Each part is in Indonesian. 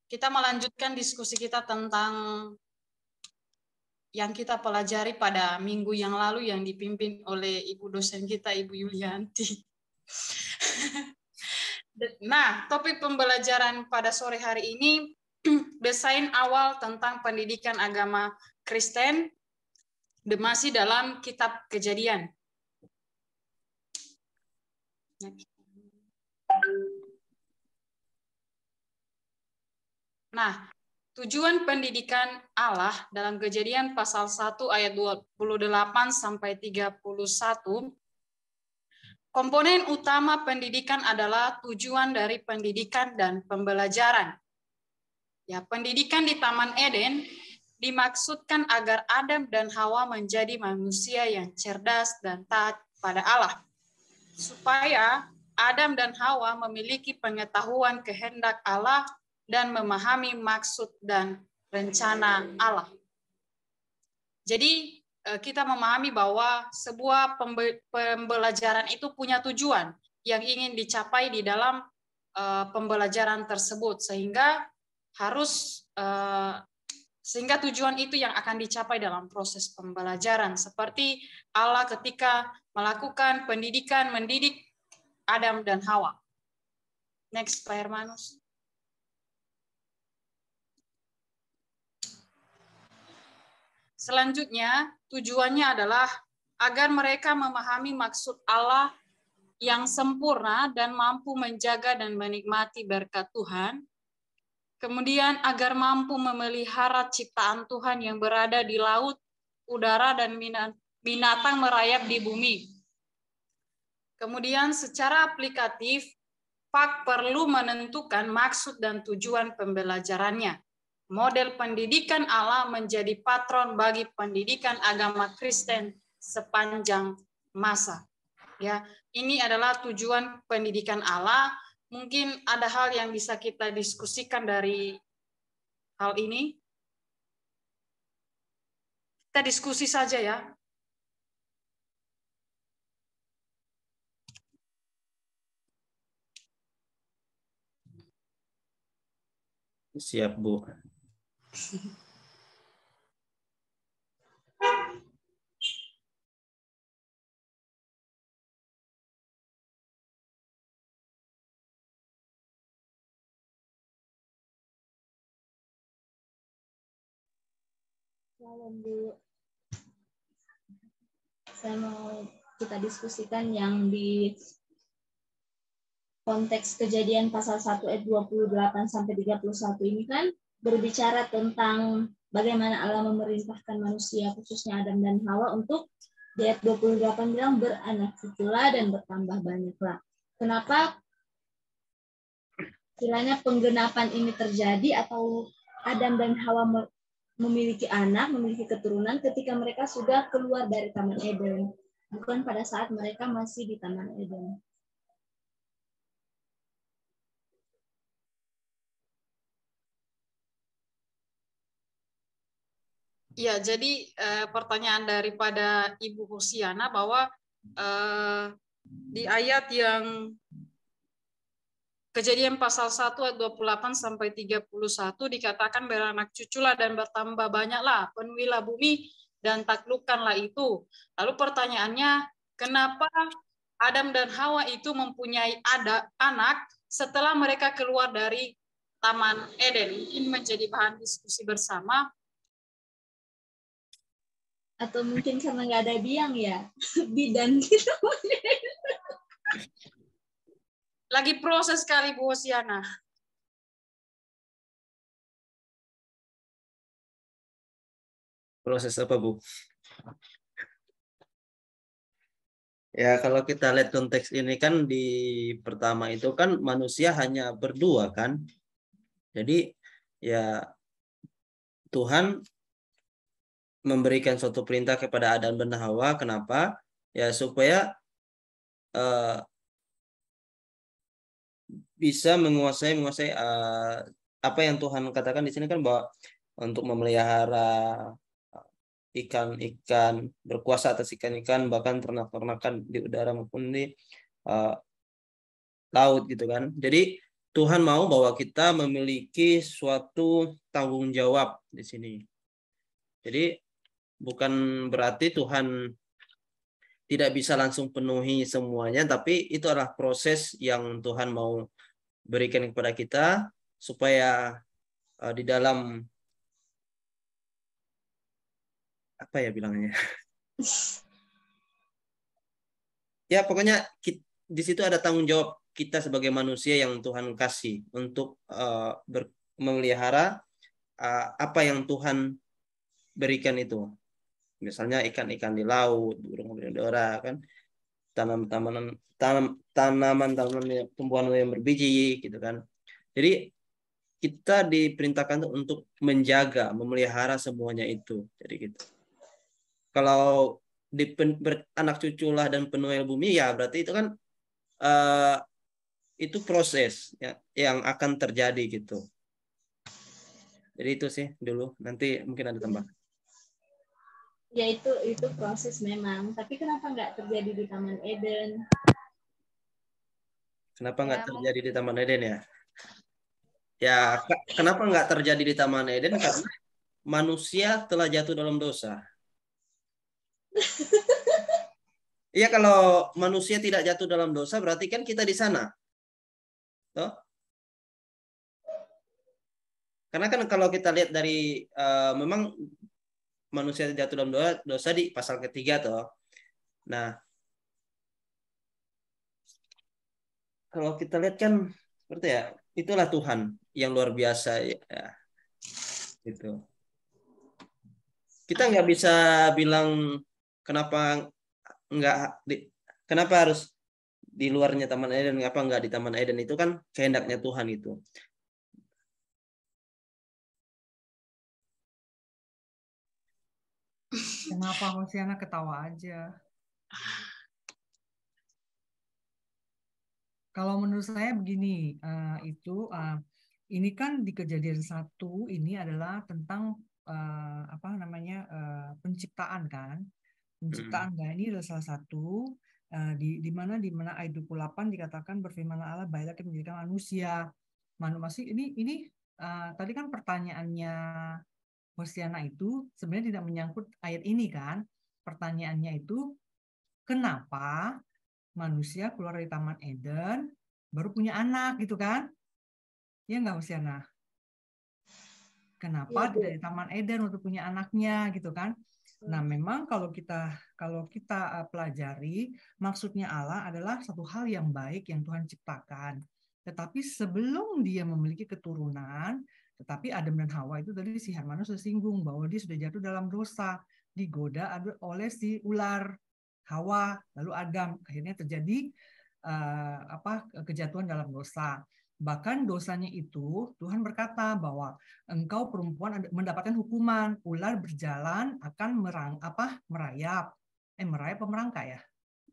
kita melanjutkan diskusi kita tentang yang kita pelajari pada minggu yang lalu yang dipimpin oleh ibu dosen kita, Ibu Yulianti. Nah, topik pembelajaran pada sore hari ini desain awal tentang pendidikan agama Kristen masih dalam kitab Kejadian. Nah, tujuan pendidikan Allah dalam Kejadian pasal 1 ayat 28 sampai 31, komponen utama pendidikan adalah tujuan dari pendidikan dan pembelajaran. Ya, pendidikan di Taman Eden dimaksudkan agar Adam dan Hawa menjadi manusia yang cerdas dan taat pada Allah, supaya Adam dan Hawa memiliki pengetahuan kehendak Allah dan memahami maksud dan rencana Allah. Jadi kita memahami bahwa sebuah pembelajaran itu punya tujuan yang ingin dicapai di dalam pembelajaran tersebut, sehingga tujuan itu yang akan dicapai dalam proses pembelajaran, seperti Allah ketika melakukan pendidikan, mendidik Adam dan Hawa. Next, Pak Hermanus. Selanjutnya, tujuannya adalah agar mereka memahami maksud Allah yang sempurna dan mampu menjaga dan menikmati berkat Tuhan. Kemudian agar mampu memelihara ciptaan Tuhan yang berada di laut, udara, dan binatang merayap di bumi. Kemudian secara aplikatif, Pak perlu menentukan maksud dan tujuan pembelajarannya. Model pendidikan Allah menjadi patron bagi pendidikan agama Kristen sepanjang masa. Ya, ini adalah tujuan pendidikan Allah. Mungkin ada hal yang bisa kita diskusikan dari hal ini. Kita diskusi saja ya. Siap, Bu. Shalom, Bu. Saya mau kita diskusikan yang di konteks Kejadian pasal 1 ayat 28 sampai 31 ini kan berbicara tentang bagaimana Allah memerintahkan manusia, khususnya Adam dan Hawa, untuk di ayat 28 bilang beranak cuculah dan bertambah banyaklah. Kenapa kiranya penggenapan ini terjadi atau Adam dan Hawa memiliki anak, memiliki keturunan ketika mereka sudah keluar dari Taman Eden, bukan pada saat mereka masih di Taman Eden. Ya, jadi pertanyaan daripada Ibu Hosiana bahwa di ayat yang Kejadian pasal 1 ayat 28 sampai 31 dikatakan beranak cuculah dan bertambah banyaklah, penuhilah bumi dan taklukkanlah itu. Lalu pertanyaannya, kenapa Adam dan Hawa itu mempunyai anak setelah mereka keluar dari Taman Eden? Ini menjadi bahan diskusi bersama. Atau mungkin karena nggak ada biang ya, bidan gitu. Lagi proses kali Bu Hosiana. Proses apa, Bu? Ya, kalau kita lihat konteks ini kan di pertama itu kan manusia hanya berdua kan. Jadi ya Tuhan memberikan suatu perintah kepada Adam dan Hawa. Kenapa? Ya supaya bisa menguasai apa yang Tuhan katakan di sini kan, bahwa untuk memelihara ikan-ikan, berkuasa atas ikan-ikan, bahkan ternak-ternakan di udara maupun di laut gitu kan. Jadi Tuhan mau bahwa kita memiliki suatu tanggung jawab di sini. Jadi bukan berarti Tuhan tidak bisa langsung penuhi semuanya, tapi itu adalah proses yang Tuhan mau berikan kepada kita supaya di dalam apa ya bilangnya? Ya pokoknya di situ ada tanggung jawab kita sebagai manusia yang Tuhan kasih untuk memelihara apa yang Tuhan berikan itu. Misalnya ikan-ikan di laut, burung-burung udara, kan, tanaman-tanaman tumbuhan yang berbiji gitu kan. Jadi kita diperintahkan untuk menjaga, memelihara semuanya itu. Jadi gitu. Kalau anak cuculah dan penuai bumi, ya berarti itu kan itu proses ya, yang akan terjadi gitu. Jadi itu sih dulu. Nanti mungkin ada tambah. Ya itu proses memang. Tapi kenapa nggak terjadi di Taman Eden? Kenapa nggak terjadi di Taman Eden ya? Ya kenapa nggak terjadi di Taman Eden? Karena manusia telah jatuh dalam dosa. Iya, kalau manusia tidak jatuh dalam dosa berarti kan kita di sana. Toh? Karena kan kalau kita lihat dari memang manusia jatuh dalam dosa di pasal ketiga toh. Nah, kalau kita lihat kan seperti ya, itulah Tuhan yang luar biasa ya. Gitu. Kita nggak bisa bilang kenapa kenapa harus di luarnya Taman Eden, apa nggak di Taman Eden, itu kan kehendaknya Tuhan itu. Kenapa Hosiana ketawa aja? Kalau menurut saya begini, ini kan di Kejadian 1 ini adalah tentang penciptaan kan, penciptaan. Nah, ini adalah salah satu di mana ayat 28 dikatakan berfirmanlah Allah baiklah kita menjadikan manusia. Ini tadi kan pertanyaannya Hosiana itu sebenarnya tidak menyangkut ayat ini kan. Pertanyaannya itu kenapa manusia keluar dari Taman Eden baru punya anak gitu kan? Ya nggak Hosiana? Kenapa tidak di Taman Eden untuk punya anaknya gitu kan? Nah, memang kalau kita pelajari, maksudnya Allah adalah satu hal yang baik yang Tuhan ciptakan. Tetapi sebelum dia memiliki keturunan, tetapi Adam dan Hawa itu tadi si Hermanus sudah singgung bahwa dia sudah jatuh dalam dosa, digoda oleh si ular Hawa, lalu Adam, akhirnya terjadi kejatuhan dalam dosa. Bahkan dosanya itu Tuhan berkata bahwa engkau perempuan mendapatkan hukuman, ular berjalan akan merayap pemerangkak ya.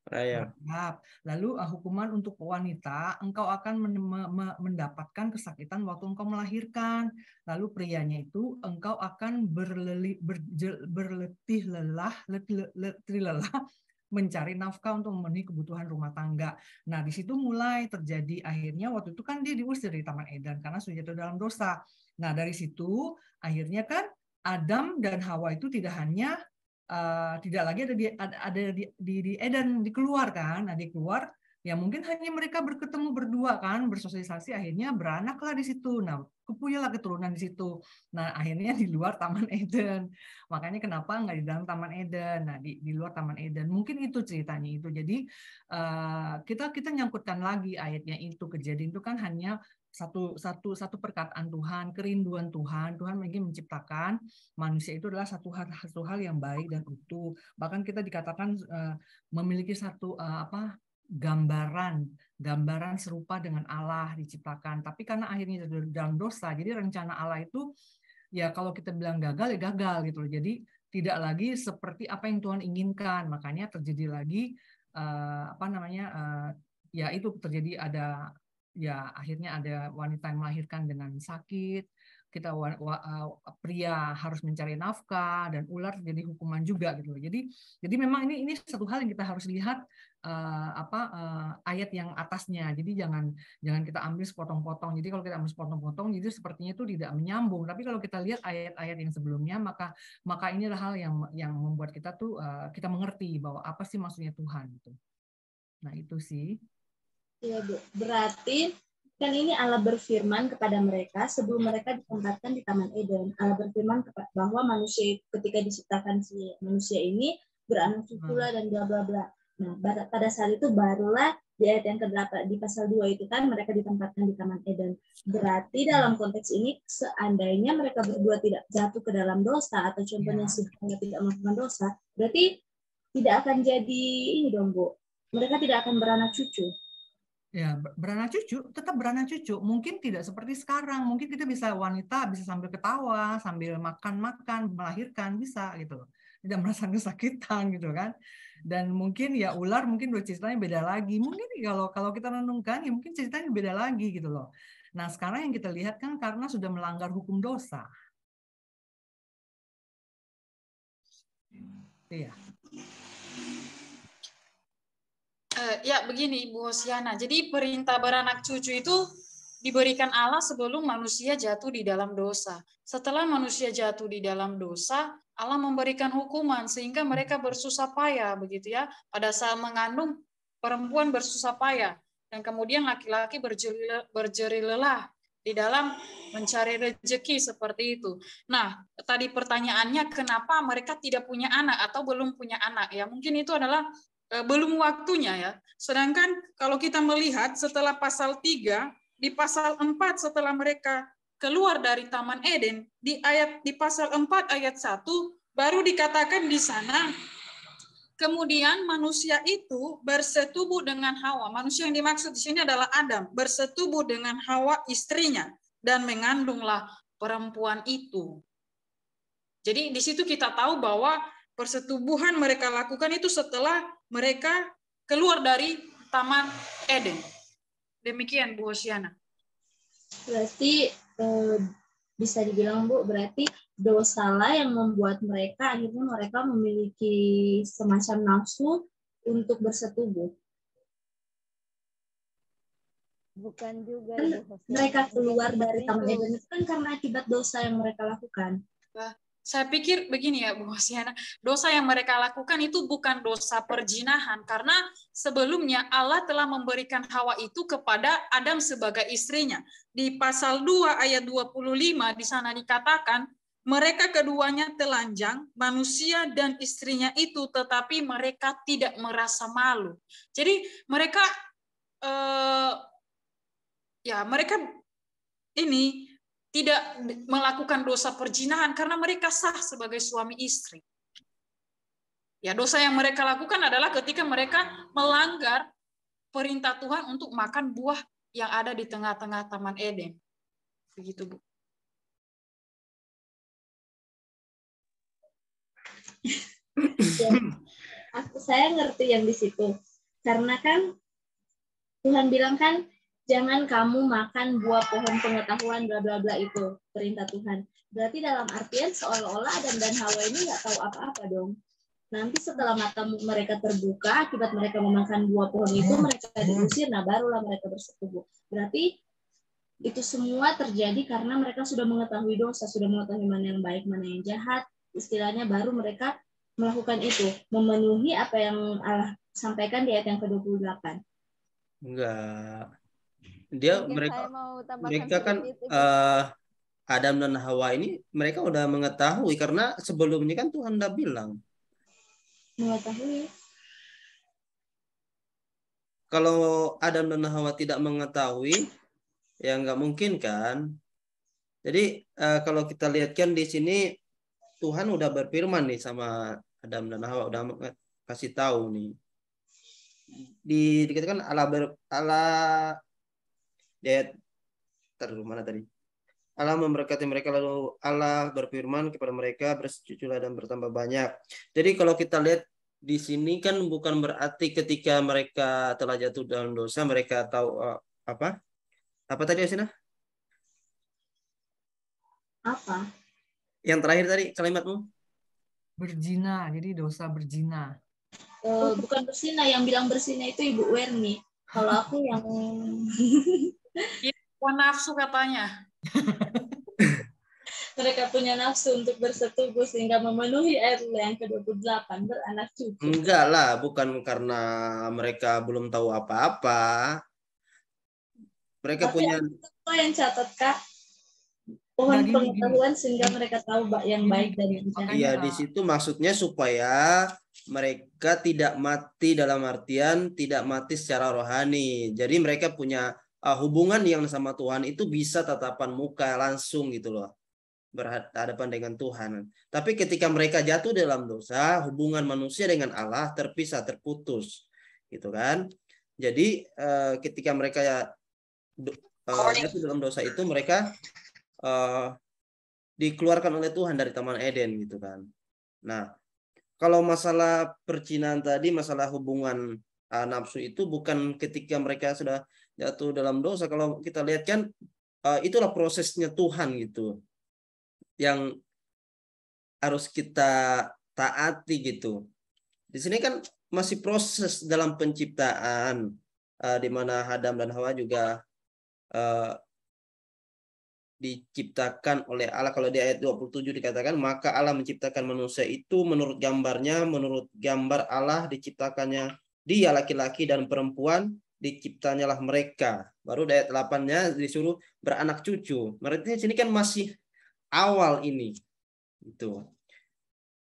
Merayap. Lalu hukuman untuk wanita, engkau akan mendapatkan kesakitan waktu engkau melahirkan. Lalu prianya itu engkau akan berletih lelah mencari nafkah untuk memenuhi kebutuhan rumah tangga. Nah, di situ mulai terjadi akhirnya waktu itu kan dia diusir dari Taman Eden karena sudah jatuh dalam dosa. Nah, dari situ akhirnya kan Adam dan Hawa itu tidak hanya tidak lagi ada di Eden, dikeluar kan. Nah, dikeluar ya mungkin hanya mereka berketemu berdua kan, bersosialisasi, akhirnya beranaklah di situ. Nah, kepunyalah keturunan di situ. Nah, akhirnya di luar Taman Eden. Makanya kenapa nggak di dalam Taman Eden? Nah, di luar Taman Eden. Mungkin itu ceritanya itu. Jadi kita nyangkutkan lagi ayatnya itu, kejadian itu kan hanya satu perkataan Tuhan, kerinduan Tuhan. Tuhan ingin menciptakan manusia itu adalah satu hal yang baik dan utuh. Bahkan kita dikatakan memiliki satu gambaran serupa dengan Allah diciptakan. Tapi karena akhirnya dalam dosa, jadi rencana Allah itu ya kalau kita bilang gagal ya gagal gitu loh. Jadi tidak lagi seperti apa yang Tuhan inginkan. Makanya terjadi lagi ya itu terjadi ada ya akhirnya ada wanita yang melahirkan dengan sakit, kita pria harus mencari nafkah, dan ular jadi hukuman juga gitu. Jadi memang ini satu hal yang kita harus lihat ayat yang atasnya. Jadi jangan kita ambil sepotong-potong. Jadi kalau kita ambil sepotong-potong, jadi sepertinya itu tidak menyambung. Tapi kalau kita lihat ayat-ayat yang sebelumnya, maka inilah hal yang membuat kita tuh kita mengerti bahwa apa sih maksudnya Tuhan itu. Nah itu sih. Iya Bu, berarti kan ini Allah berfirman kepada mereka sebelum mereka ditempatkan di Taman Eden. Allah berfirman bahwa manusia ketika diciptakan si manusia ini beranak cucu lah dan bla bla bla. Nah, pada saat itu barulah di ayat yang ke-8 di pasal 2 itu kan mereka ditempatkan di Taman Eden. Berarti dalam konteks ini seandainya mereka berdua tidak jatuh ke dalam dosa atau contohnya si Hawa tidak melakukan dosa, berarti tidak akan jadi ini dong Bu. Mereka tidak akan beranak cucu. Ya, beranak cucu, tetap beranak cucu. Mungkin tidak seperti sekarang. Mungkin kita wanita bisa sambil ketawa, sambil makan, melahirkan, bisa gitu loh. Tidak merasa kesakitan gitu kan. Dan mungkin ya ular mungkin ceritanya beda lagi. Mungkin kalau kita renungkan ya mungkin ceritanya beda lagi gitu loh. Nah, sekarang yang kita lihat kan karena sudah melanggar hukum dosa. Iya. Ya begini Ibu Hosiana, jadi perintah beranak cucu itu diberikan Allah sebelum manusia jatuh di dalam dosa. Setelah manusia jatuh di dalam dosa, Allah memberikan hukuman sehingga mereka bersusah payah begitu ya. Pada saat mengandung, perempuan bersusah payah dan kemudian laki-laki berjerih lelah di dalam mencari rezeki seperti itu. Nah, tadi pertanyaannya kenapa mereka tidak punya anak atau belum punya anak? Ya, mungkin itu adalah belum waktunya ya. Sedangkan kalau kita melihat setelah pasal 3, di pasal 4 setelah mereka keluar dari Taman Eden, di pasal 4 ayat 1 baru dikatakan di sana kemudian manusia itu bersetubuh dengan Hawa. Manusia yang dimaksud di sini adalah Adam, bersetubuh dengan Hawa istrinya dan mengandunglah perempuan itu. Jadi di situ kita tahu bahwa persetubuhan mereka lakukan itu setelah mereka keluar dari Taman Eden. Demikian Bu Hosiana. Berarti bisa dibilang Bu, berarti dosalah yang membuat mereka akhirnya mereka memiliki semacam nafsu untuk bersetubuh. Bukan juga kan mereka keluar dari Taman Eden itu kan karena akibat dosa yang mereka lakukan. Saya pikir begini ya Bu Hosiana, dosa yang mereka lakukan itu bukan dosa perzinahan, karena sebelumnya Allah telah memberikan Hawa itu kepada Adam sebagai istrinya. Di pasal 2 ayat 25 di sana dikatakan, mereka keduanya telanjang, manusia dan istrinya itu, tetapi mereka tidak merasa malu. Jadi mereka mereka ini tidak melakukan dosa perzinahan karena mereka sah sebagai suami istri. Ya, dosa yang mereka lakukan adalah ketika mereka melanggar perintah Tuhan untuk makan buah yang ada di tengah-tengah Taman Eden. Begitu, Bu. Saya ngerti yang di situ. Karena kan Tuhan bilang kan jangan kamu makan buah pohon pengetahuan bla bla bla, itu perintah Tuhan. Berarti dalam artian seolah-olah Adam dan Hawa ini nggak tahu apa-apa dong. Nanti setelah mata mereka terbuka akibat mereka memakan buah pohon itu, mereka diusir, nah barulah mereka bersetubuh. Berarti itu semua terjadi karena mereka sudah mengetahui dosa, sudah mengetahui mana yang baik, mana yang jahat. Istilahnya baru mereka melakukan itu, memenuhi apa yang Allah sampaikan di ayat yang ke-28. Enggak. Mereka kan Adam dan Hawa ini mereka udah mengetahui karena sebelumnya kan Tuhan udah bilang. Mengetahui. Kalau Adam dan Hawa tidak mengetahui, ya nggak mungkin kan. Jadi kalau kita lihat kan di sini Tuhan udah berfirman nih sama Adam dan Hawa, udah kasih tahu nih. Dikatakan Allah mana tadi? Allah memberkati mereka, lalu Allah berfirman kepada mereka, bercuculah dan bertambah banyak. Jadi kalau kita lihat di sini kan bukan berarti ketika mereka telah jatuh dalam dosa mereka tahu Apa tadi Osina? Apa? Yang terakhir tadi kalimatmu? Berzina, jadi dosa berzina. Bukan bersina, yang bilang bersina itu Ibu Werni. Kalau aku yang Nafsu katanya. mereka punya nafsu untuk bersetubuh sehingga memenuhi ayat yang ke-28, beranak cucu. Enggak lah, bukan karena mereka belum tahu apa-apa. Mereka Tapi punya apa yang catat, Kak? Pohon Nah, gini. pengetahuan sehingga mereka tahu yang baik dan yang jahat. Iya, di situ maksudnya supaya mereka tidak mati dalam artian tidak mati secara rohani. Jadi mereka punya hubungan yang sama Tuhan itu bisa tatapan muka langsung gitu loh. Berhadapan dengan Tuhan. Tapi ketika mereka jatuh dalam dosa, hubungan manusia dengan Allah terpisah, terputus. Gitu kan? Jadi ketika mereka jatuh dalam dosa itu, mereka dikeluarkan oleh Tuhan dari Taman Eden gitu kan. Nah, kalau masalah percinaan tadi, masalah hubungan nafsu itu bukan ketika mereka sudah jatuh dalam dosa. Kalau kita lihat kan itulah prosesnya Tuhan gitu, yang harus kita taati gitu. Di sini kan masih proses dalam penciptaan, di mana Adam dan Hawa juga diciptakan oleh Allah. Kalau di ayat 27 dikatakan, maka Allah menciptakan manusia itu menurut gambarnya, menurut gambar Allah diciptakannya dia, laki-laki dan perempuan diciptanyalah mereka. Baru di ayat 8-nya disuruh beranak cucu. Berarti sini kan masih awal ini. Itu.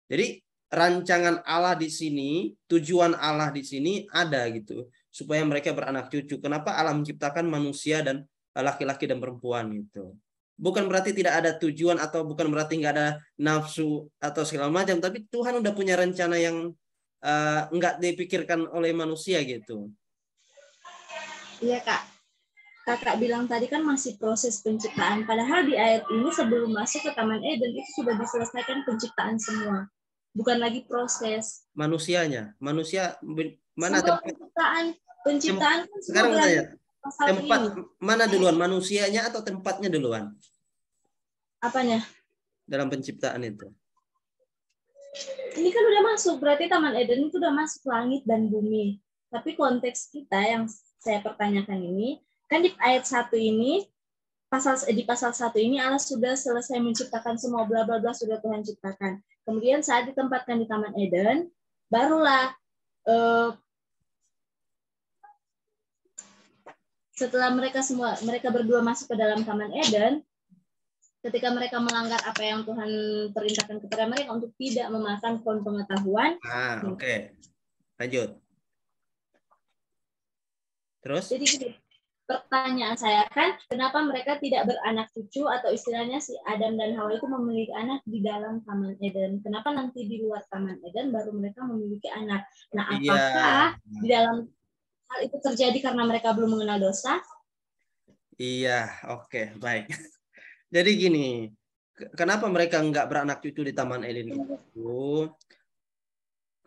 Jadi rancangan Allah di sini, tujuan Allah di sini ada gitu, supaya mereka beranak cucu. Kenapa Allah menciptakan manusia dan laki-laki dan perempuan gitu? Bukan berarti tidak ada tujuan atau bukan berarti nggak ada nafsu atau segala macam, tapi Tuhan udah punya rencana yang nggak dipikirkan oleh manusia gitu. Iya, Kak. Kakak bilang tadi kan masih proses penciptaan. Padahal di ayat ini sebelum masuk ke Taman Eden itu sudah diselesaikan penciptaan semua. Bukan lagi proses. Manusianya, manusia mana Semua tempat? penciptaan kan semua Sekarang berada bertanya, pasal tempat ini. mana duluan, manusianya atau tempatnya duluan Apanya? dalam penciptaan itu? Ini kan udah masuk, berarti Taman Eden itu udah masuk langit dan bumi. Tapi konteks kita yang saya pertanyakan ini, kan di ayat 1 ini, di pasal 1 ini Allah sudah selesai menciptakan semua bla bla bla sudah Tuhan ciptakan. Kemudian saat ditempatkan di Taman Eden, barulah setelah mereka berdua masuk ke dalam Taman Eden, ketika mereka melanggar apa yang Tuhan perintahkan kepada mereka untuk tidak memakan pohon pengetahuan. Oke. Lanjut. Terus? Jadi pertanyaan saya kan, kenapa mereka tidak beranak cucu atau istilahnya si Adam dan Hawa itu memiliki anak di dalam Taman Eden? Kenapa nanti di luar Taman Eden baru mereka memiliki anak? Nah, apakah di dalam hal itu terjadi karena mereka belum mengenal dosa? Iya, oke, baik. Jadi gini, kenapa mereka nggak beranak cucu di Taman Eden itu?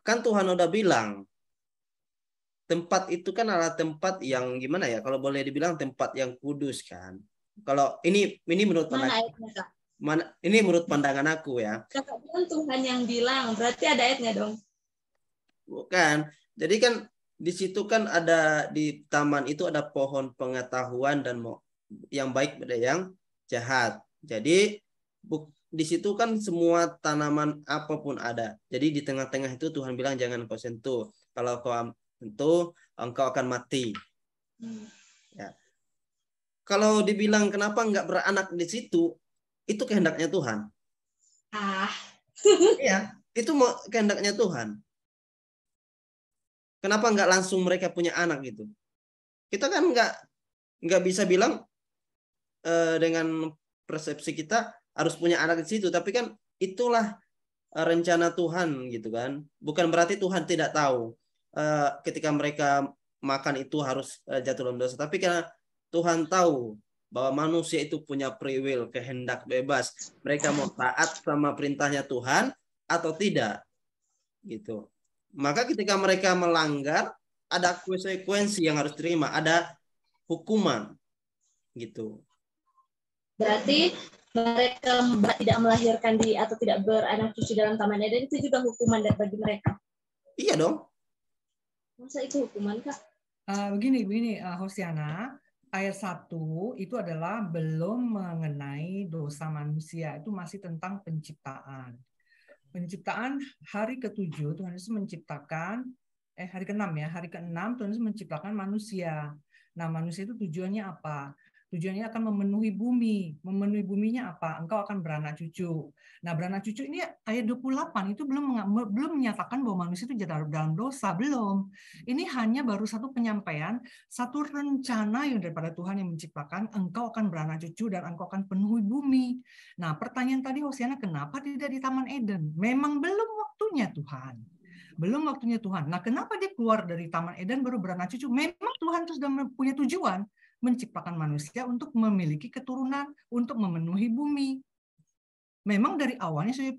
Kan Tuhan udah bilang, tempat itu kan adalah tempat yang gimana ya? Kalau boleh dibilang tempat yang kudus kan. Kalau ini menurut ini menurut pandangan aku ya. Kakak bilang Tuhan yang bilang, berarti ada ayatnya dong. Bukan. Jadi kan di situ kan ada di taman itu ada pohon pengetahuan dan yang baik pada yang jahat. Jadi di situ kan semua tanaman apapun ada. Jadi di tengah-tengah itu Tuhan bilang jangan kau sentuh. Kalau kau sentuh, engkau akan mati. Ya. Kalau dibilang kenapa nggak beranak di situ, itu kehendaknya Tuhan. Iya, itu kehendaknya Tuhan. Kenapa nggak langsung mereka punya anak gitu? Kita kan nggak bisa bilang dengan persepsi kita harus punya anak di situ, tapi kan itulah rencana Tuhan gitu kan. Bukan berarti Tuhan tidak tahu ketika mereka makan itu harus jatuh dalam dosa, tapi karena Tuhan tahu bahwa manusia itu punya free will, kehendak bebas. Mereka mau taat sama perintahnya Tuhan atau tidak gitu. Maka ketika mereka melanggar, ada konsekuensi yang harus terima, ada hukuman. gitu. Berarti mereka tidak melahirkan diri atau tidak beranak cucu dalam Taman Eden itu juga hukuman bagi mereka. Iya dong. Masa itu hukuman, Kak? Begini, Hosiana, ayat 1 itu adalah belum mengenai dosa manusia, itu masih tentang penciptaan. Penciptaan hari ke-7 Tuhan Yesus menciptakan hari ke-6 ya, hari ke-6 Tuhan Yesus menciptakan manusia. Nah, manusia itu tujuannya apa? Tujuannya akan memenuhi bumi. Memenuhi buminya apa? Engkau akan beranak cucu. Nah, beranak cucu ini ayat 28 itu belum menyatakan bahwa manusia itu jatuh dalam dosa, belum. Ini hanya baru satu penyampaian, satu rencana yang daripada Tuhan yang menciptakan, engkau akan beranak cucu dan engkau akan penuhi bumi. Nah, pertanyaan tadi Hosiana, kenapa tidak di Taman Eden? Memang belum waktunya Tuhan. Belum waktunya Tuhan. Nah, kenapa dia keluar dari Taman Eden baru beranak cucu? Memang Tuhan sudah punya tujuan menciptakan manusia untuk memiliki keturunan, untuk memenuhi bumi. Memang dari awalnya sudah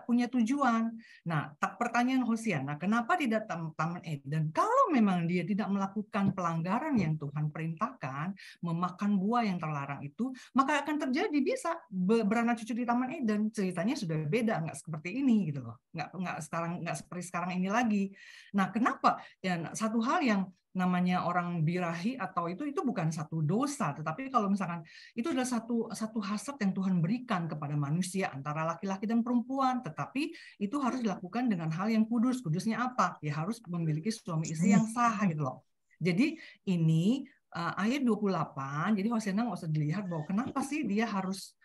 punya tujuan. Nah, pertanyaan Hosiana, kenapa tidak Taman Eden? Kalau memang dia tidak melakukan pelanggaran yang Tuhan perintahkan, memakan buah yang terlarang itu, maka akan terjadi bisa beranak cucu di Taman Eden. Ceritanya sudah beda, nggak seperti ini gitu loh. Nggak seperti sekarang ini lagi. Nah, kenapa? Ya, satu hal yang namanya orang birahi atau itu bukan satu dosa, tetapi kalau misalkan itu adalah satu hasrat yang Tuhan berikan kepada manusia antara laki-laki dan perempuan, tetapi itu harus dilakukan dengan hal yang kudus. Kudusnya apa? Ya harus memiliki suami istri yang sah gitu loh. Jadi ini ayat 28, jadi Hosiana nggak usah dilihat bahwa kenapa sih dia harus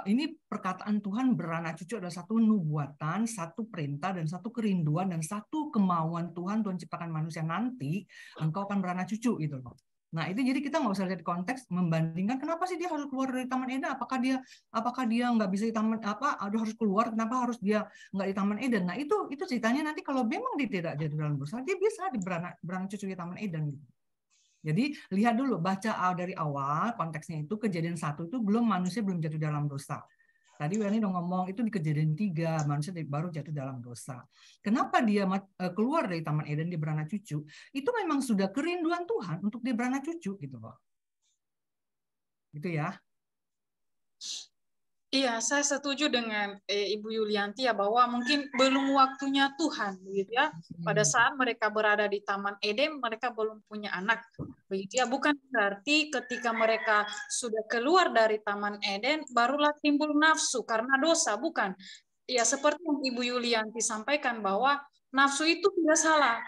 ini perkataan Tuhan beranak cucu adalah satu nubuatan, satu perintah, dan satu kerinduan, dan satu kemauan Tuhan ciptakan manusia nanti, engkau akan beranak cucu gitu loh. Nah itu jadi kita nggak usah lihat konteks membandingkan kenapa sih dia harus keluar dari Taman Eden, apakah dia nggak bisa di Taman harus keluar, kenapa harus dia nggak di Taman Eden. Nah itu ceritanya nanti kalau memang dia tidak jadi dalam dosa, dia bisa beranak cucu di Taman Eden gitu. Jadi lihat dulu, baca dari awal konteksnya itu kejadian 1 itu manusia belum jatuh dalam dosa. Tadi Werni udah ngomong itu di kejadian 3 manusia baru jatuh dalam dosa. Kenapa dia keluar dari Taman Eden dia beranak cucu? Itu memang sudah kerinduan Tuhan untuk dia beranak cucu gitu loh. Gitu ya. Iya, saya setuju dengan Ibu Yulianti ya bahwa mungkin belum waktunya Tuhan, begitu ya. Pada saat mereka berada di Taman Eden, mereka belum punya anak, begitu ya. Bukan berarti ketika mereka sudah keluar dari Taman Eden, barulah timbul nafsu karena dosa, bukan. Ya, seperti yang Ibu Yulianti sampaikan bahwa nafsu itu tidak salah.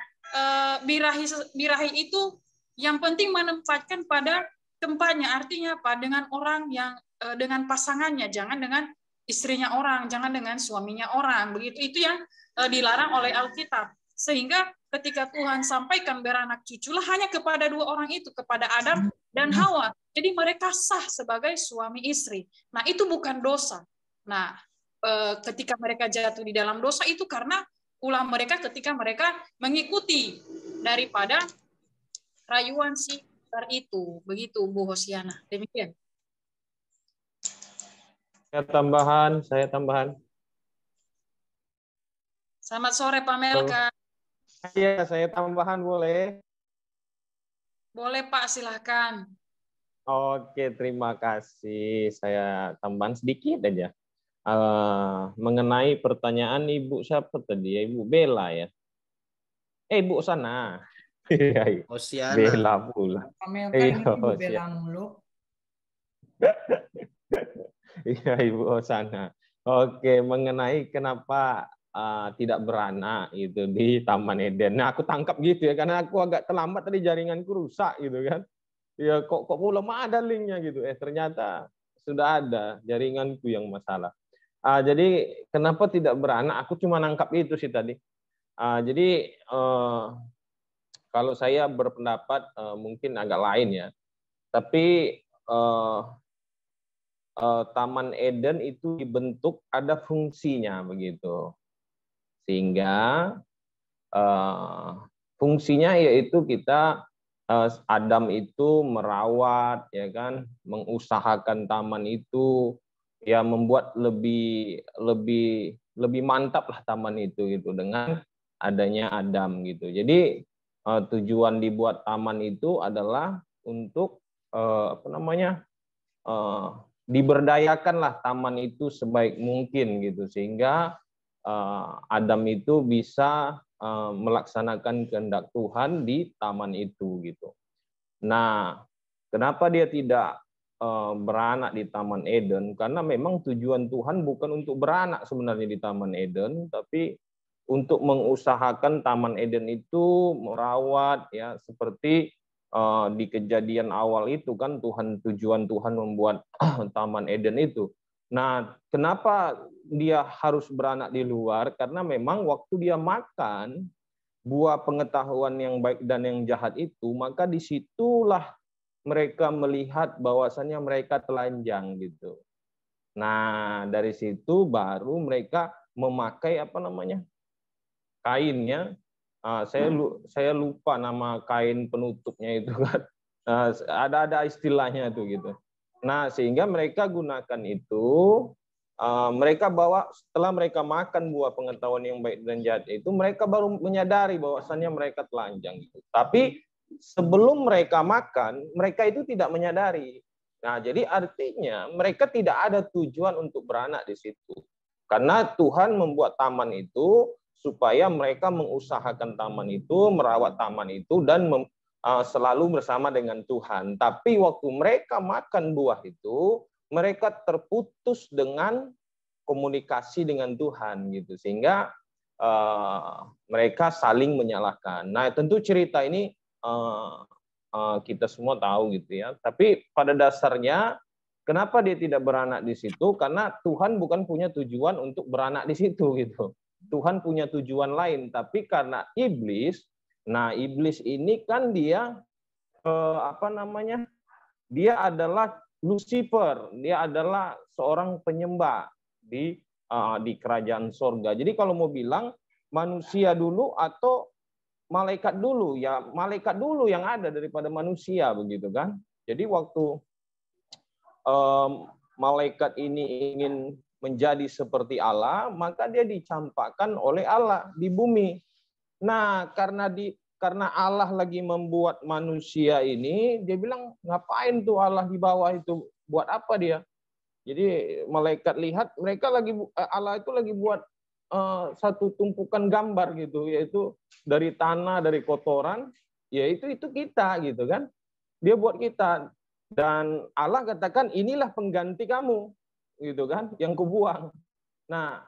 Birahi itu yang penting menempatkan pada tempatnya, artinya apa? Dengan orang yang dengan pasangannya, jangan dengan istrinya orang, jangan dengan suaminya orang. Begitu itu yang dilarang oleh Alkitab. Sehingga ketika Tuhan sampaikan beranak cuculah hanya kepada 2 orang itu, kepada Adam dan Hawa. Jadi mereka sah sebagai suami istri. Nah, itu bukan dosa. Nah, ketika mereka jatuh di dalam dosa itu karena ulah mereka ketika mereka mengikuti daripada rayuan si itu. Begitu Bu Hosiana. Demikian. Saya tambahan. Selamat sore Pak Melka. Iya, saya tambahan boleh? Boleh Pak, silahkan. Oke, terima kasih. Saya tambahan sedikit aja. Mengenai pertanyaan Ibu siapa tadi? Ibu Bella ya? Ibu sana. Hosiana. Bella pula. Pak Melka ini Ibu Bella mulu. Iya, Ibu Hosana. Oke, mengenai kenapa tidak beranak itu di Taman Eden. Nah, aku tangkap gitu ya, karena aku agak terlambat tadi jaringanku rusak gitu kan. Ya kok belum ada linknya gitu. Ternyata sudah ada jaringanku yang masalah. Jadi kenapa tidak beranak? Aku cuma nangkap itu sih tadi. Jadi kalau saya berpendapat mungkin agak lain ya. Tapi Taman Eden itu dibentuk ada fungsinya begitu, sehingga fungsinya yaitu kita Adam itu merawat ya kan, mengusahakan taman itu ya, membuat lebih mantap lah taman itu gitu dengan adanya Adam gitu. Jadi tujuan dibuat taman itu adalah untuk diberdayakanlah taman itu sebaik mungkin gitu, sehingga Adam itu bisa melaksanakan kehendak Tuhan di taman itu gitu. Nah, kenapa dia tidak beranak di Taman Eden? Karena memang tujuan Tuhan bukan untuk beranak sebenarnya di Taman Eden, tapi untuk mengusahakan Taman Eden itu merawat, ya, seperti di kejadian awal itu kan tujuan Tuhan membuat Taman Eden itu. Nah, kenapa dia harus beranak di luar? Karena memang waktu dia makan buah pengetahuan yang baik dan yang jahat itu, maka disitulah mereka melihat bahwasannya mereka telanjang gitu. Nah, dari situ baru mereka memakai kainnya. Saya lupa nama kain penutupnya itu kan. Ada istilahnya itu gitu. Nah, sehingga mereka gunakan itu. Mereka bawa setelah mereka makan buah pengetahuan yang baik dan jahat itu, mereka baru menyadari bahwasannya mereka telanjang. Tapi sebelum mereka makan, mereka itu tidak menyadari. Nah, jadi artinya mereka tidak ada tujuan untuk beranak di situ. Karena Tuhan membuat taman itu supaya mereka mengusahakan taman itu, merawat taman itu, dan selalu bersama dengan Tuhan. Tapi waktu mereka makan buah itu, mereka terputus dengan komunikasi dengan Tuhan gitu, sehingga mereka saling menyalahkan. Nah, tentu cerita ini kita semua tahu gitu ya. Tapi pada dasarnya kenapa dia tidak beranak di situ? Karena Tuhan bukan punya tujuan untuk beranak di situ gitu. Tuhan punya tujuan lain. Tapi karena iblis, nah iblis ini kan dia dia adalah Lucifer, dia adalah seorang penyembah di kerajaan sorga. Jadi kalau mau bilang manusia dulu atau malaikat dulu, ya malaikat dulu yang ada daripada manusia begitu kan. Jadi waktu malaikat ini ingin menjadi seperti Allah, maka dia dicampakkan oleh Allah di bumi. Nah, karena Allah lagi membuat manusia ini, dia bilang, ngapain tuh Allah di bawah itu? Buat apa dia? Jadi malaikat lihat, Allah itu lagi buat satu tumpukan gambar gitu, yaitu dari tanah, dari kotoran, yaitu kita gitu kan. Dia buat kita. Dan Allah katakan, inilah pengganti kamu, gitu kan, yang kubuang. Nah,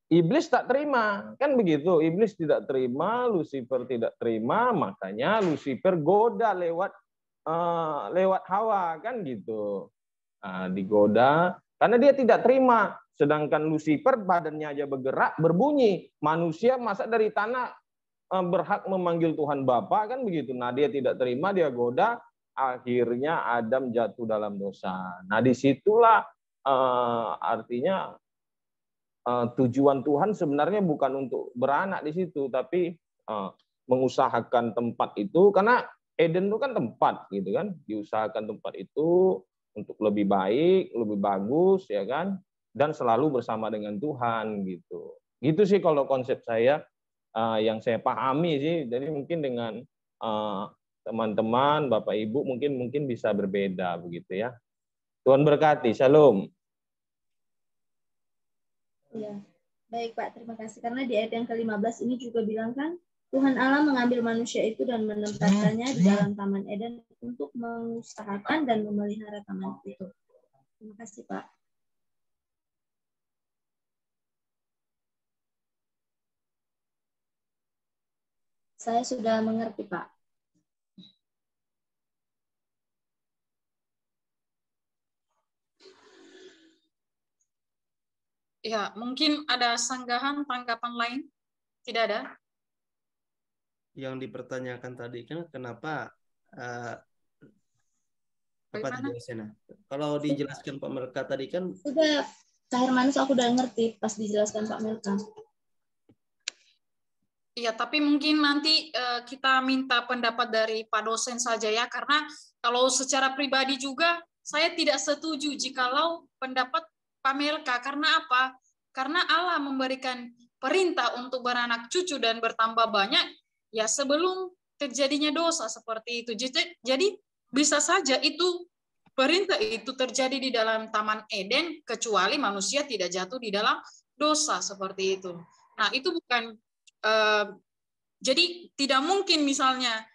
Iblis tak terima, kan begitu. Iblis tidak terima, Lucifer tidak terima, makanya Lucifer goda lewat Hawa, kan gitu. Nah, digoda karena dia tidak terima. Sedangkan Lucifer badannya aja bergerak, berbunyi. Manusia masa dari tanah berhak memanggil Tuhan Bapa, kan begitu. Nah, dia tidak terima, dia goda, akhirnya Adam jatuh dalam dosa. Nah, disitulah artinya tujuan Tuhan sebenarnya bukan untuk beranak di situ, tapi mengusahakan tempat itu, karena Eden itu kan tempat gitu kan, diusahakan tempat itu untuk lebih baik, lebih bagus ya kan, dan selalu bersama dengan Tuhan gitu. Gitu sih kalau konsep saya yang saya pahami sih. Jadi mungkin dengan teman-teman, Bapak Ibu mungkin bisa berbeda begitu ya. Tuhan berkati. Shalom. Ya, baik Pak, terima kasih. Karena di ayat yang ke-15 ini juga bilang kan, Tuhan Allah mengambil manusia itu dan menempatkannya di dalam Taman Eden untuk mengusahakan dan memelihara taman itu. Terima kasih Pak. Saya sudah mengerti Pak. Ya, mungkin ada sanggahan, tanggapan lain? Tidak ada? Yang dipertanyakan tadi kan kenapa apa dijelaskan? Kalau dijelaskan Pak Melka tadi kan sudah, Kak Hermanus aku udah ngerti pas dijelaskan Pak Melka. Iya, tapi mungkin nanti kita minta pendapat dari Pak dosen saja ya, karena kalau secara pribadi juga saya tidak setuju jikalau pendapat Pak Melka. Karena apa? Karena Allah memberikan perintah untuk beranak cucu dan bertambah banyak ya sebelum terjadinya dosa seperti itu. Jadi bisa saja itu perintah itu terjadi di dalam Taman Eden kecuali manusia tidak jatuh di dalam dosa seperti itu. Nah, itu bukan jadi tidak mungkin misalnya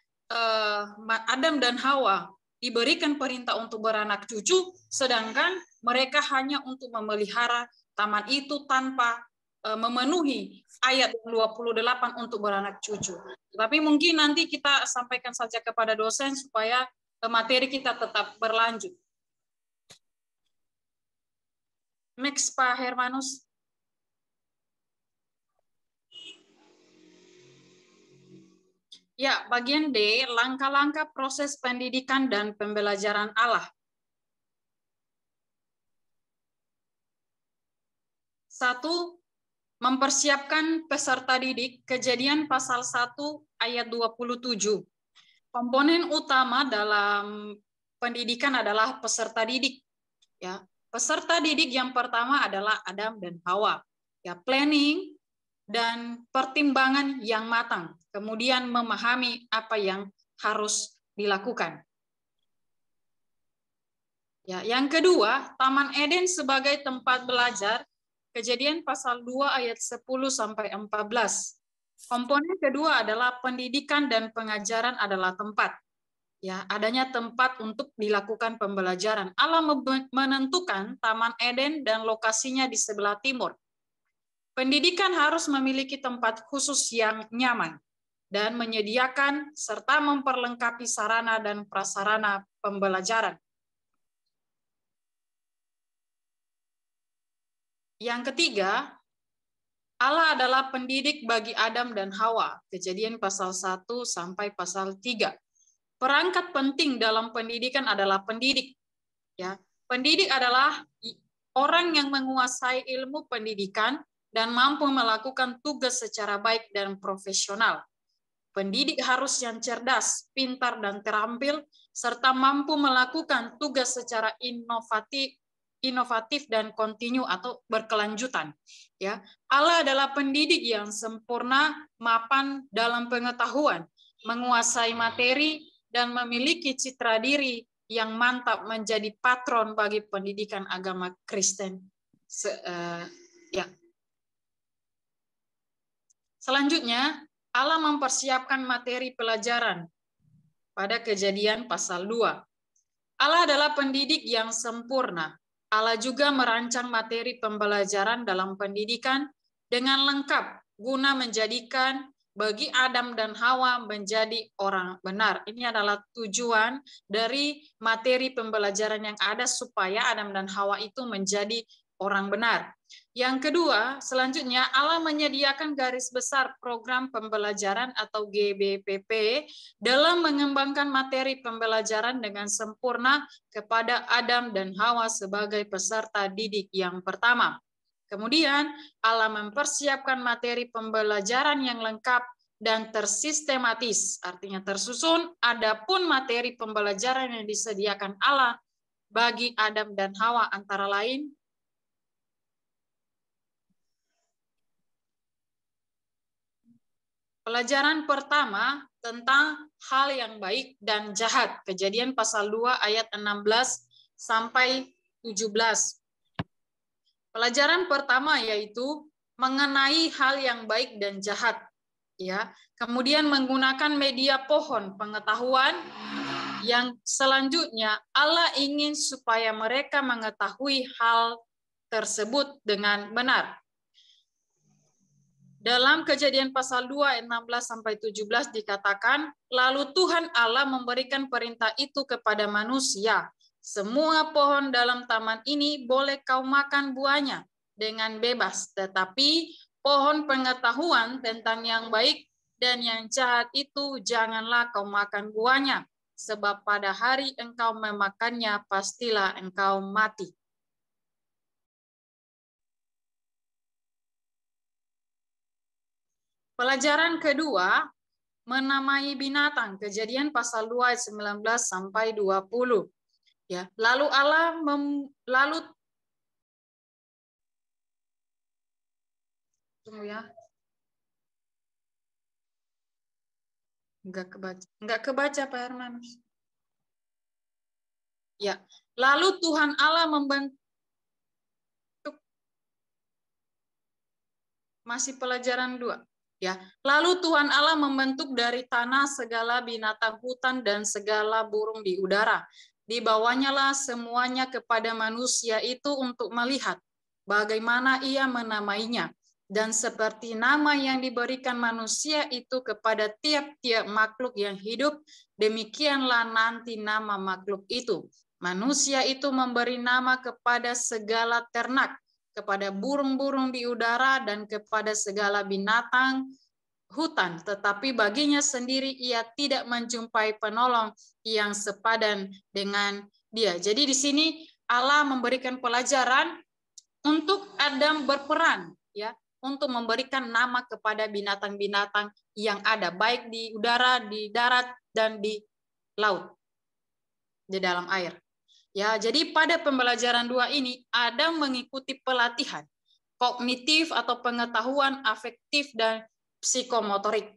Adam dan Hawa diberikan perintah untuk beranak cucu, sedangkan mereka hanya untuk memelihara taman itu tanpa memenuhi ayat 28 untuk beranak cucu. Tapi mungkin nanti kita sampaikan saja kepada dosen supaya materi kita tetap berlanjut. Next, Pak Hermanus. Ya, bagian D, langkah-langkah proses pendidikan dan pembelajaran Allah. 1. Mempersiapkan peserta didik, Kejadian pasal 1 ayat 27. Komponen utama dalam pendidikan adalah peserta didik. Ya, peserta didik yang pertama adalah Adam dan Hawa. Ya, planning dan pertimbangan yang matang. Kemudian memahami apa yang harus dilakukan. Ya, yang kedua, Taman Eden sebagai tempat belajar. Kejadian pasal 2 ayat 10 sampai 14. Komponen kedua adalah pendidikan dan pengajaran adalah tempat. Ya, adanya tempat untuk dilakukan pembelajaran. Allah menentukan Taman Eden dan lokasinya di sebelah timur. Pendidikan harus memiliki tempat khusus yang nyaman dan menyediakan serta memperlengkapi sarana dan prasarana pembelajaran. Yang ketiga, Allah adalah pendidik bagi Adam dan Hawa. Kejadian pasal 1 sampai pasal 3. Perangkat penting dalam pendidikan adalah pendidik. Ya, pendidik adalah orang yang menguasai ilmu pendidikan dan mampu melakukan tugas secara baik dan profesional. Pendidik harus yang cerdas, pintar, dan terampil, serta mampu melakukan tugas secara inovatif dan kontinu atau berkelanjutan. Ya, Allah adalah pendidik yang sempurna, mapan dalam pengetahuan, menguasai materi, dan memiliki citra diri yang mantap menjadi patron bagi pendidikan agama Kristen. Ya. Selanjutnya, Allah mempersiapkan materi pelajaran pada Kejadian pasal 2. Allah adalah pendidik yang sempurna. Allah juga merancang materi pembelajaran dalam pendidikan dengan lengkap guna menjadikan bagi Adam dan Hawa menjadi orang benar. Ini adalah tujuan dari materi pembelajaran yang ada supaya Adam dan Hawa itu menjadi orang benar. Yang kedua, selanjutnya Allah menyediakan garis besar program pembelajaran atau GBPP dalam mengembangkan materi pembelajaran dengan sempurna kepada Adam dan Hawa sebagai peserta didik yang pertama. Kemudian, Allah mempersiapkan materi pembelajaran yang lengkap dan tersistematis, artinya tersusun. Adapun materi pembelajaran yang disediakan Allah bagi Adam dan Hawa antara lain pelajaran pertama tentang hal yang baik dan jahat. Kejadian pasal 2 ayat 16 sampai 17. Pelajaran pertama yaitu mengenai hal yang baik dan jahat. Ya, kemudian menggunakan media pohon pengetahuan. Yang selanjutnya Allah ingin supaya mereka mengetahui hal tersebut dengan benar. Dalam Kejadian pasal 2 ayat 16 sampai 17 dikatakan, lalu Tuhan Allah memberikan perintah itu kepada manusia. Semua pohon dalam taman ini boleh kau makan buahnya dengan bebas, tetapi pohon pengetahuan tentang yang baik dan yang jahat itu janganlah kau makan buahnya, sebab pada hari engkau memakannya pastilah engkau mati. Pelajaran kedua, menamai binatang. Kejadian pasal 2 ayat 19 sampai 20. Ya, lalu Allah tunggu ya. Enggak kebaca Pak Herman. Ya, lalu Tuhan Allah membentuk, masih pelajaran 2. Ya, lalu Tuhan Allah membentuk dari tanah segala binatang hutan dan segala burung di udara. Dibawanya lah semuanya kepada manusia itu untuk melihat bagaimana ia menamainya. Dan seperti nama yang diberikan manusia itu kepada tiap-tiap makhluk yang hidup, demikianlah nanti nama makhluk itu. Manusia itu memberi nama kepada segala ternak, kepada burung-burung di udara, dan kepada segala binatang hutan. Tetapi baginya sendiri ia tidak menjumpai penolong yang sepadan dengan dia. Jadi di sini Allah memberikan pelajaran untuk Adam berperan, ya, untuk memberikan nama kepada binatang-binatang yang ada, baik di udara, di darat, dan di laut, di dalam air. Ya, jadi pada pembelajaran 2 ini Adam mengikuti pelatihan kognitif atau pengetahuan afektif dan psikomotorik.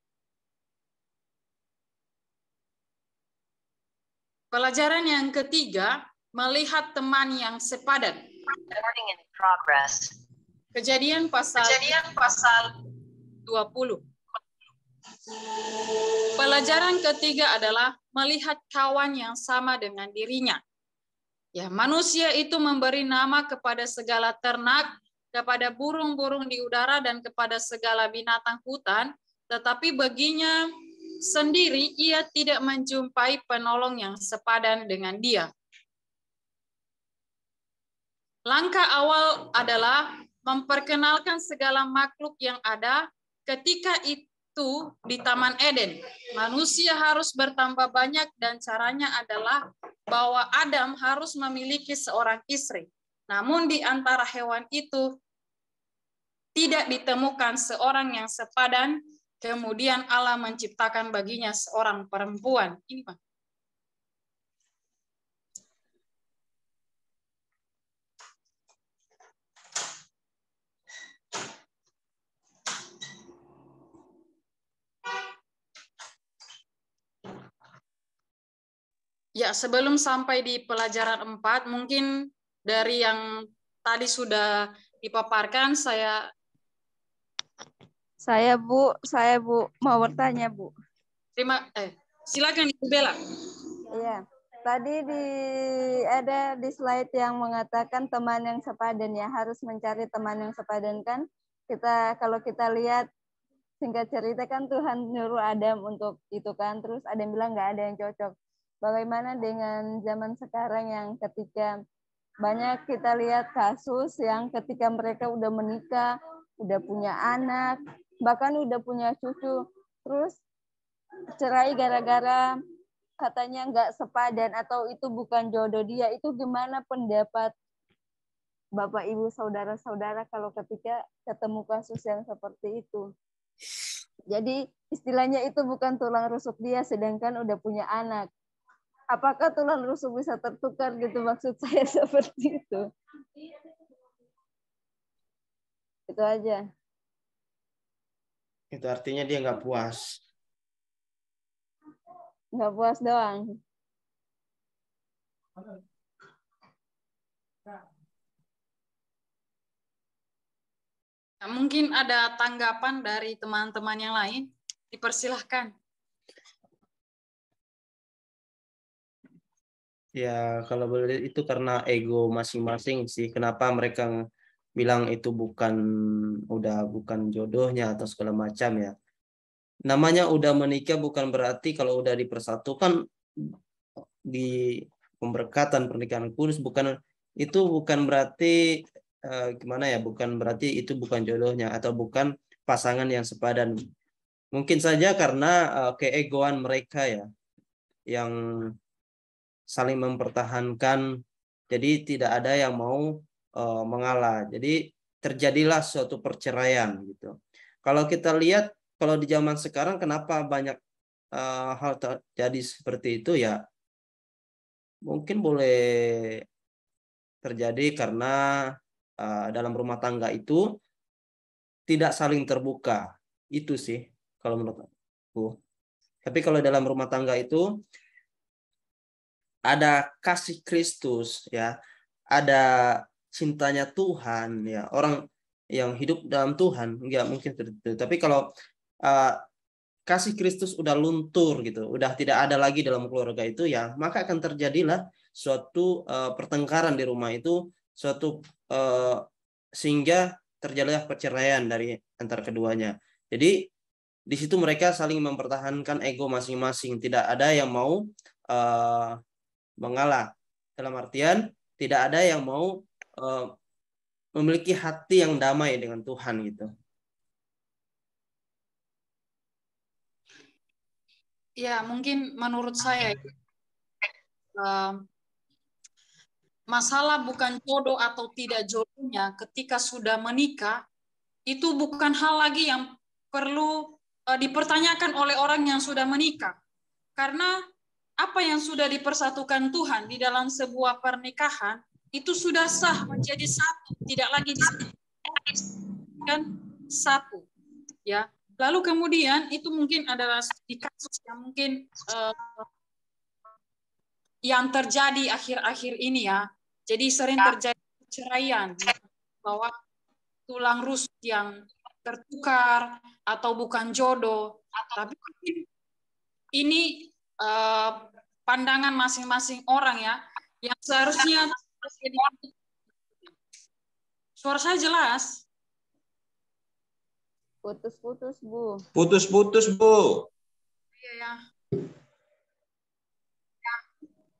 Pelajaran yang ketiga, melihat teman yang sepadan. Kejadian pasal 20. Pelajaran ketiga adalah melihat kawan yang sama dengan dirinya. Ya, manusia itu memberi nama kepada segala ternak, kepada burung-burung di udara, dan kepada segala binatang hutan, tetapi baginya sendiri ia tidak menjumpai penolong yang sepadan dengan dia. Langkah awal adalah memperkenalkan segala makhluk yang ada. Ketika itu di Taman Eden, manusia harus bertambah banyak, dan caranya adalah bahwa Adam harus memiliki seorang istri. Namun di antara hewan itu tidak ditemukan seorang yang sepadan. Kemudian Allah menciptakan baginya seorang perempuan. Ini Pak. Ya, sebelum sampai di pelajaran 4, mungkin dari yang tadi sudah dipaparkan, saya Bu, mau bertanya, Bu. Silakan Ibu Bella. Iya. Tadi ada di slide yang mengatakan teman yang sepadan, ya, harus mencari teman yang sepadan, kan? Kalau kita lihat singkat cerita kan Tuhan nyuruh Adam untuk itu, kan, terus Adam bilang nggak ada yang cocok. Bagaimana dengan zaman sekarang yang ketika banyak kita lihat kasus yang ketika mereka udah menikah, udah punya anak, bahkan udah punya cucu, terus cerai gara-gara katanya nggak sepadan atau itu bukan jodoh dia. Itu gimana pendapat Bapak, Ibu, saudara-saudara kalau ketika ketemu kasus yang seperti itu? Jadi istilahnya itu bukan tulang rusuk dia, sedangkan udah punya anak. Apakah tulang rusuk bisa tertukar gitu, maksud saya seperti itu. Itu aja. Itu artinya dia nggak puas. Nggak puas doang. Mungkin ada tanggapan dari teman-teman yang lain. Dipersilahkan. Ya, kalau boleh itu karena ego masing-masing sih. Kenapa mereka bilang itu bukan jodohnya atau segala macam ya. Namanya udah menikah bukan berarti kalau udah dipersatukan di pemberkatan pernikahan kudus, bukan berarti gimana ya, bukan berarti itu bukan jodohnya atau bukan pasangan yang sepadan. Mungkin saja karena keegoan mereka ya yang saling mempertahankan, jadi tidak ada yang mau mengalah. Jadi terjadilah suatu perceraian gitu. Kalau kita lihat, kalau di zaman sekarang kenapa banyak hal terjadi seperti itu ya, mungkin boleh terjadi karena dalam rumah tangga itu tidak saling terbuka. Itu sih kalau menurut aku. Tapi kalau dalam rumah tangga itu ada kasih Kristus, ya, ada cintanya Tuhan, ya, orang yang hidup dalam Tuhan nggak mungkin seperti itu. Tapi kalau kasih Kristus udah luntur gitu, udah tidak ada lagi dalam keluarga itu, ya, maka akan terjadilah suatu pertengkaran di rumah itu, suatu sehingga terjadilah perceraian dari antar keduanya. Jadi di situ mereka saling mempertahankan ego masing-masing, tidak ada yang mau mengalah. Dalam artian tidak ada yang mau memiliki hati yang damai dengan Tuhan gitu. Ya, mungkin menurut saya masalah bukan jodoh atau tidak jodohnya ketika sudah menikah, itu bukan hal lagi yang perlu dipertanyakan oleh orang yang sudah menikah. Karena apa yang sudah dipersatukan Tuhan di dalam sebuah pernikahan itu sudah sah menjadi satu, tidak lagi disebutkan satu, ya. Lalu kemudian itu mungkin adalah di kasus yang mungkin yang terjadi akhir-akhir ini, ya. Jadi sering terjadi perceraian bahwa tulang rusuk yang tertukar atau bukan jodoh, tapi ini pandangan masing-masing orang, ya, yang seharusnya. Suara saya jelas? Putus-putus, Bu. Putus-putus, Bu. Iya, ya.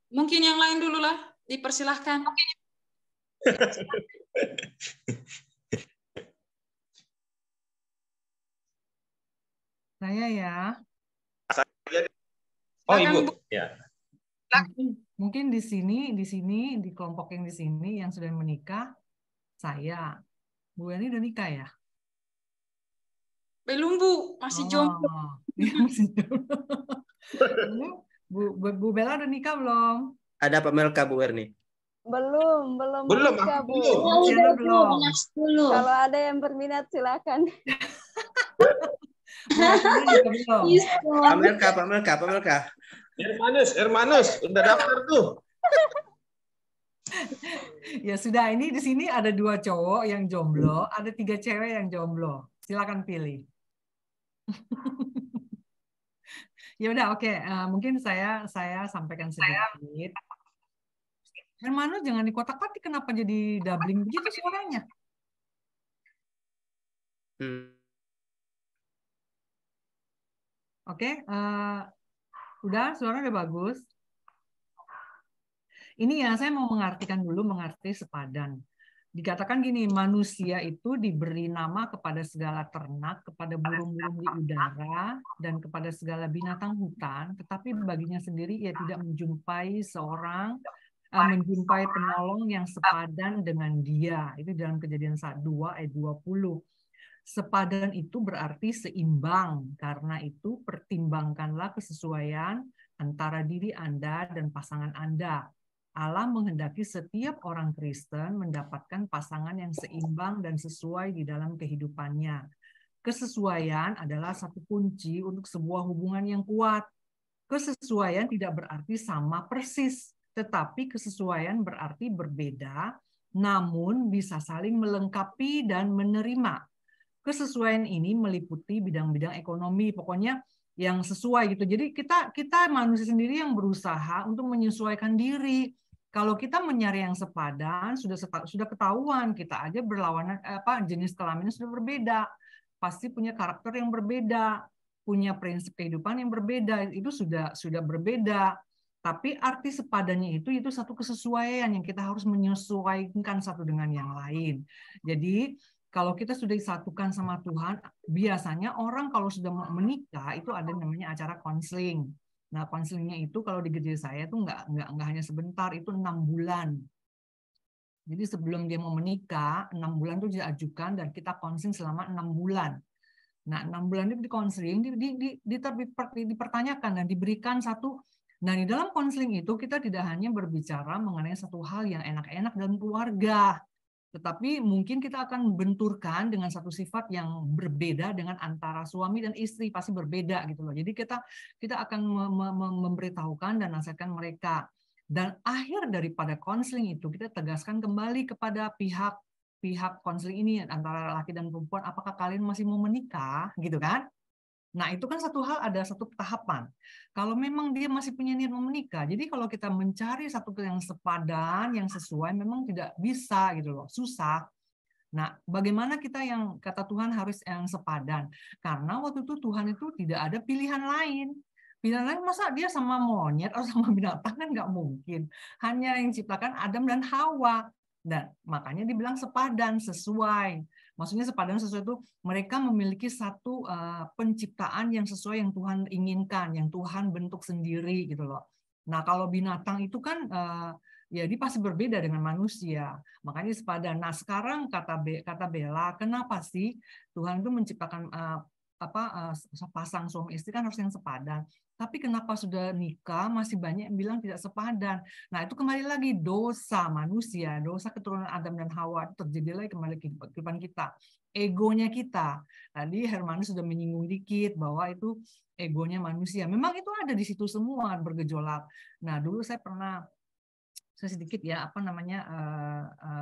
Mungkin yang lain dulu lah, dipersilahkan. Saya ya. Oh, Ibu. Ya. Mungkin di sini di kelompok yang di sini yang sudah menikah, saya. Bu Eni udah nikah ya? Belum, Bu, masih jomblo. Ya, masih jomblo. Bu Bella udah nikah belum? Ada Pak Melka, Bu Erni? Belum nikah, Bu. Belum. Kalau ada yang berminat silakan. Pak Melka. Hermanus, udah daftar tuh. Ya sudah, ini di sini ada 2 cowok yang jomblo, ada 3 cewek yang jomblo. Silakan pilih. Ya udah, oke. Mungkin saya sampaikan sedikit. Hermanus jangan dikotak-katik, kenapa jadi doubling begitu suaranya? Oke, udah suara udah bagus. Ini ya, saya mau mengerti sepadan. Dikatakan gini, manusia itu diberi nama kepada segala ternak, kepada burung-burung di udara, dan kepada segala binatang hutan, tetapi baginya sendiri ia tidak menjumpai penolong yang sepadan dengan dia. Itu dalam Kejadian 2 ayat 20. Sepadan itu berarti seimbang, karena itu pertimbangkanlah kesesuaian antara diri Anda dan pasangan Anda. Allah menghendaki setiap orang Kristen mendapatkan pasangan yang seimbang dan sesuai di dalam kehidupannya. Kesesuaian adalah satu kunci untuk sebuah hubungan yang kuat. Kesesuaian tidak berarti sama persis, tetapi kesesuaian berarti berbeda, namun bisa saling melengkapi dan menerima. Kesesuaian ini meliputi bidang-bidang ekonomi, pokoknya yang sesuai gitu. Jadi kita manusia sendiri yang berusaha untuk menyesuaikan diri. Kalau kita mencari yang sepadan, sudah ketahuan kita aja berlawanan, jenis kelaminnya sudah berbeda, pasti punya karakter yang berbeda, punya prinsip kehidupan yang berbeda, itu sudah berbeda. Tapi arti sepadannya itu satu kesesuaian yang kita harus menyesuaikan satu dengan yang lain. Jadi kalau kita sudah disatukan sama Tuhan, biasanya orang kalau sudah menikah itu ada namanya acara konseling. Nah, konselingnya itu kalau di gereja saya tuh nggak hanya sebentar, itu 6 bulan. Jadi sebelum dia mau menikah, 6 bulan itu diajukan dan kita konseling selama 6 bulan. Nah, 6 bulan itu di konseling, dipertanyakan dan diberikan satu. Nah, di dalam konseling itu kita tidak hanya berbicara mengenai satu hal yang enak-enak dalam keluarga, tetapi mungkin kita akan membenturkan dengan satu sifat yang berbeda dengan antara suami dan istri, pasti berbeda gitu loh. Jadi kita akan memberitahukan dan nasihatkan mereka. Dan akhir daripada konseling itu kita tegaskan kembali kepada pihak konseling ini antara laki dan perempuan, apakah kalian masih mau menikah, gitu kan? Nah, itu kan satu hal, ada satu tahapan. Kalau memang dia masih punya niat mau menikah, jadi kalau kita mencari satu yang sepadan, yang sesuai, memang tidak bisa gitu loh, susah. Nah, bagaimana kita yang kata Tuhan harus yang sepadan? Karena waktu itu Tuhan itu tidak ada pilihan lain. Pilihan lain masa dia sama monyet atau sama binatang kan nggak mungkin. Hanya yang diciptakan Adam dan Hawa. Dan makanya dibilang sepadan, sesuai. Maksudnya sepadan sesuai itu mereka memiliki satu penciptaan yang sesuai yang Tuhan inginkan, yang Tuhan bentuk sendiri gitu loh. Nah, kalau binatang itu kan ya dia pasti berbeda dengan manusia. Makanya sepadan. Nah, sekarang kata Bella, kenapa sih Tuhan itu menciptakan pasang suami istri kan harus yang sepadan. Tapi kenapa sudah nikah masih banyak yang bilang tidak sepadan? Nah, itu kembali lagi dosa manusia, dosa keturunan Adam dan Hawa terjadi lagi kembali ke kehidupan kita. Egonya kita. Tadi Hermanus sudah menyinggung dikit bahwa itu egonya manusia. Memang itu ada di situ semua bergejolak. Nah, dulu saya sedikit ya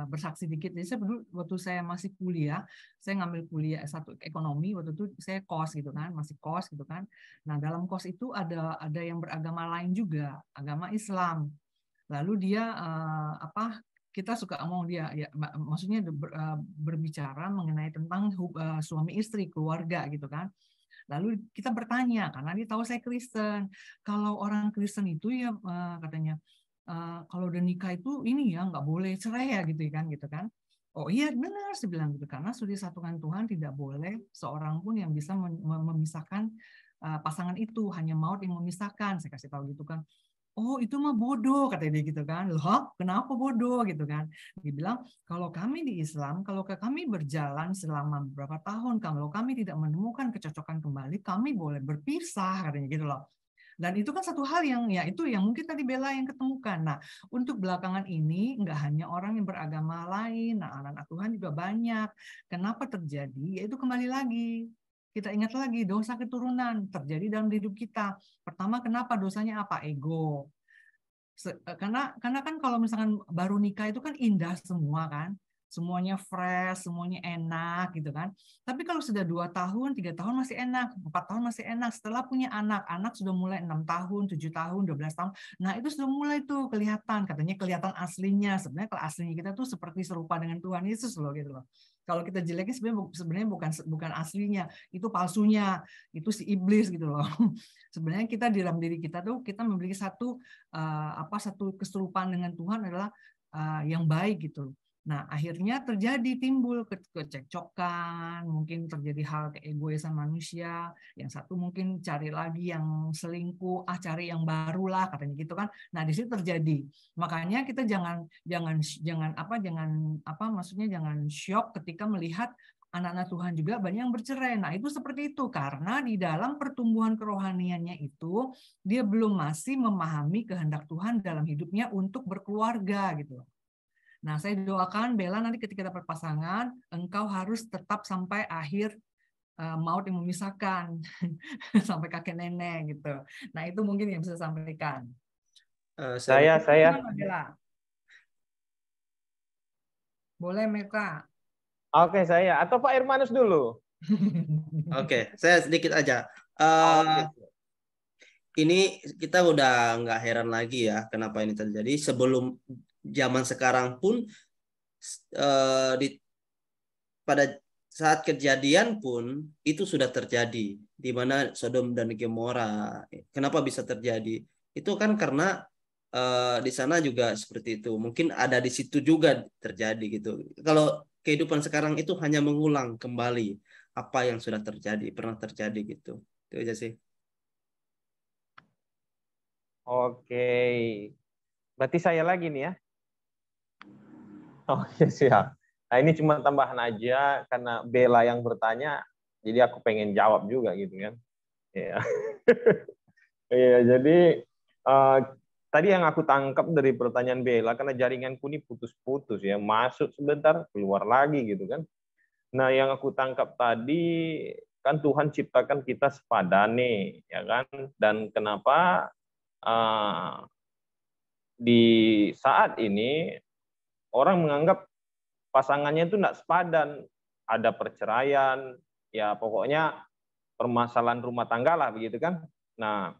bersaksi dikit. Jadi saya dulu waktu saya masih kuliah, saya ngambil kuliah S1 ekonomi, waktu itu saya kos gitu kan, masih kos gitu kan. Nah, dalam kos itu ada yang beragama lain juga, agama Islam. Lalu dia kita suka ngomong dia ya maksudnya berbicara mengenai tentang suami istri, keluarga gitu kan. Lalu kita bertanya karena dia tahu saya Kristen. Kalau orang Kristen itu ya katanya kalau udah nikah itu ini ya nggak boleh cerai ya gitu kan. Oh iya benar saya bilang gitu karena sudah disatukan Tuhan tidak boleh seorang pun yang bisa memisahkan pasangan itu, hanya maut yang memisahkan. Saya kasih tahu gitu kan. Oh itu mah bodoh katanya dia gitu kan. Loh kenapa bodoh gitu kan. Dia bilang kalau kami di Islam, kalau kami berjalan selama beberapa tahun, kalau kami tidak menemukan kecocokan kembali, kami boleh berpisah katanya gitu loh. Dan itu kan satu hal yang ya itu yang mungkin tadi Bella yang ketemukan. Nah, untuk belakangan ini nggak hanya orang yang beragama lain, nah anak-anak Tuhan juga banyak. Kenapa terjadi? Yaitu kembali lagi kita ingat lagi dosa keturunan terjadi dalam hidup kita. Pertama, kenapa dosanya apa? Ego. Karena kan kalau misalkan baru nikah itu kan indah semua kan. Semuanya fresh, semuanya enak gitu kan. Tapi kalau sudah 2 tahun, 3 tahun masih enak, 4 tahun masih enak. Setelah punya anak sudah mulai 6 tahun, 7 tahun, 12 tahun. Nah itu sudah mulai tuh kelihatan, katanya kelihatan aslinya. Sebenarnya kalau aslinya kita tuh seperti serupa dengan Tuhan Yesus loh gitu loh. Kalau kita jelekin sebenarnya bukan aslinya, itu palsunya, itu si iblis gitu loh. Sebenarnya kita di dalam diri kita tuh kita memiliki satu keserupaan dengan Tuhan adalah yang baik gitu. Nah, akhirnya timbul kecekcokan, mungkin terjadi hal keegoisan manusia, yang satu mungkin cari lagi yang selingkuh, cari yang baru lah katanya gitu kan. Nah, di situ terjadi. Makanya kita jangan shock ketika melihat anak-anak Tuhan juga banyak yang bercerai. Nah, itu seperti itu karena di dalam pertumbuhan kerohaniannya itu dia belum masih memahami kehendak Tuhan dalam hidupnya untuk berkeluarga gitu. Nah, saya doakan Bella nanti ketika dapat pasangan, engkau harus tetap sampai akhir maut yang memisahkan sampai kakek nenek gitu. Nah, itu mungkin yang bisa saya sampaikan. Saya. Bella. Boleh, Meka. Oke, saya atau Pak Hermanus dulu. Oke, saya sedikit aja. Ini kita udah nggak heran lagi ya kenapa ini terjadi. Sebelum zaman sekarang pun pada saat kejadian pun itu sudah terjadi di mana Sodom dan Gomora. Kenapa bisa terjadi? Itu kan karena di sana juga seperti itu. Mungkin ada di situ juga terjadi gitu. Kalau kehidupan sekarang itu hanya mengulang kembali apa yang sudah terjadi, pernah terjadi gitu. Itu aja sih. Oke. Berarti saya lagi nih ya. Oke, siap. Nah, ini cuma tambahan aja karena Bella yang bertanya, jadi aku pengen jawab juga gitu kan. Iya. Iya, jadi tadi yang aku tangkap dari pertanyaan Bella, karena jaringanku ini putus-putus ya, masuk sebentar, keluar lagi gitu kan. Nah, yang aku tangkap tadi, kan Tuhan ciptakan kita sepadan nih, ya kan? Dan kenapa di saat ini orang menganggap pasangannya itu tidak sepadan, ada perceraian, ya pokoknya permasalahan rumah tangga lah begitu kan. Nah,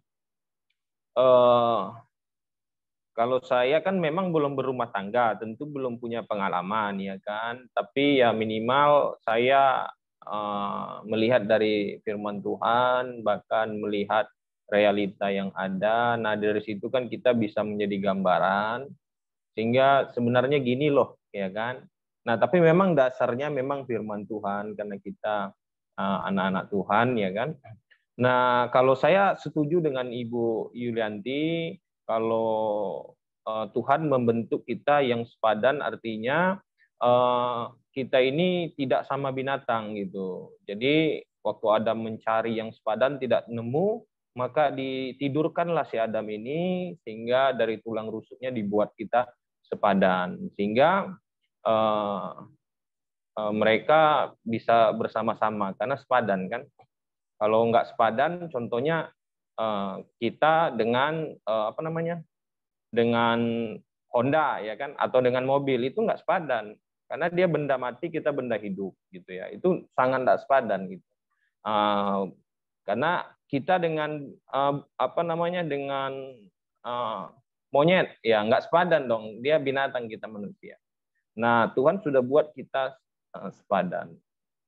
kalau saya kan memang belum berumah tangga, tentu belum punya pengalaman ya kan. Tapi ya minimal saya melihat dari firman Tuhan, bahkan melihat realita yang ada. Nah dari situ kan kita bisa menjadi gambaran. Sehingga sebenarnya gini loh, ya kan. Nah tapi memang dasarnya memang firman Tuhan karena kita anak-anak Tuhan, ya kan. Nah kalau saya setuju dengan Ibu Yulianti. Kalau Tuhan membentuk kita yang sepadan, artinya kita ini tidak sama binatang gitu. Jadi waktu Adam mencari yang sepadan tidak nemu, maka ditidurkanlah si Adam ini sehingga dari tulang rusuknya dibuat kita sepadan. Sehingga mereka bisa bersama-sama karena sepadan kan. Kalau nggak sepadan, contohnya kita dengan dengan Honda ya kan, atau dengan mobil itu nggak sepadan karena dia benda mati, kita benda hidup gitu ya, itu sangat nggak sepadan gitu. Karena kita dengan dengan monyet ya nggak sepadan dong, dia binatang, kita manusia. Nah Tuhan sudah buat kita sepadan.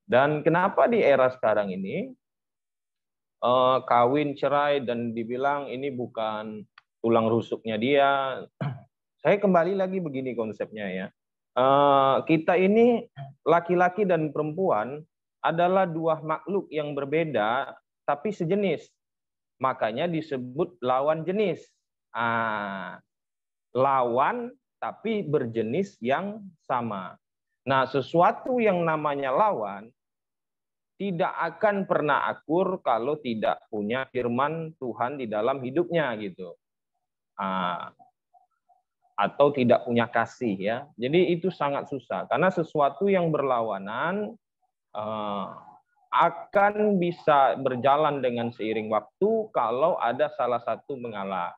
Dan kenapa di era sekarang ini kawin cerai dan dibilang ini bukan tulang rusuknya dia. Saya kembali lagi begini konsepnya ya. Kita ini laki-laki dan perempuan adalah dua makhluk yang berbeda tapi sejenis. Makanya disebut lawan jenis. Lawan tapi berjenis yang sama. Nah, sesuatu yang namanya lawan tidak akan pernah akur kalau tidak punya firman Tuhan di dalam hidupnya gitu. Atau tidak punya kasih ya. Jadi itu sangat susah karena sesuatu yang berlawanan akan bisa berjalan dengan seiring waktu kalau ada salah satu mengalah.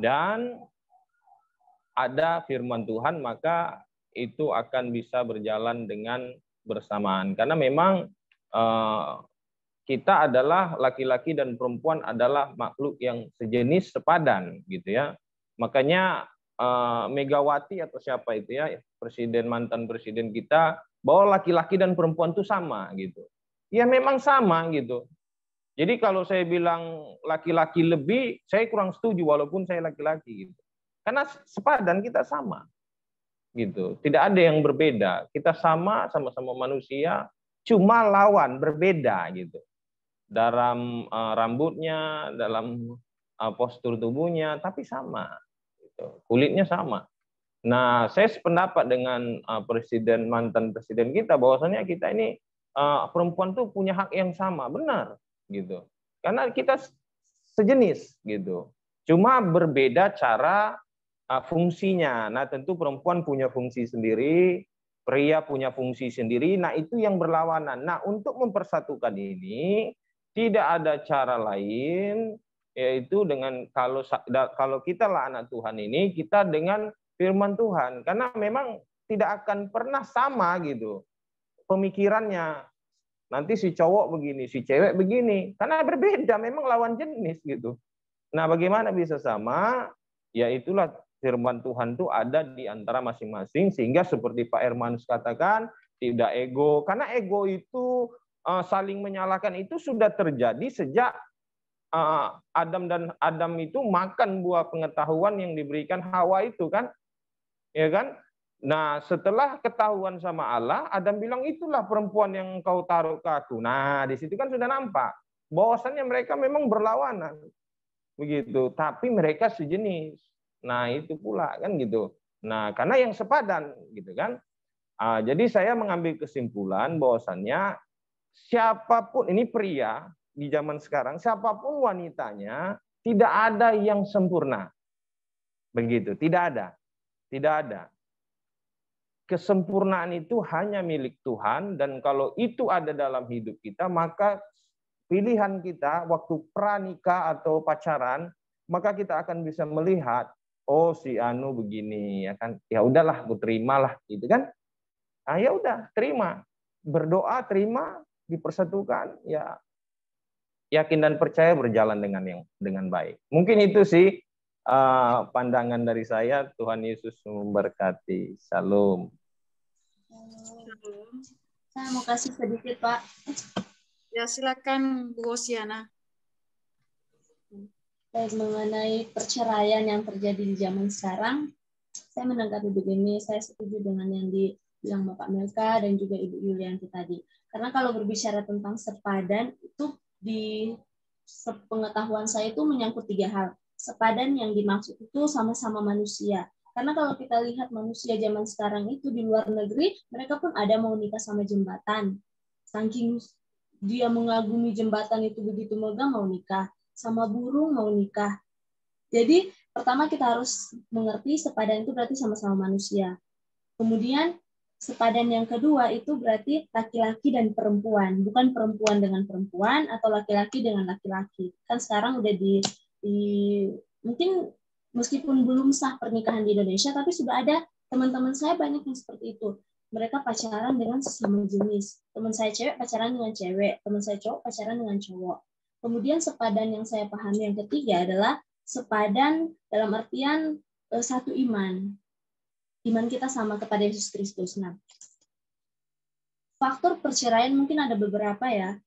Dan ada firman Tuhan, maka itu akan bisa berjalan dengan bersamaan. Karena memang kita adalah laki-laki dan perempuan adalah makhluk yang sejenis, sepadan gitu ya. Makanya Megawati atau siapa itu ya, presiden, mantan presiden kita, bahwa laki-laki dan perempuan itu sama gitu. Ya memang sama gitu. Jadi kalau saya bilang laki-laki lebih, saya kurang setuju walaupun saya laki-laki gitu. Karena sepadan, kita sama gitu. Tidak ada yang berbeda. Kita sama-sama manusia, cuma lawan berbeda gitu. Dalam rambutnya, dalam postur tubuhnya, tapi sama. Gitu. Kulitnya sama. Nah, saya sependapat dengan mantan presiden kita, bahwasanya kita ini perempuan tuh punya hak yang sama, benar gitu. Karena kita sejenis gitu. Cuma berbeda cara fungsinya. Nah, tentu perempuan punya fungsi sendiri, pria punya fungsi sendiri. Nah, itu yang berlawanan. Nah, untuk mempersatukan ini tidak ada cara lain, yaitu dengan kalau kita lah anak Tuhan ini, kita dengan firman Tuhan. Karena memang tidak akan pernah sama gitu pemikirannya. Nanti si cowok begini, si cewek begini. Karena berbeda, memang lawan jenis gitu. Nah, bagaimana bisa sama? Ya itulah firman Tuhan itu ada di antara masing-masing, sehingga seperti Pak Hermanus katakan, tidak ego. Karena ego itu saling menyalahkan itu sudah terjadi sejak Adam itu makan buah pengetahuan yang diberikan Hawa itu kan, ya kan? Nah setelah ketahuan sama Allah, Adam bilang itulah perempuan yang kau taruh ke aku. Nah di situ kan sudah nampak bahwasannya mereka memang berlawanan, begitu. Tapi mereka sejenis. Nah itu pula kan gitu. Nah karena yang sepadan gitu kan. Jadi saya mengambil kesimpulan bahwasannya siapapun ini pria di zaman sekarang, siapapun wanitanya, tidak ada yang sempurna. Begitu, tidak ada. Tidak ada. Kesempurnaan itu hanya milik Tuhan, dan kalau itu ada dalam hidup kita, maka pilihan kita waktu pranikah atau pacaran, maka kita akan bisa melihat oh si Anu begini ya kan, ya udahlah aku terimalah gitu kan. Ah ya udah terima, berdoa terima, dipersatukan, ya yakin dan percaya berjalan dengan baik. Mungkin itu sih pandangan dari saya. Tuhan Yesus memberkati. Shalom. Saya mau kasih sedikit, Pak. Ya, silakan Bu Hosiana. Mengenai perceraian yang terjadi di zaman sekarang, saya menanggapi begini, saya setuju dengan yang dibilang Bapak Melka dan juga Ibu Yulianti tadi. Karena kalau berbicara tentang sepadan, itu di sepengetahuan saya itu menyangkut 3 hal. Sepadan yang dimaksud itu sama-sama manusia. Karena kalau kita lihat manusia zaman sekarang itu di luar negeri, mereka pun ada mau nikah sama jembatan. Saking dia mengagumi jembatan itu begitu megah, mau nikah. Sama burung mau nikah. Jadi pertama kita harus mengerti sepadan itu berarti sama-sama manusia. Kemudian sepadan yang kedua itu berarti laki-laki dan perempuan, bukan perempuan dengan perempuan atau laki-laki dengan laki-laki. Kan sekarang udah di mungkin meskipun belum sah pernikahan di Indonesia, tapi sudah ada teman-teman saya banyak yang seperti itu. Mereka pacaran dengan sesama jenis. Teman saya cewek pacaran dengan cewek, teman saya cowok pacaran dengan cowok. Kemudian sepadan yang saya pahami yang ketiga adalah sepadan dalam artian satu iman. Iman kita sama kepada Yesus Kristus. Nah, faktor perceraian mungkin ada beberapa ya.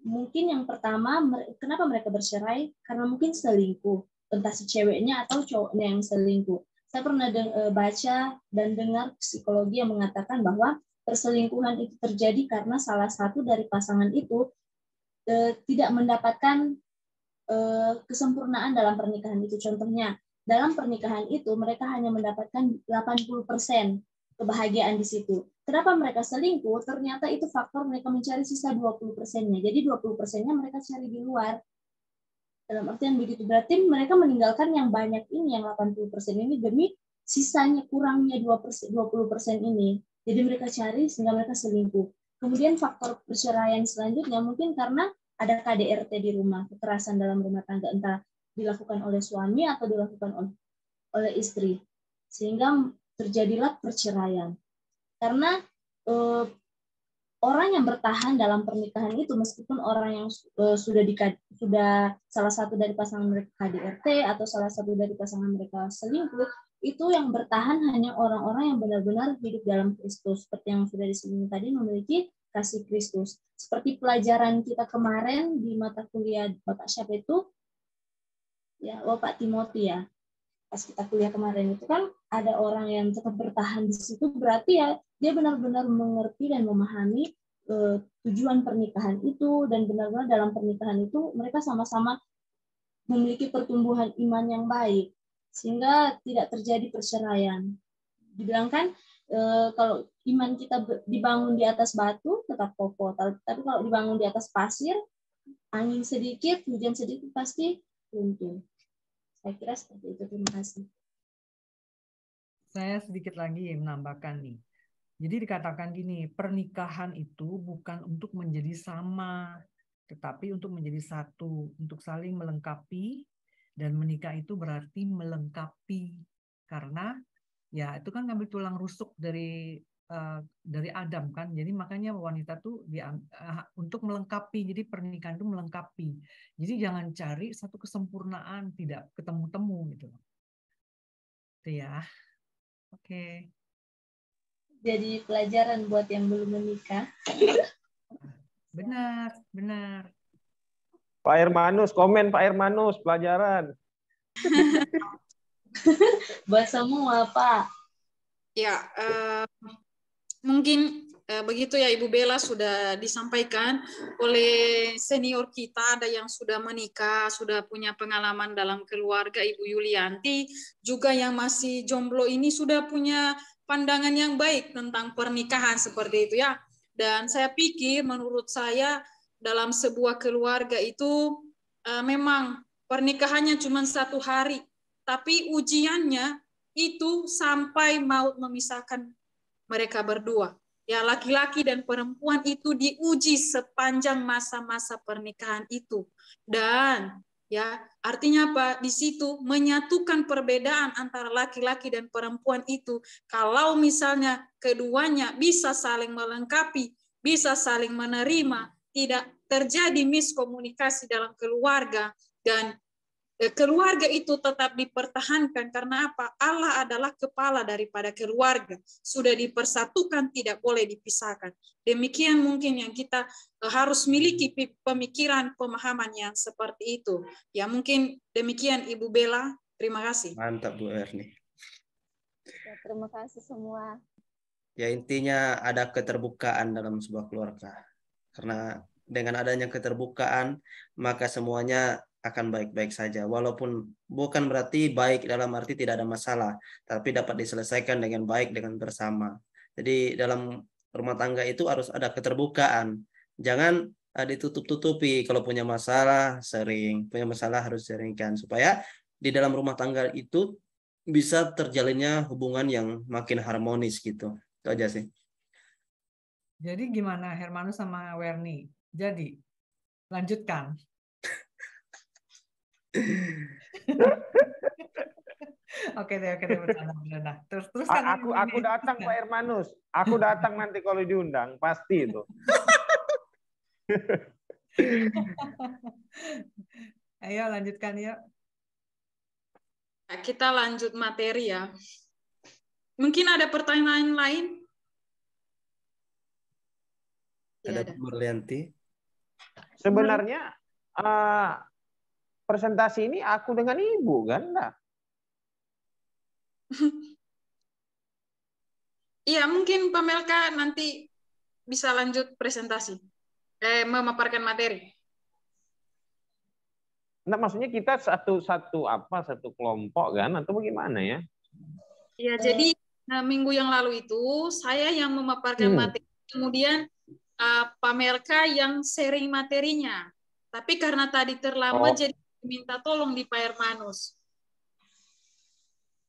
Mungkin yang pertama, kenapa mereka bercerai? Karena mungkin selingkuh. Entah si ceweknya atau cowoknya yang selingkuh. Saya pernah baca dan dengar psikologi yang mengatakan bahwa perselingkuhan itu terjadi karena salah satu dari pasangan itu tidak mendapatkan kesempurnaan dalam pernikahan itu. Contohnya, dalam pernikahan itu mereka hanya mendapatkan 80% kebahagiaan di situ. Kenapa mereka selingkuh? Ternyata itu faktor mereka mencari sisa 20%-nya. Jadi 20%-nya mereka cari di luar. Dalam artian begitu, berarti mereka meninggalkan yang banyak ini, yang 80% ini demi sisanya kurangnya 20% ini. Jadi mereka cari sehingga mereka selingkuh. Kemudian faktor perceraian selanjutnya mungkin karena ada KDRT di rumah, kekerasan dalam rumah tangga, entah dilakukan oleh suami atau dilakukan oleh istri. Sehingga terjadilah perceraian. Karena orang yang bertahan dalam pernikahan itu, meskipun orang yang sudah salah satu dari pasangan mereka KDRT atau salah satu dari pasangan mereka selingkuh, itu yang bertahan hanya orang-orang yang benar-benar hidup dalam Kristus. Seperti yang sudah disebut tadi, memiliki kasih Kristus. Seperti pelajaran kita kemarin di mata kuliah Bapak siapa itu? Ya, Bapak Timothy ya. Pas kita kuliah kemarin itu kan ada orang yang tetap bertahan di situ, berarti ya dia benar-benar mengerti dan memahami tujuan pernikahan itu, dan benar-benar dalam pernikahan itu mereka sama-sama memiliki pertumbuhan iman yang baik sehingga tidak terjadi perceraian. Dibilang kan kalau iman kita dibangun di atas batu tetap kokoh, tapi kalau dibangun di atas pasir, angin sedikit, hujan sedikit pasti runtuh. Saya kira seperti itu. Terima kasih. Saya sedikit lagi menambahkan nih. Jadi dikatakan gini, pernikahan itu bukan untuk menjadi sama, tetapi untuk menjadi satu, untuk saling melengkapi, dan menikah itu berarti melengkapi. Karena ya itu kan ngambil tulang rusuk dari Adam kan, jadi makanya wanita tuh untuk melengkapi, jadi pernikahan itu melengkapi. Jadi jangan cari satu kesempurnaan, tidak ketemu-temu gitu. Itu ya. Oke. Jadi pelajaran buat yang belum menikah. Benar, benar. Pak Hermanus, komen Pak Hermanus, pelajaran. Buat semua, Pak. Ya, mungkin begitu ya Ibu Bella, sudah disampaikan oleh senior kita, ada yang sudah menikah, sudah punya pengalaman dalam keluarga, Ibu Yulianti, juga yang masih jomblo ini sudah punya pandangan yang baik tentang pernikahan seperti itu ya. Dan saya pikir, menurut saya, dalam sebuah keluarga itu memang pernikahannya cuma 1 hari, tapi ujiannya itu sampai maut memisahkan mereka berdua. Ya, laki-laki dan perempuan itu diuji sepanjang masa-masa pernikahan itu. Dan Ya, artinya apa? Di situ menyatukan perbedaan antara laki-laki dan perempuan itu. Kalau misalnya keduanya bisa saling melengkapi, bisa saling menerima, tidak terjadi miskomunikasi dalam keluarga, dan keluarga itu tetap dipertahankan karena apa? Allah adalah kepala daripada keluarga. Sudah dipersatukan, tidak boleh dipisahkan. Demikian mungkin yang kita harus miliki pemikiran, pemahaman yang seperti itu. Ya mungkin demikian Ibu Bella. Terima kasih. Mantap Bu Erni. Ya, terima kasih semua. Ya intinya ada keterbukaan dalam sebuah keluarga. Karena dengan adanya keterbukaan, maka semuanya akan baik-baik saja. Walaupun bukan berarti baik dalam arti tidak ada masalah, tapi dapat diselesaikan dengan baik dengan bersama. Jadi dalam rumah tangga itu harus ada keterbukaan. Jangan ditutup-tutupi. Kalau punya masalah sering, punya masalah harus seringkan supaya di dalam rumah tangga itu bisa terjalinnya hubungan yang makin harmonis gitu. Itu aja sih. Jadi gimana Hermanus sama Werni? Jadi lanjutkan. Oke deh bercanda. Terus kan Aku datang Pak Hermanus. Aku datang nanti kalau diundang, pasti itu. Ayo lanjutkan yuk. Kita lanjut materi ya. Mungkin ada pertanyaan lain? Ada Bu Berlianti. Sebenarnya presentasi ini aku dengan Ibu kan? Enggak? Iya, mungkin Pak Melka nanti bisa lanjut presentasi. Memaparkan materi. Nah, maksudnya kita satu kelompok kan atau bagaimana ya? Ya, jadi minggu yang lalu itu saya yang memaparkan materi, kemudian Pak Melka yang sharing materinya. Tapi karena tadi terlambat, jadi minta tolong di Pak Hermanus.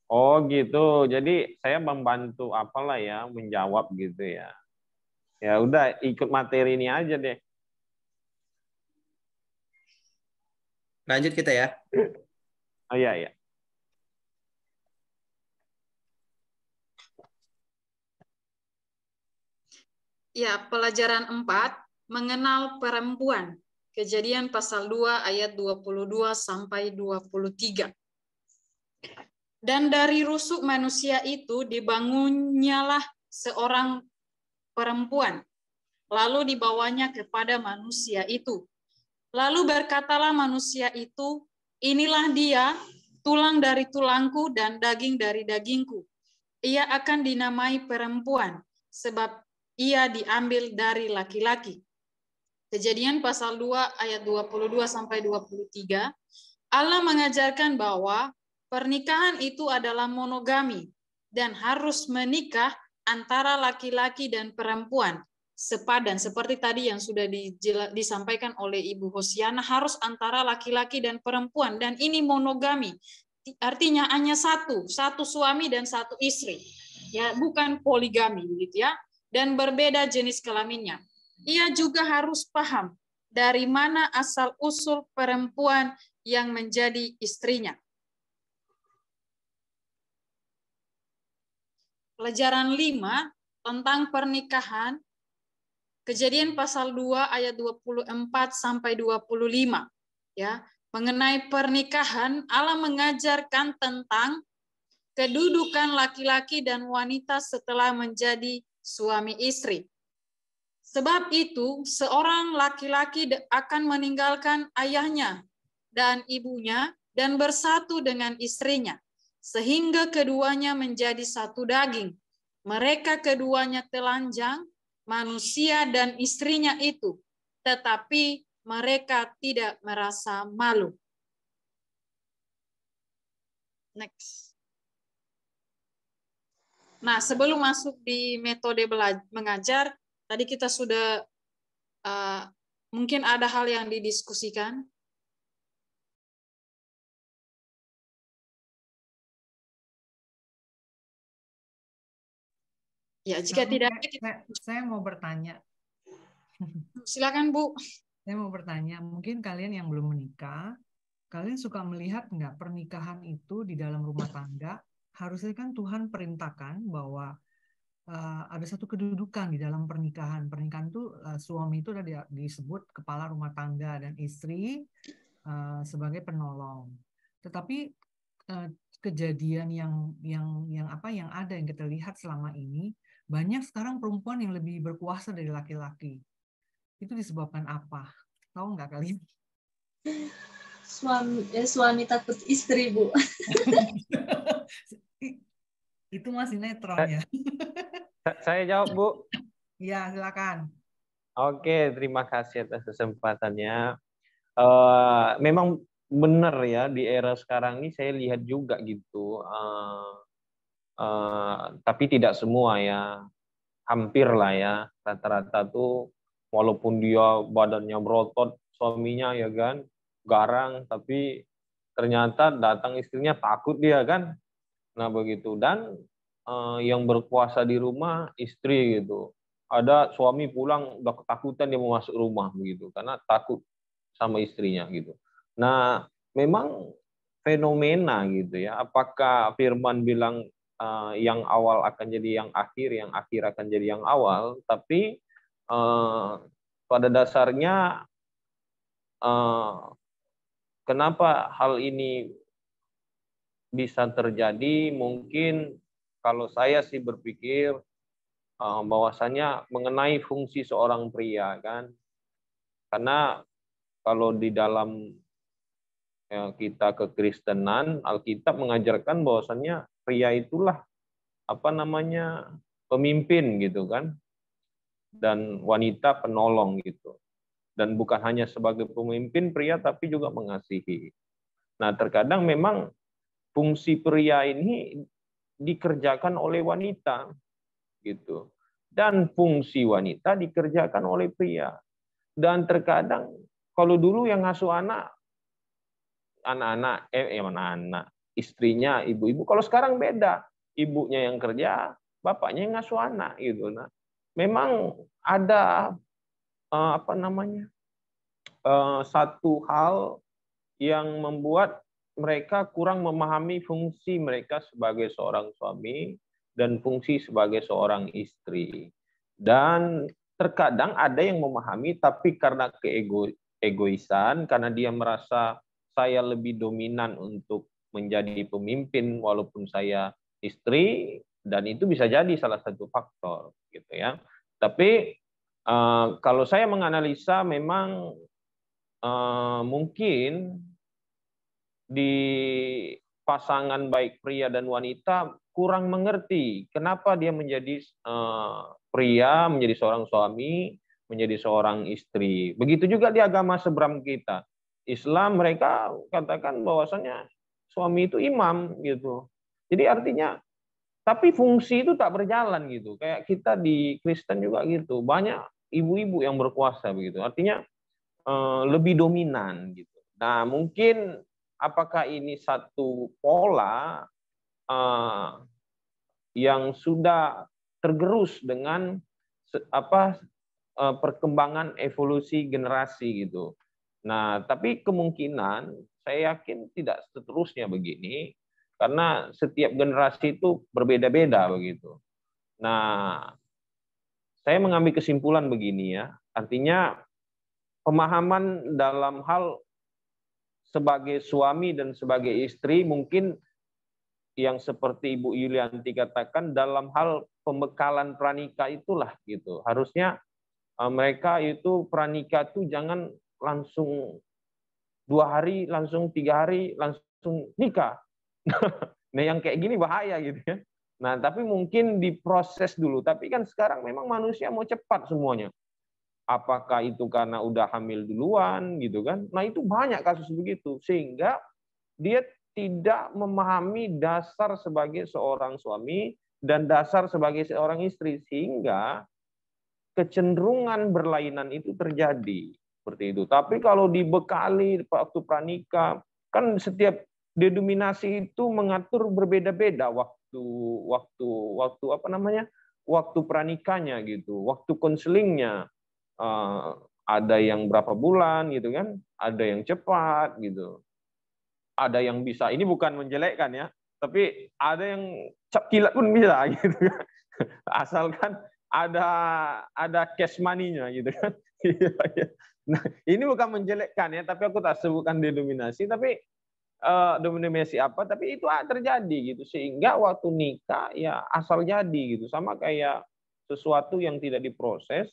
Oh gitu. Jadi saya membantu apalah ya, menjawab gitu ya. Ya udah ikut materi ini aja deh. Lanjut kita ya. Oh iya. Ya, pelajaran 4, mengenal perempuan. Kejadian pasal 2 ayat 22 sampai 23. Dan dari rusuk manusia itu dibangunnyalah seorang perempuan, lalu dibawanya kepada manusia itu. Lalu berkatalah manusia itu, inilah dia, tulang dari tulangku dan daging dari dagingku. Ia akan dinamai perempuan, sebab ia diambil dari laki-laki. Kejadian pasal 2 ayat 22 sampai 23, Allah mengajarkan bahwa pernikahan itu adalah monogami dan harus menikah antara laki-laki dan perempuan. Sepadan, seperti tadi yang sudah disampaikan oleh Ibu Hosiana, harus antara laki-laki dan perempuan, dan ini monogami, artinya hanya satu suami dan satu istri, ya, bukan poligami begitu ya, dan berbeda jenis kelaminnya. Ia juga harus paham dari mana asal usul perempuan yang menjadi istrinya. Pelajaran 5 tentang pernikahan, Kejadian pasal 2 ayat 24 sampai 25. Ya, mengenai pernikahan, Allah mengajarkan tentang kedudukan laki-laki dan wanita setelah menjadi suami istri. Sebab itu, seorang laki-laki akan meninggalkan ayahnya dan ibunya dan bersatu dengan istrinya, sehingga keduanya menjadi satu daging. Mereka keduanya telanjang, manusia dan istrinya itu, tetapi mereka tidak merasa malu. Next. Nah, sebelum masuk di metode mengajar, tadi kita sudah mungkin ada hal yang didiskusikan. Ya, jika tidak ada, saya mau bertanya. Silakan Bu. Saya mau bertanya, mungkin kalian yang belum menikah, kalian suka melihat nggak pernikahan itu di dalam rumah tangga, harusnya kan Tuhan perintahkan bahwa ada satu kedudukan di dalam pernikahan. Pernikahan itu suami itu udah disebut kepala rumah tangga dan istri sebagai penolong. Tetapi kejadian yang ada yang kita lihat selama ini, banyak sekarang perempuan yang lebih berkuasa dari laki-laki. Itu disebabkan apa? Tahu nggak kalian? Suami takut istri, Bu. Itu masih netral ya. Saya jawab, Bu. Iya, silakan. Oke, terima kasih atas kesempatannya. Memang benar ya, di era sekarang ini saya lihat juga gitu. Tapi tidak semua ya, hampir lah ya. Rata-rata tuh walaupun dia badannya berotot, suaminya ya kan, garang, tapi ternyata datang istrinya takut dia kan. Nah begitu. Dan yang berkuasa di rumah istri gitu. Ada suami pulang udah ketakutan dia mau masuk rumah begitu karena takut sama istrinya gitu. Nah, memang fenomena gitu ya. Apakah firman bilang yang awal akan jadi yang akhir akan jadi yang awal, tapi pada dasarnya kenapa hal ini bisa terjadi? Mungkin kalau saya sih berpikir bahwasanya mengenai fungsi seorang pria kan. Karena kalau di dalam kita kekristenan, Alkitab mengajarkan bahwasannya pria itulah pemimpin gitu kan, dan wanita penolong gitu. Dan bukan hanya sebagai pemimpin pria, tapi juga mengasihi. Nah, terkadang memang fungsi pria ini dikerjakan oleh wanita gitu, dan fungsi wanita dikerjakan oleh pria. Dan terkadang kalau dulu yang ngasuh anak-anak istrinya ibu-ibu, kalau sekarang beda, ibunya yang kerja, bapaknya yang ngasuh anak gitu. Nah, memang ada satu hal yang membuat mereka kurang memahami fungsi mereka sebagai seorang suami dan fungsi sebagai seorang istri. Dan terkadang ada yang memahami, tapi karena egoisan, karena dia merasa saya lebih dominan untuk menjadi pemimpin walaupun saya istri, dan itu bisa jadi salah satu faktor gitu ya. Tapi kalau saya menganalisa memang mungkin di pasangan baik pria dan wanita kurang mengerti kenapa dia menjadi pria, menjadi seorang suami, menjadi seorang istri. Begitu juga di agama seberang kita. Islam mereka katakan bahwasanya suami itu imam gitu. Jadi artinya, tapi fungsi itu tak berjalan gitu. Kayak kita di Kristen juga gitu. Banyak ibu-ibu yang berkuasa begitu. Artinya lebih dominan gitu. Nah, mungkin apakah ini satu pola yang sudah tergerus dengan perkembangan evolusi generasi gitu. Nah, tapi kemungkinan saya yakin tidak seterusnya begini karena setiap generasi itu berbeda-beda begitu. Nah, saya mengambil kesimpulan begini ya, artinya pemahaman dalam hal sebagai suami dan sebagai istri mungkin yang seperti Ibu Yulianti katakan dalam hal pembekalan pranikah itulah gitu. Harusnya mereka itu pranikah itu jangan langsung 2 hari, langsung 3 hari, langsung nikah. Nah yang kayak gini bahaya gitu ya. Nah tapi mungkin diproses dulu. Tapi kan sekarang memang manusia mau cepat semuanya. Apakah itu karena udah hamil duluan gitu kan? Nah itu banyak kasus begitu sehingga dia tidak memahami dasar sebagai seorang suami dan dasar sebagai seorang istri sehingga kecenderungan berlainan itu terjadi seperti itu. Tapi kalau dibekali waktu pranikah kan setiap denominasi itu mengatur berbeda-beda waktu pranikahnya gitu, waktu konselingnya. Ada yang berapa bulan gitu kan, ada yang cepat gitu. ada yang bisa. Ini bukan menjelekkan ya, tapi ada yang cap kilat pun bisa gitu kan. Asalkan ada cash money-nya gitu kan. Nah, ini bukan menjelekkan ya, tapi aku tak sebutkan denominasi, tapi denominasi apa, tapi itu terjadi gitu, sehingga waktu nikah ya asal jadi gitu, sama kayak sesuatu yang tidak diproses,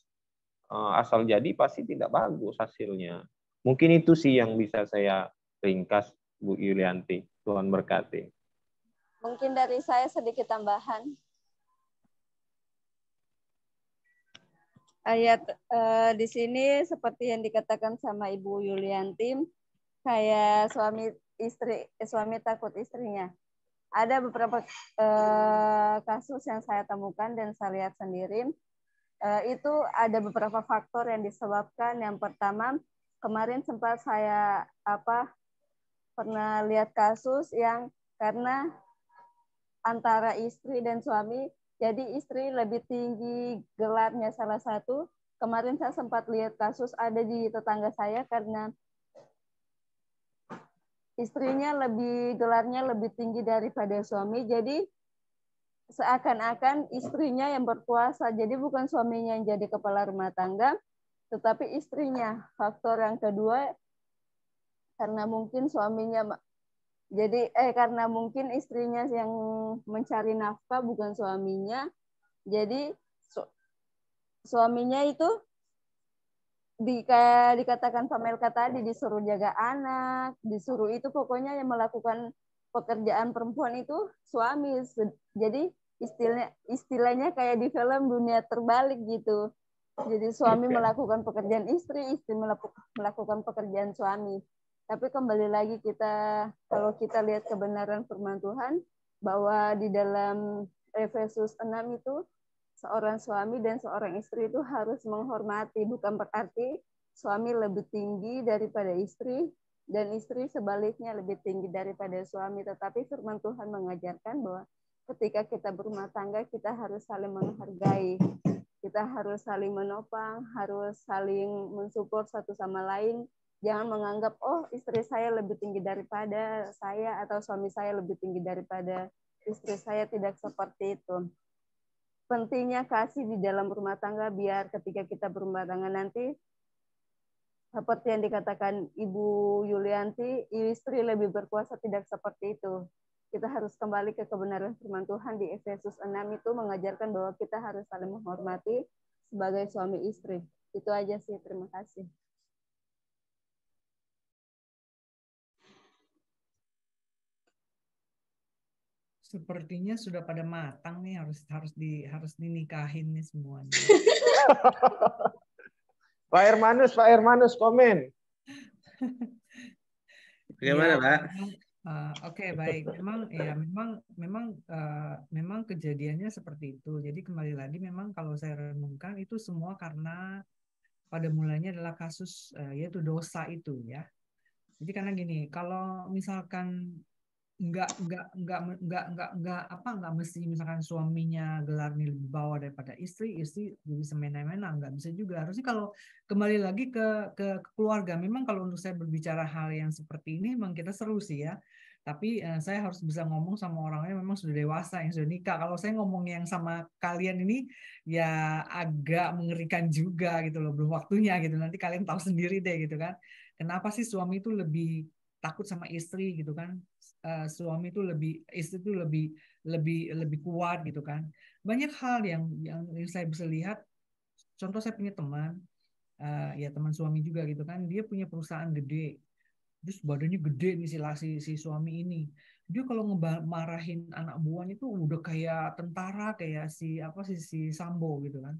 asal jadi pasti tidak bagus hasilnya. Mungkin itu sih yang bisa saya ringkas, Bu Yulianti. Tuhan berkati. Mungkin dari saya sedikit tambahan. Ayat di sini seperti yang dikatakan sama Ibu Yulianti, kayak suami takut istrinya. Ada beberapa kasus yang saya temukan dan saya lihat sendiri. Itu ada beberapa faktor yang disebabkan. Yang pertama, kemarin sempat saya pernah lihat kasus yang karena antara istri dan suami, jadi istri lebih tinggi gelarnya salah satu. Kemarin saya sempat lihat kasus ada di tetangga saya karena istrinya gelarnya lebih tinggi daripada suami, jadi seakan-akan istrinya yang berkuasa, jadi bukan suaminya yang jadi kepala rumah tangga, tetapi istrinya. Faktor yang kedua, karena mungkin karena mungkin istrinya yang mencari nafkah bukan suaminya, jadi suaminya itu dikatakan Pak Melka tadi disuruh jaga anak, disuruh itu pokoknya yang melakukan pekerjaan perempuan itu suami. Jadi istilahnya kayak di film dunia terbalik gitu. Jadi suami melakukan pekerjaan istri, istri melakukan pekerjaan suami. Tapi kembali lagi kalau kita lihat kebenaran firman Tuhan, bahwa di dalam Efesus 6 itu seorang suami dan seorang istri itu harus menghormati, bukan berarti suami lebih tinggi daripada istri dan istri sebaliknya lebih tinggi daripada suami, tetapi firman Tuhan mengajarkan bahwa ketika kita berumah tangga kita harus saling menghargai, kita harus saling menopang, harus saling mensupport satu sama lain. Jangan menganggap istri saya lebih tinggi daripada saya atau suami saya lebih tinggi daripada istri saya, tidak seperti itu. Pentingnya kasih di dalam rumah tangga biar ketika kita berumah tangga nanti seperti yang dikatakan Ibu Yulianti, istri lebih berkuasa, tidak seperti itu. Kita harus kembali ke kebenaran firman Tuhan di Efesus 6 itu mengajarkan bahwa kita harus saling menghormati sebagai suami istri. Itu aja sih, terima kasih. Sepertinya sudah pada matang nih, harus dinikahin nih semuanya. Pak Hermanus komen. Bagaimana, Pak? Oke, baik. Memang kejadiannya seperti itu. Jadi kembali lagi, memang kalau saya renungkan itu semua karena pada mulanya adalah kasus yaitu dosa itu ya. Jadi karena gini, kalau misalkan nggak mesti misalkan suaminya gelarnya lebih bawah daripada istri bisa semena-mena, nggak bisa juga. Harusnya kalau kembali lagi ke keluarga, memang kalau untuk saya berbicara hal yang seperti ini memang kita seru sih ya, tapi saya harus bisa ngomong sama orangnya memang sudah dewasa yang sudah nikah. Kalau saya ngomong yang sama kalian ini ya agak mengerikan juga gitu loh, belum waktunya gitu, nanti kalian tahu sendiri deh gitu kan, kenapa sih suami itu lebih takut sama istri gitu kan. Suami itu istri itu lebih kuat gitu kan. Banyak hal yang saya bisa lihat. Contoh, saya punya teman, ya teman suami juga gitu kan. Dia punya perusahaan gede, terus badannya gede nih si suami ini. Dia kalau ngemarahin anak buahnya itu udah kayak tentara, kayak si Sambo gitu kan.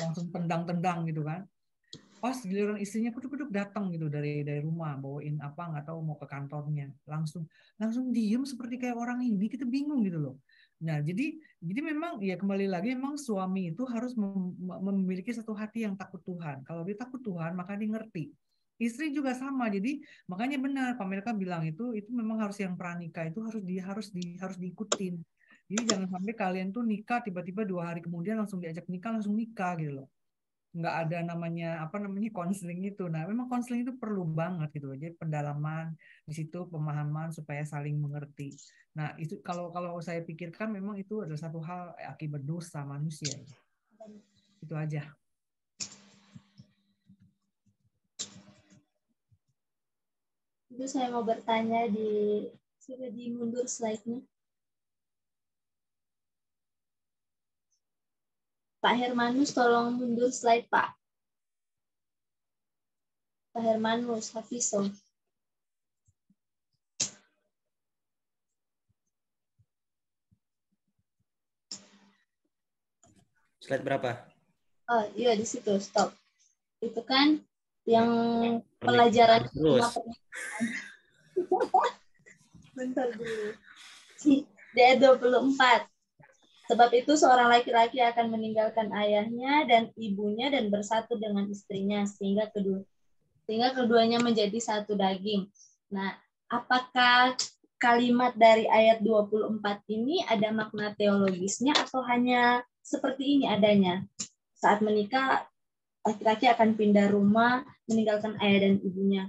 Langsung tendang-tendang gitu kan. Pas giliran istrinya kuduk-kuduk datang gitu dari rumah bawain apa nggak tahu mau ke kantornya, langsung diem seperti kayak orang ini, kita bingung gitu loh. Nah jadi memang ya kembali lagi memang suami itu harus memiliki satu hati yang takut Tuhan. Kalau dia takut Tuhan maka dia ngerti. Istri juga sama, jadi makanya benar Pak Melka bilang itu memang harus yang pranikah itu harus diikutin. Jadi jangan sampai kalian tuh nikah tiba-tiba 2 hari kemudian langsung diajak nikah langsung nikah gitu loh. nggak ada namanya apa namanya konseling itu. Nah, memang konseling itu perlu banget gitu. Jadi pendalaman di situ, pemahaman supaya saling mengerti. Nah, itu kalau kalau saya pikirkan memang itu adalah satu hal akibat dosa manusia. Itu aja. Itu saya mau bertanya sudah dimundur slide-nya. Pak Hermanus, tolong mundur slide, Pak. Pak Hermanus, Hafizo. Slide berapa? Oh iya, di situ, stop. Itu kan yang pelajaran terus. Bentar dulu. Di ayat 24. Sebab itu seorang laki-laki akan meninggalkan ayahnya dan ibunya dan bersatu dengan istrinya sehingga keduanya menjadi satu daging. Nah, apakah kalimat dari ayat 24 ini ada makna teologisnya atau hanya seperti ini adanya? Saat menikah, laki-laki akan pindah rumah, meninggalkan ayah dan ibunya.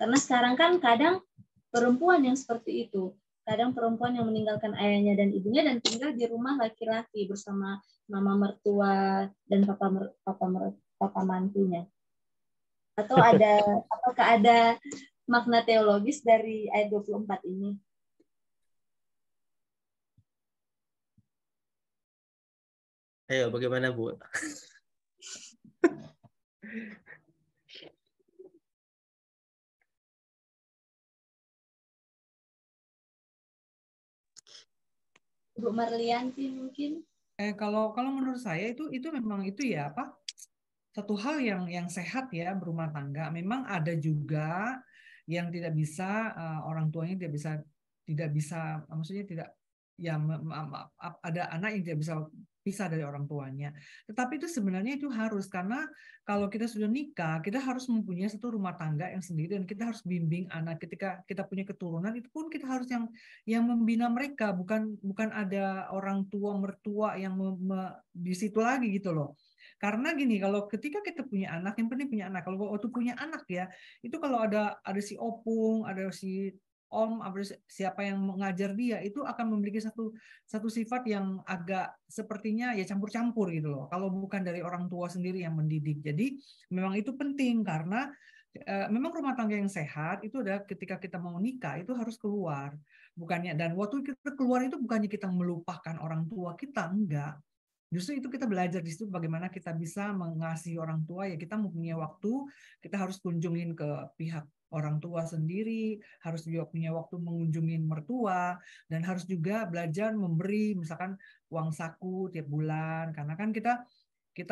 Karena sekarang kan kadang perempuan yang seperti itu. Kadang perempuan yang meninggalkan ayahnya dan ibunya dan tinggal di rumah laki-laki bersama mama mertua dan papa mantunya. Atau apakah ada makna teologis dari ayat 24 ini? Ayo, bagaimana, Bu? Bu Marlianti mungkin? Kalau menurut saya itu memang itu ya apa? Satu hal yang sehat ya berumah tangga. Memang ada juga yang tidak bisa orang tuanya tidak bisa maksudnya tidak ya ada anak yang tidak bisa pisah dari orang tuanya. Tetapi itu sebenarnya itu harus karena kalau kita sudah nikah, kita harus mempunyai satu rumah tangga yang sendiri dan kita harus bimbing anak ketika kita punya keturunan itu pun kita harus yang membina mereka, bukan ada orang tua mertua yang di situ lagi gitu loh. Karena gini, kalau ketika kita punya anak, yang penting punya anak. Kalau waktu punya anak ya, itu kalau ada si opung, ada si om, ada siapa yang mengajar dia, itu akan memiliki satu sifat yang agak sepertinya ya campur-campur gitu loh. Kalau bukan dari orang tua sendiri yang mendidik. Jadi memang itu penting karena memang rumah tangga yang sehat itu adalah ketika kita mau nikah itu harus keluar. Bukannya dan waktu kita keluar itu bukannya kita melupakan orang tua kita, enggak. Justru itu kita belajar di situ bagaimana kita bisa mengasihi orang tua ya kita mempunyai waktu kita harus kunjungin ke pihak orang tua sendiri harus juga punya waktu mengunjungin mertua dan harus juga belajar memberi misalkan uang saku tiap bulan karena kan kita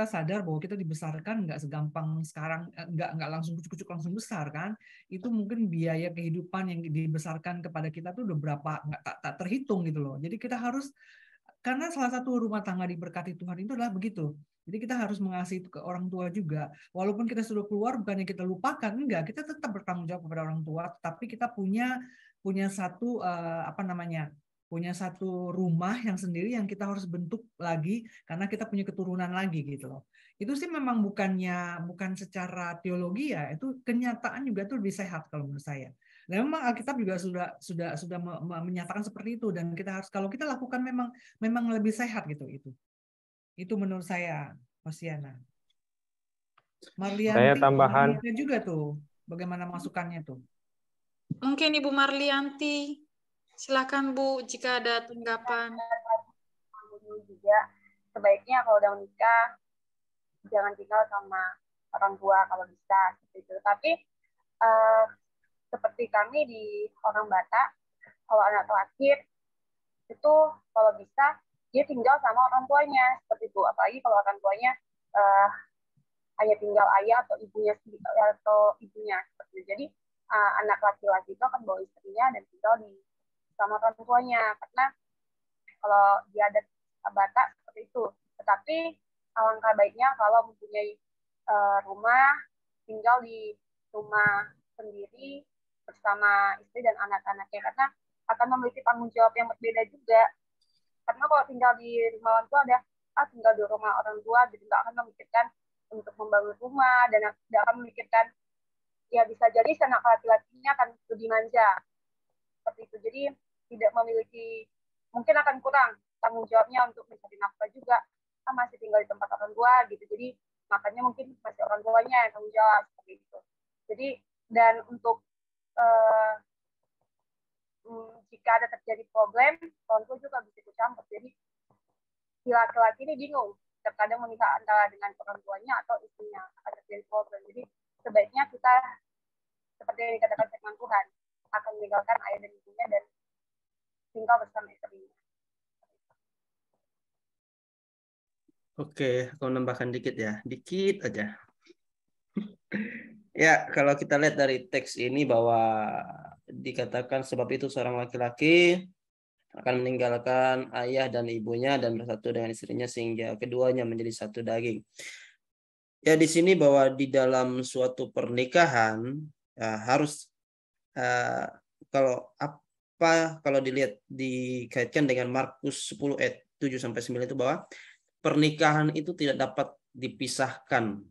sadar bahwa kita dibesarkan nggak segampang sekarang nggak langsung kucuk-kucuk langsung besar kan itu mungkin biaya kehidupan yang dibesarkan kepada kita tuh udah berapa nggak tak terhitung gitu loh jadi kita harus karena salah satu rumah tangga diberkati Tuhan itu adalah begitu. Jadi kita harus mengasihi ke orang tua juga. Walaupun kita sudah keluar, bukannya kita lupakan, enggak. Kita tetap bertanggung jawab kepada orang tua, tapi kita punya satu punya satu rumah yang sendiri yang kita harus bentuk lagi karena kita punya keturunan lagi gitu loh. Itu sih memang bukan secara teologi ya, itu kenyataan juga itu lebih sehat kalau menurut saya. Dan memang Alkitab juga sudah menyatakan seperti itu dan kita harus kalau kita lakukan memang lebih sehat gitu itu. Itu menurut saya, Hosiana. Marlianti, Saya tambahan juga tuh, bagaimana masukannya tuh? Mungkin Ibu Marlianti, silakan Bu, jika ada tanggapan. Juga sebaiknya kalau udah menikah jangan tinggal sama orang tua kalau bisa seperti itu. Tapi seperti kami di orang Batak, kalau anak terakhir itu kalau bisa dia tinggal sama orang tuanya seperti itu. Apalagi kalau orang tuanya hanya tinggal ayah atau ibunya seperti itu. Jadi anak laki-laki itu akan bawa istrinya dan tinggal sama orang tuanya karena kalau dia ada Batak seperti itu. Tetapi alangkah baiknya kalau mempunyai rumah tinggal di rumah sendiri bersama istri dan anak-anaknya karena akan memiliki tanggung jawab yang berbeda juga. Karena kalau tinggal di rumah orang tua tinggal di rumah orang tua jadi nggak akan memikirkan untuk membangun rumah dan tidak akan memikirkan, ya bisa jadi anak laki-lakinya akan lebih manja seperti itu. Jadi tidak memiliki, mungkin akan kurang tanggung jawabnya untuk mencari nafkah juga, kan masih tinggal di tempat orang tua gitu. Jadi makanya mungkin masih orang tuanya yang tanggung jawab seperti itu. Jadi dan untuk jika ada terjadi problem, orang tua juga bisa ikut campur. Jadi si laki-laki ini bingung, terkadang menikah antara dengan orang tuanya atau istrinya akan terjadi problem. Jadi sebaiknya kita seperti yang dikatakan firman Tuhan, akan meninggalkan ayah dan ibunya dan tinggal bersama istrinya. Oke, aku nambahkan dikit ya, dikit aja. Ya, kalau kita lihat dari teks ini bahwa dikatakan sebab itu seorang laki-laki akan meninggalkan ayah dan ibunya dan bersatu dengan istrinya sehingga keduanya menjadi satu daging. Ya, di sini bahwa di dalam suatu pernikahan ya, harus kalau dilihat dikaitkan dengan Markus 10 ayat 7 sampai 9 itu bahwa pernikahan itu tidak dapat dipisahkan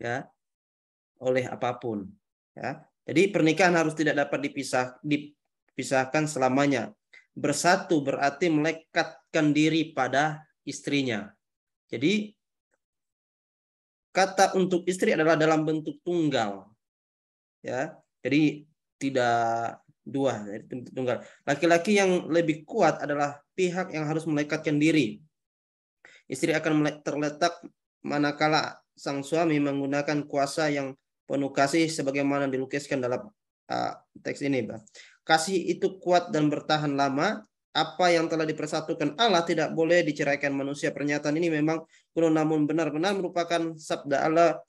ya oleh apapun ya. Jadi pernikahan harus tidak dapat dipisahkan selamanya. Bersatu berarti melekatkan diri pada istrinya. Jadi kata untuk istri adalah dalam bentuk tunggal. Ya. Jadi tidak dua, jadi bentuk tunggal. Laki-laki yang lebih kuat adalah pihak yang harus melekatkan diri. Istri akan terletak manakala sang suami menggunakan kuasa yang penuh kasih sebagaimana dilukiskan dalam teks ini. Kasih itu kuat dan bertahan lama. Apa yang telah dipersatukan Allah tidak boleh diceraikan manusia. Pernyataan ini memang kuno namun benar-benar merupakan sabda Allah,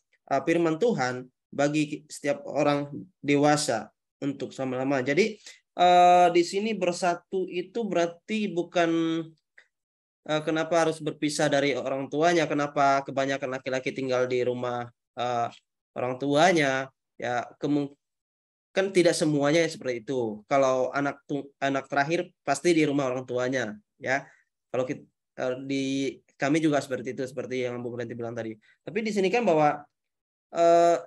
firman Tuhan bagi setiap orang dewasa untuk selama-lamanya. Jadi di sini bersatu itu berarti bukan kenapa harus berpisah dari orang tuanya, kenapa kebanyakan laki-laki tinggal di rumah orang tuanya, ya kan tidak semuanya seperti itu. Kalau anak terakhir pasti di rumah orang tuanya, ya. Kalau kami juga seperti itu, seperti yang Bu Melenti bilang tadi. Tapi di sini kan bahwa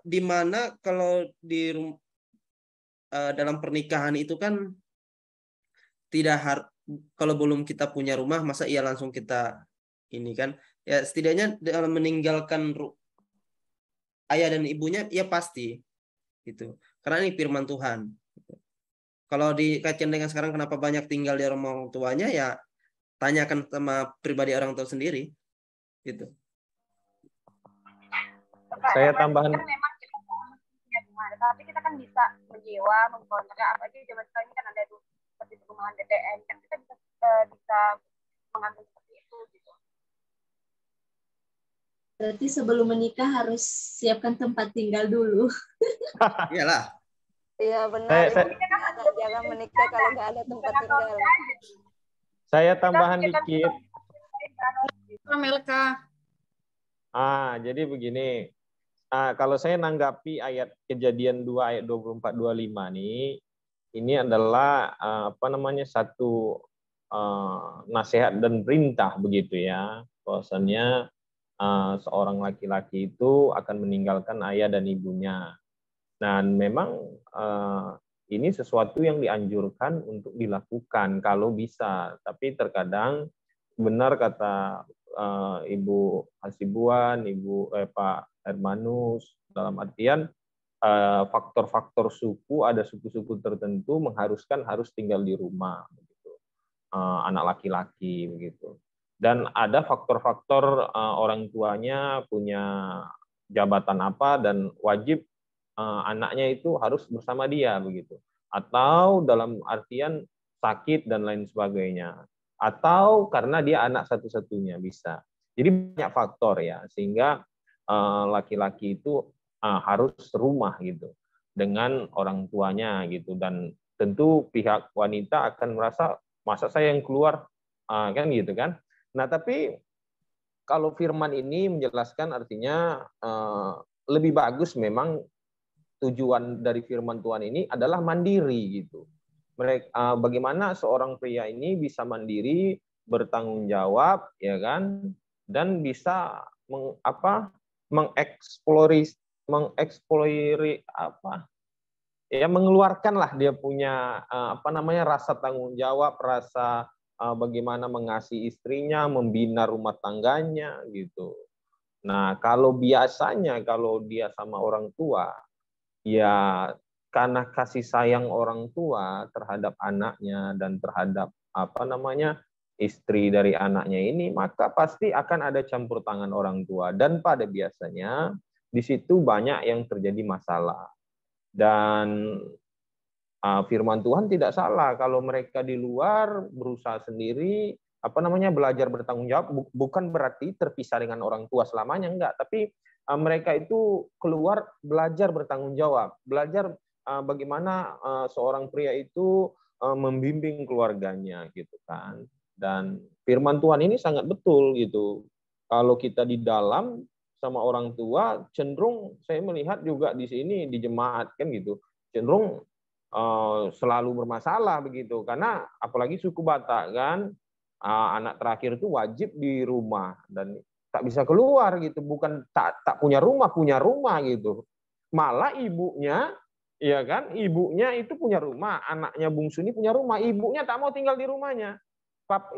di mana kalau di dalam pernikahan itu kan tidak kalau belum kita punya rumah, masa iya langsung kita ini kan, ya setidaknya dalam meninggalkan ayah dan ibunya ya pasti gitu, karena ini firman Tuhan. Kalau dikaitkan dengan sekarang kenapa banyak tinggal di rumah orang tuanya, ya tanyakan sama pribadi orang tua sendiri gitu. Saya tambahan, kan memang kita punya rumah, tapi kita kan bisa menyewa, mengkontrak, apalagi zaman sekarang ini kan ada tuh seperti perumahan DPR, kan kita bisa mengambil seperti itu gitu. Berarti sebelum menikah harus siapkan tempat tinggal dulu. Iyalah. Iya benar. Jangan menikah kalau nggak ada tempat tinggal. Saya tambahan dikit. Melka. Jadi begini. Kalau saya nanggapi ayat Kejadian 2 ayat 24-25 nih, ini adalah satu nasihat dan perintah begitu ya. Bahwasannya seorang laki-laki itu akan meninggalkan ayah dan ibunya. Dan memang ini sesuatu yang dianjurkan untuk dilakukan kalau bisa. Tapi terkadang benar kata Ibu Hasibuan, Pak Hermanus, dalam artian faktor-faktor suku, ada suku-suku tertentu mengharuskan harus tinggal di rumah, begitu. Anak laki-laki begitu. Dan ada faktor-faktor orang tuanya punya jabatan apa dan wajib anaknya itu harus bersama dia begitu. Atau dalam artian sakit dan lain sebagainya. Atau karena dia anak satu-satunya bisa. Jadi banyak faktor ya, sehingga laki-laki itu harus serumah gitu dengan orang tuanya gitu. Dan tentu pihak wanita akan merasa masa saya yang keluar kan gitu kan. Nah, tapi kalau firman ini menjelaskan artinya lebih bagus memang tujuan dari firman Tuhan ini adalah mandiri gitu. Bagaimana seorang pria ini bisa mandiri, bertanggung jawab, ya kan, dan bisa mengeksplorasi mengeluarkanlah dia punya rasa tanggung jawab, rasa bagaimana mengasihi istrinya, membina rumah tangganya gitu. Nah, kalau biasanya kalau dia sama orang tua, ya karena kasih sayang orang tua terhadap anaknya dan terhadap istri dari anaknya ini, maka pasti akan ada campur tangan orang tua, dan pada biasanya di situ banyak yang terjadi masalah. Dan firman Tuhan tidak salah kalau mereka di luar berusaha sendiri belajar bertanggung jawab, bukan berarti terpisah dengan orang tua selamanya, enggak, tapi mereka itu keluar belajar bertanggung jawab, belajar bagaimana seorang pria itu membimbing keluarganya gitu kan. Dan firman Tuhan ini sangat betul gitu. Kalau kita di dalam sama orang tua, cenderung saya melihat juga di sini di jemaat kan gitu, cenderung selalu bermasalah begitu, karena apalagi suku Batak kan, anak terakhir itu wajib di rumah dan tak bisa keluar gitu, bukan tak punya rumah gitu, malah ibunya, ya kan, ibunya itu punya rumah, anaknya bungsu ini punya rumah, ibunya tak mau tinggal di rumahnya.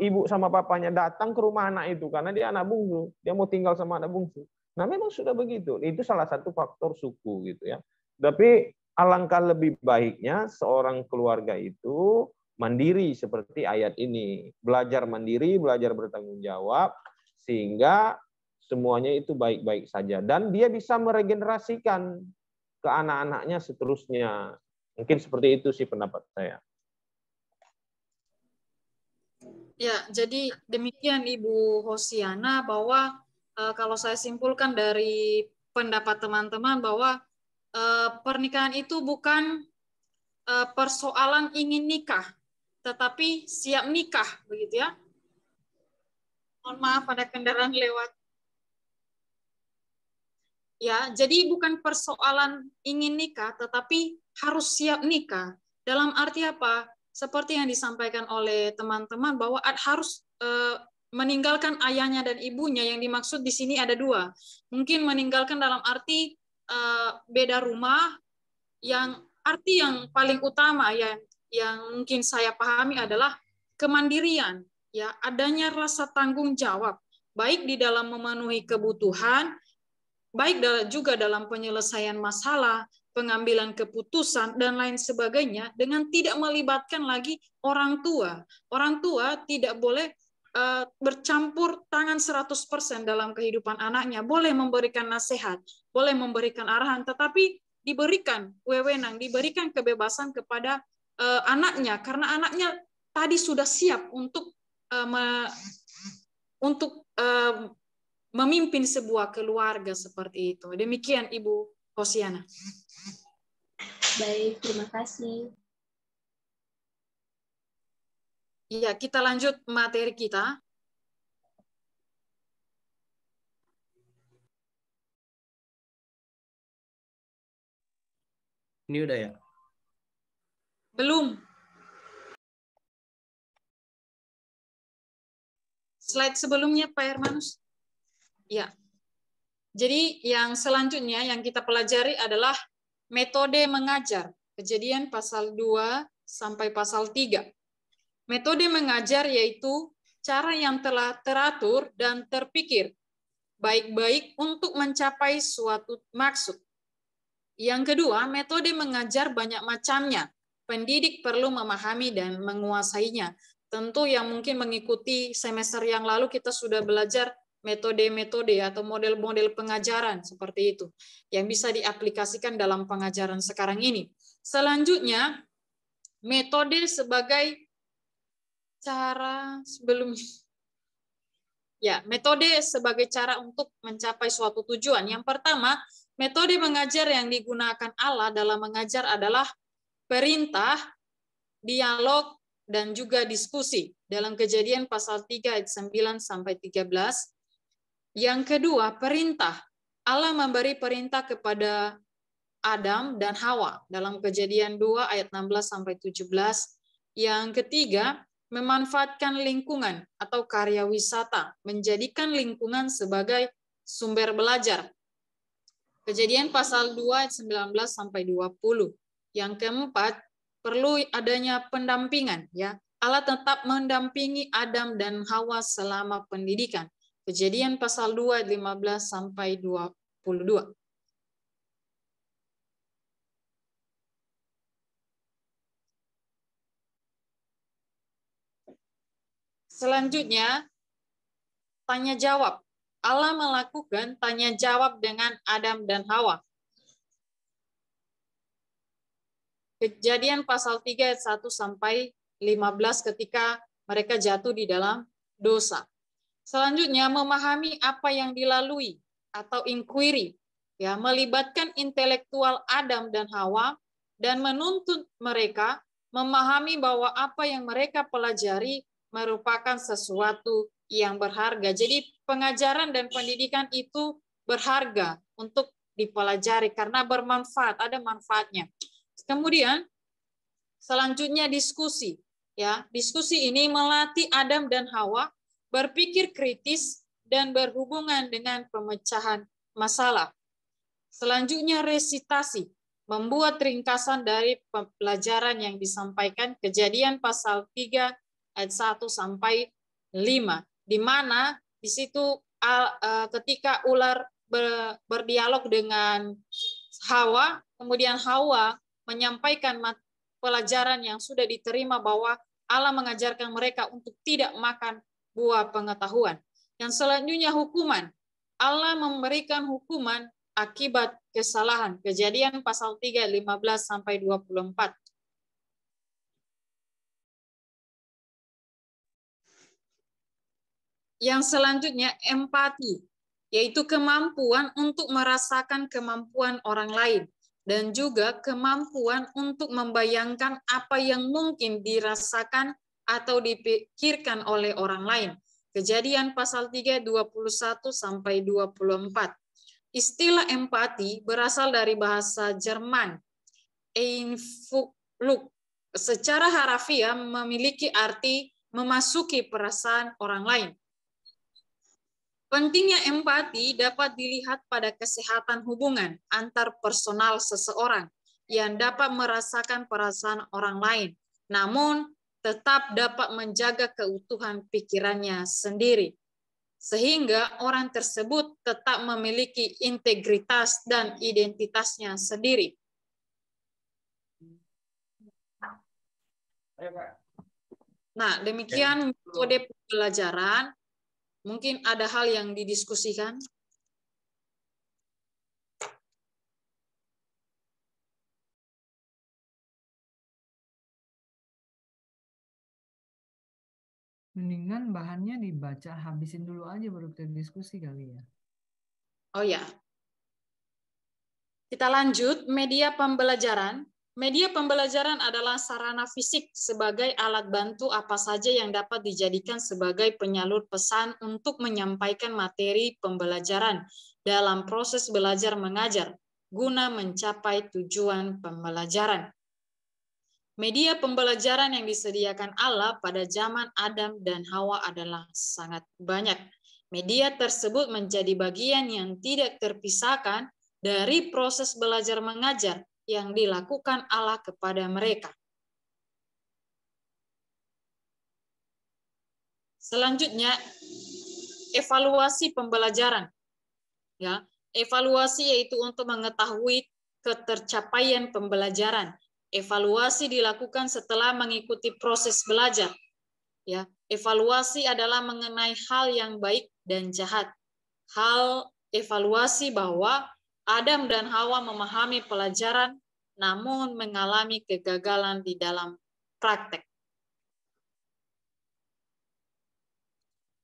Ibu sama papanya datang ke rumah anak itu karena dia anak bungsu, dia mau tinggal sama anak bungsu. Nah, memang sudah begitu. Itu salah satu faktor suku gitu ya. Tapi alangkah lebih baiknya seorang keluarga itu mandiri seperti ayat ini. Belajar mandiri, belajar bertanggung jawab, sehingga semuanya itu baik-baik saja. Dan dia bisa meregenerasikan ke anak-anaknya seterusnya. Mungkin seperti itu sih pendapat saya. Ya, jadi demikian Ibu Hosiana, bahwa kalau saya simpulkan dari pendapat teman-teman bahwa pernikahan itu bukan persoalan ingin nikah, tetapi siap nikah, begitu ya. Mohon maaf, ada kendaraan lewat. Ya, jadi bukan persoalan ingin nikah, tetapi harus siap nikah. Dalam arti apa? Seperti yang disampaikan oleh teman-teman bahwa harus meninggalkan ayahnya dan ibunya. Yang dimaksud di sini ada dua. Mungkin meninggalkan dalam arti beda rumah, yang arti yang paling utama yang mungkin saya pahami adalah kemandirian, ya, adanya rasa tanggung jawab baik di dalam memenuhi kebutuhan, baik juga dalam penyelesaian masalah, pengambilan keputusan, dan lain sebagainya, dengan tidak melibatkan lagi orang tua. Orang tua tidak boleh bercampur tangan 100% dalam kehidupan anaknya. Boleh memberikan nasihat, boleh memberikan arahan, tetapi diberikan wewenang, diberikan kebebasan kepada anaknya, karena anaknya tadi sudah siap untuk memimpin sebuah keluarga seperti itu. Demikian Ibu Hosiana. Baik, terima kasih. Iya, kita lanjut materi kita. Ini udah ya? Belum. Slide sebelumnya, Pak Hermanus. Ya. Jadi yang selanjutnya yang kita pelajari adalah metode mengajar. Kejadian pasal 2 sampai pasal 3. Metode mengajar yaitu cara yang telah teratur dan terpikir baik-baik untuk mencapai suatu maksud. Yang kedua, metode mengajar banyak macamnya. Pendidik perlu memahami dan menguasainya. Tentu yang mungkin mengikuti semester yang lalu kita sudah belajar metode-metode atau model-model pengajaran seperti itu yang bisa diaplikasikan dalam pengajaran sekarang ini. Selanjutnya, metode sebagai cara metode sebagai cara untuk mencapai suatu tujuan. Yang pertama, metode mengajar yang digunakan Allah dalam mengajar adalah perintah, dialog, dan juga diskusi. Dalam Kejadian pasal 3 ayat 9 sampai 13. Yang kedua, perintah. Allah memberi perintah kepada Adam dan Hawa dalam Kejadian 2 ayat 16 sampai 17. Yang ketiga, memanfaatkan lingkungan atau karya wisata, menjadikan lingkungan sebagai sumber belajar. Kejadian pasal 2 ayat 19 sampai 20. Yang keempat, perlu adanya pendampingan, ya. Allah tetap mendampingi Adam dan Hawa selama pendidikan. Kejadian pasal 2 ayat 15 sampai 22. Selanjutnya, tanya jawab. Allah melakukan tanya jawab dengan Adam dan Hawa. Kejadian pasal 3 ayat 1 sampai 15 ketika mereka jatuh di dalam dosa. Selanjutnya, memahami apa yang dilalui atau inquiry, ya, melibatkan intelektual Adam dan Hawa dan menuntut mereka memahami bahwa apa yang mereka pelajari merupakan sesuatu yang berharga. Jadi pengajaran dan pendidikan itu berharga untuk dipelajari karena bermanfaat, ada manfaatnya. Kemudian selanjutnya diskusi, ya. Diskusi ini melatih Adam dan Hawa berpikir kritis dan berhubungan dengan pemecahan masalah. Selanjutnya resitasi, membuat ringkasan dari pelajaran yang disampaikan. Kejadian pasal 3 ayat 1 sampai 5, di mana di situ ketika ular berdialog dengan Hawa, kemudian Hawa menyampaikan pelajaran yang sudah diterima bahwa Allah mengajarkan mereka untuk tidak makan buah pengetahuan. Yang selanjutnya hukuman. Allah memberikan hukuman akibat kesalahan. Kejadian pasal 3 15 sampai 24. Yang selanjutnya empati, yaitu kemampuan untuk merasakan kemampuan orang lain dan juga kemampuan untuk membayangkan apa yang mungkin dirasakan atau dipikirkan oleh orang lain. Kejadian pasal 3 21 sampai 24. Istilah empati berasal dari bahasa Jerman Einfühlung. Secara harafiah memiliki arti memasuki perasaan orang lain. Pentingnya empati dapat dilihat pada kesehatan hubungan antar personal seseorang yang dapat merasakan perasaan orang lain, namun tetap dapat menjaga keutuhan pikirannya sendiri, sehingga orang tersebut tetap memiliki integritas dan identitasnya sendiri. Nah, demikian metode pembelajaran. Mungkin ada hal yang didiskusikan. Mendingan bahannya dibaca, habisin dulu aja baru kita diskusi kali ya. Oh ya. Kita lanjut, media pembelajaran. Media pembelajaran adalah sarana fisik sebagai alat bantu apa saja yang dapat dijadikan sebagai penyalur pesan untuk menyampaikan materi pembelajaran dalam proses belajar mengajar guna mencapai tujuan pembelajaran. Media pembelajaran yang disediakan Allah pada zaman Adam dan Hawa adalah sangat banyak. Media tersebut menjadi bagian yang tidak terpisahkan dari proses belajar mengajar yang dilakukan Allah kepada mereka. Selanjutnya, evaluasi pembelajaran. Ya, evaluasi yaitu untuk mengetahui ketercapaian pembelajaran. Evaluasi dilakukan setelah mengikuti proses belajar. Ya, evaluasi adalah mengenai hal yang baik dan jahat. Hal evaluasi bahwa Adam dan Hawa memahami pelajaran, namun mengalami kegagalan di dalam praktek.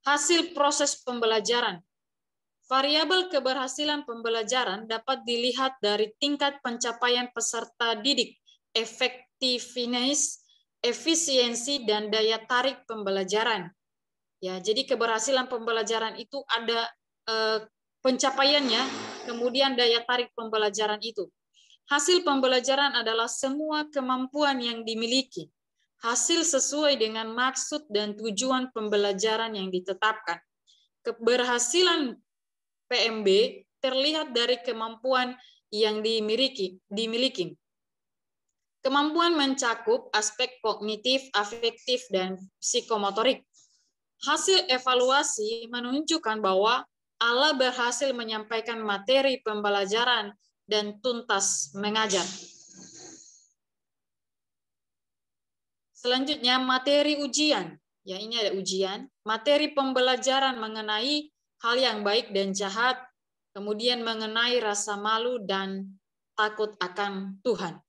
Hasil proses pembelajaran. Variabel keberhasilan pembelajaran dapat dilihat dari tingkat pencapaian peserta didik, effectiveness, efisiensi, dan daya tarik pembelajaran. Ya, jadi keberhasilan pembelajaran itu ada pencapaiannya, kemudian daya tarik pembelajaran itu. Hasil pembelajaran adalah semua kemampuan yang dimiliki. Hasil sesuai dengan maksud dan tujuan pembelajaran yang ditetapkan. Keberhasilan PMB terlihat dari kemampuan yang dimiliki. Kemampuan mencakup aspek kognitif, afektif, dan psikomotorik. Hasil evaluasi menunjukkan bahwa Allah berhasil menyampaikan materi pembelajaran dan tuntas mengajar. Selanjutnya, materi ujian. Ya, ini ada ujian. Materi pembelajaran mengenai hal yang baik dan jahat, kemudian mengenai rasa malu dan takut akan Tuhan.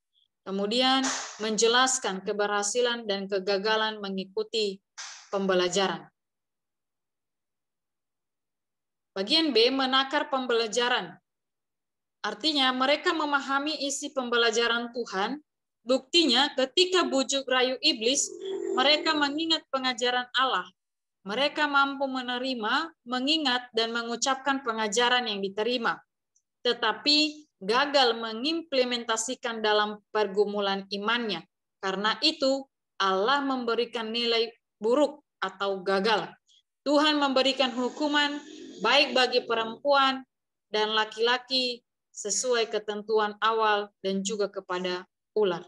Kemudian menjelaskan keberhasilan dan kegagalan mengikuti pembelajaran. Bagian B, menakar pembelajaran. Artinya mereka memahami isi pembelajaran Tuhan. Buktinya ketika bujuk rayu iblis, mereka mengingat pengajaran Allah. Mereka mampu menerima, mengingat, dan mengucapkan pengajaran yang diterima. Tetapi gagal mengimplementasikan dalam pergumulan imannya. Karena itu Allah memberikan nilai buruk atau gagal. Tuhan memberikan hukuman baik bagi perempuan dan laki-laki sesuai ketentuan awal dan juga kepada ular.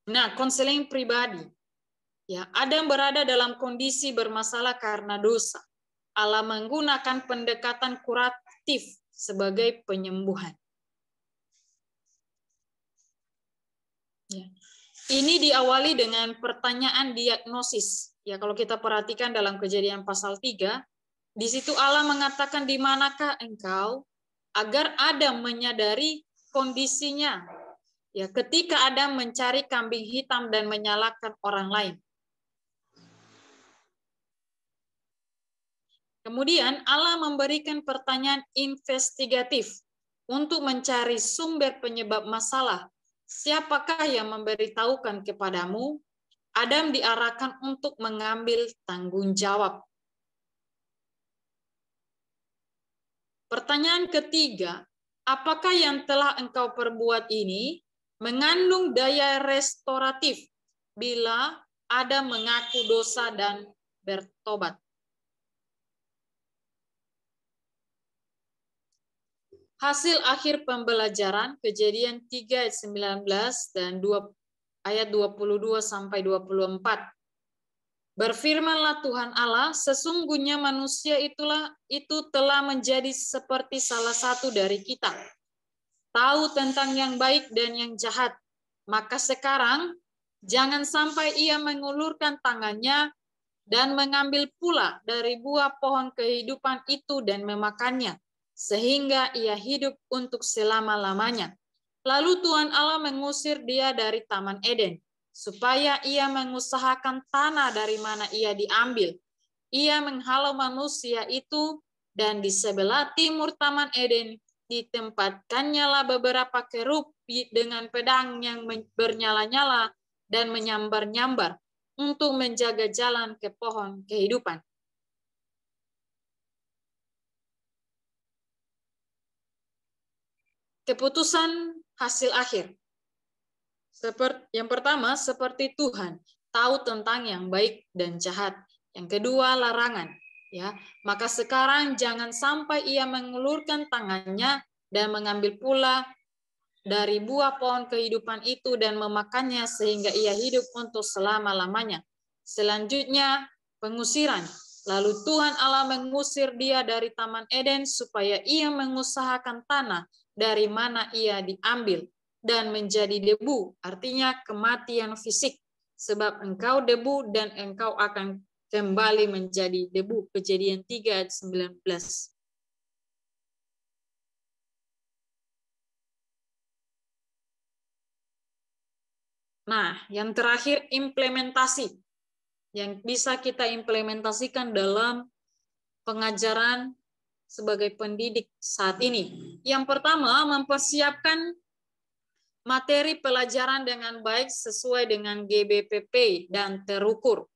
Nah, konseling pribadi. Ya, Adam berada dalam kondisi bermasalah karena dosa. Allah menggunakan pendekatan kuratif sebagai penyembuhan. Ya. Ini diawali dengan pertanyaan diagnosis. Ya, kalau kita perhatikan dalam Kejadian pasal 3, di situ Allah mengatakan, di manakah engkau, agar Adam menyadari kondisinya. Ya, ketika Adam mencari kambing hitam dan menyalahkan orang lain. Kemudian Allah memberikan pertanyaan investigatif untuk mencari sumber penyebab masalah. Siapakah yang memberitahukan kepadamu? Adam diarahkan untuk mengambil tanggung jawab. Pertanyaan ketiga, apakah yang telah engkau perbuat ini mengandung daya restoratif bila Adam mengaku dosa dan bertobat? Hasil akhir pembelajaran Kejadian 3 ayat 19 dan ayat 22 sampai 24. Berfirmanlah Tuhan Allah, sesungguhnya manusia itu telah menjadi seperti salah satu dari kita, tahu tentang yang baik dan yang jahat. Maka sekarang jangan sampai ia mengulurkan tangannya dan mengambil pula dari buah pohon kehidupan itu dan memakannya, sehingga ia hidup untuk selama-lamanya. Lalu Tuhan Allah mengusir dia dari Taman Eden, supaya ia mengusahakan tanah dari mana ia diambil. Ia menghalau manusia itu, dan di sebelah timur Taman Eden ditempatkannya lah beberapa kerub dengan pedang yang bernyala-nyala dan menyambar-nyambar untuk menjaga jalan ke pohon kehidupan. Keputusan hasil akhir. Yang pertama, seperti Tuhan, tahu tentang yang baik dan jahat. Yang kedua, larangan. Ya, maka sekarang jangan sampai ia mengulurkan tangannya dan mengambil pula dari buah pohon kehidupan itu dan memakannya sehingga ia hidup untuk selama-lamanya. Selanjutnya, pengusiran. Lalu Tuhan Allah mengusir dia dari Taman Eden supaya ia mengusahakan tanah dari mana ia diambil dan menjadi debu, artinya kematian fisik. Sebab engkau debu dan engkau akan kembali menjadi debu. Kejadian 3 ayat 19. Nah, yang terakhir implementasi. Yang bisa kita implementasikan dalam pengajaran sebagai pendidik saat ini. Yang pertama, mempersiapkan materi pelajaran dengan baik sesuai dengan GBPP dan terukur.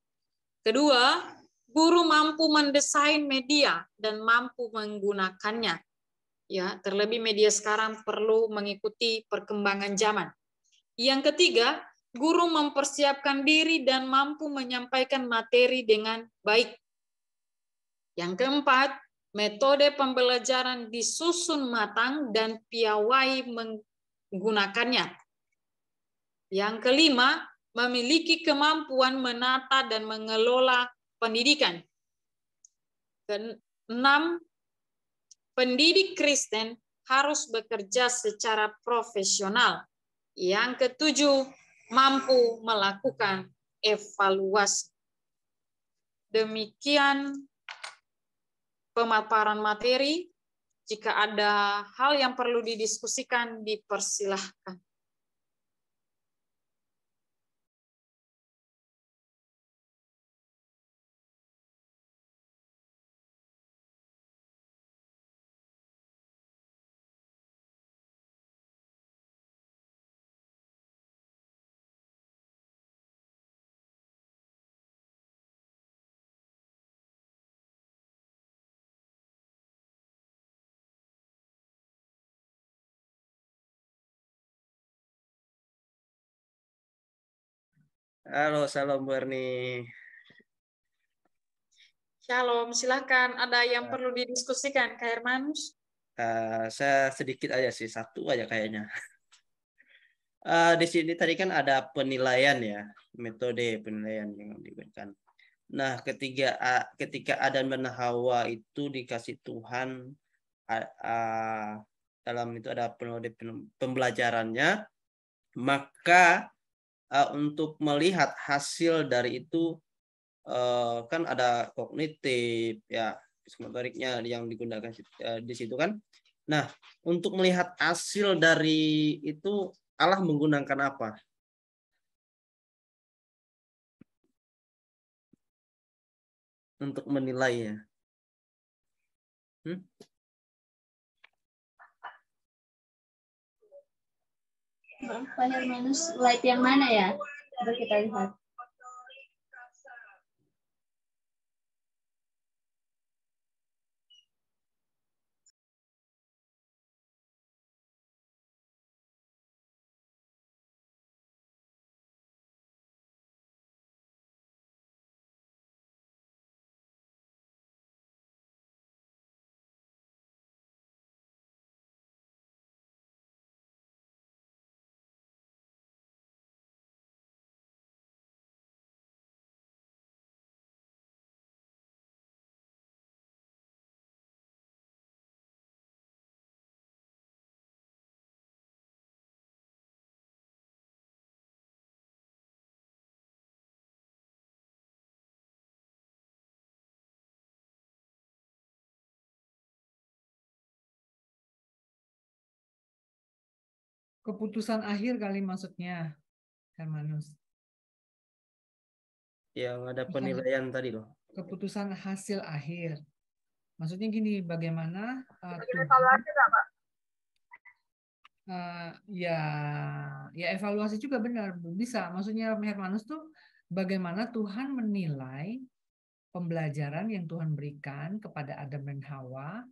Kedua, guru mampu mendesain media dan mampu menggunakannya. Ya, terlebih media sekarang perlu mengikuti perkembangan zaman. Yang ketiga, guru mempersiapkan diri dan mampu menyampaikan materi dengan baik. Yang keempat, metode pembelajaran disusun matang dan piawai menggunakannya. Yang kelima, memiliki kemampuan menata dan mengelola pendidikan. Keenam, pendidik Kristen harus bekerja secara profesional. Yang ketujuh, mampu melakukan evaluasi. Demikian pemaparan materi. Jika ada hal yang perlu didiskusikan, dipersilahkan. Halo, salam Berni. Shalom, silakan. Ada yang perlu didiskusikan, Kak Hermanus? Saya sedikit aja sih, satu aja kayaknya. Di sini tadi kan ada penilaian ya, metode penilaian yang diberikan. Nah, ketika Adam dan Hawa itu dikasih Tuhan, dalam itu ada metode pembelajarannya, maka untuk melihat hasil dari itu kan ada kognitif ya, psikomotoriknya yang digunakan di situ kan. Nah, untuk melihat hasil dari itu Allah menggunakan apa? Untuk menilainya. Pak Hermanus, slide yang mana ya? Coba kita lihat. Keputusan akhir kali maksudnya, Hermanus. Yang ada penilaian tadi loh. Keputusan hasil akhir. Maksudnya gini, bagaimana Evaluasi nggak, Pak? ya evaluasi juga benar, bisa. Maksudnya Hermanus tuh bagaimana Tuhan menilai pembelajaran yang Tuhan berikan kepada Adam dan Hawa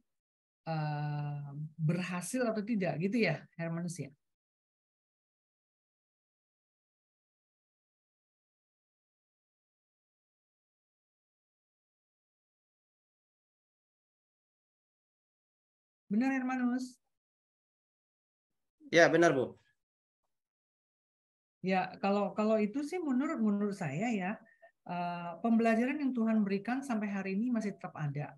berhasil atau tidak, gitu ya, Hermanus ya? Benar, Hermanus? Ya, benar, Bu. Ya, kalau itu sih menurut saya ya, pembelajaran yang Tuhan berikan sampai hari ini masih tetap ada.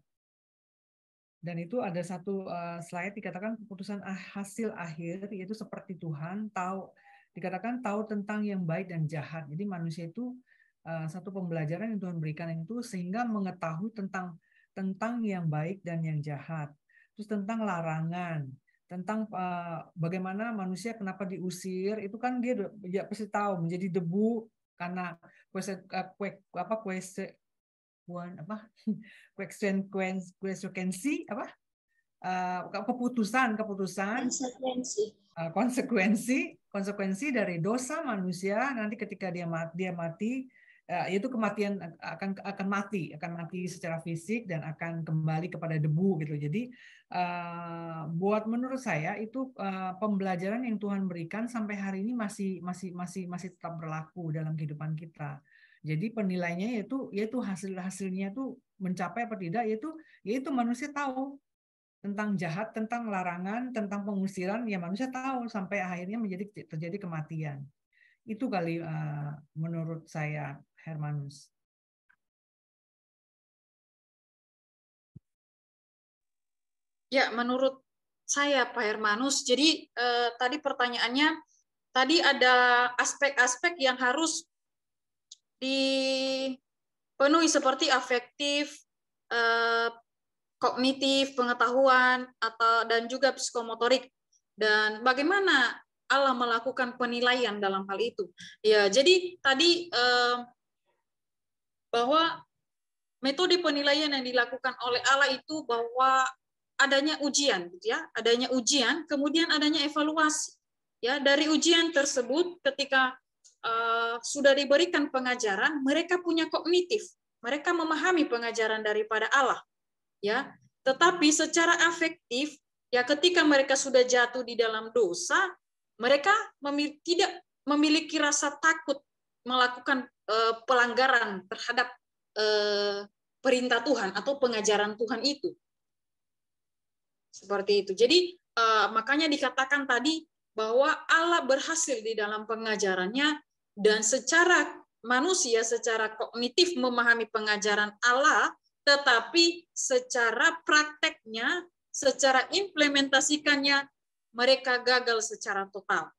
Dan itu ada satu slide dikatakan keputusan hasil akhir, yaitu seperti Tuhan dikatakan tahu tentang yang baik dan jahat. Jadi manusia itu satu pembelajaran yang Tuhan berikan itu sehingga mengetahui tentang yang baik dan yang jahat. Terus tentang larangan, tentang bagaimana manusia kenapa diusir, itu kan dia pasti tahu menjadi debu karena konsekuensi dari dosa manusia. Nanti ketika dia mati, itu kematian akan mati secara fisik dan akan kembali kepada debu gitu. Jadi buat menurut saya itu pembelajaran yang Tuhan berikan sampai hari ini masih tetap berlaku dalam kehidupan kita. Jadi penilainya yaitu hasilnya itu mencapai apa tidak, yaitu manusia tahu tentang jahat, tentang larangan, tentang pengusiran, ya manusia tahu sampai akhirnya terjadi kematian. Itu kali menurut saya, Hermanus. Ya, menurut saya Pak Hermanus, jadi tadi pertanyaannya, tadi ada aspek-aspek yang harus dipenuhi seperti afektif, kognitif, pengetahuan, dan juga psikomotorik. Dan bagaimana Allah melakukan penilaian dalam hal itu? Ya, jadi tadi bahwa metode penilaian yang dilakukan oleh Allah itu bahwa adanya ujian, gitu ya, adanya ujian, kemudian adanya evaluasi. Ya, dari ujian tersebut, ketika sudah diberikan pengajaran, mereka punya kognitif, mereka memahami pengajaran daripada Allah. Ya, tetapi secara afektif, ya ketika mereka sudah jatuh di dalam dosa, mereka tidak memiliki rasa takut melakukan pelanggaran terhadap perintah Tuhan atau pengajaran Tuhan itu. Seperti itu. Jadi makanya dikatakan tadi bahwa Allah berhasil di dalam pengajarannya, dan secara manusia, secara kognitif memahami pengajaran Allah, tetapi secara prakteknya, secara implementasikannya, mereka gagal secara total.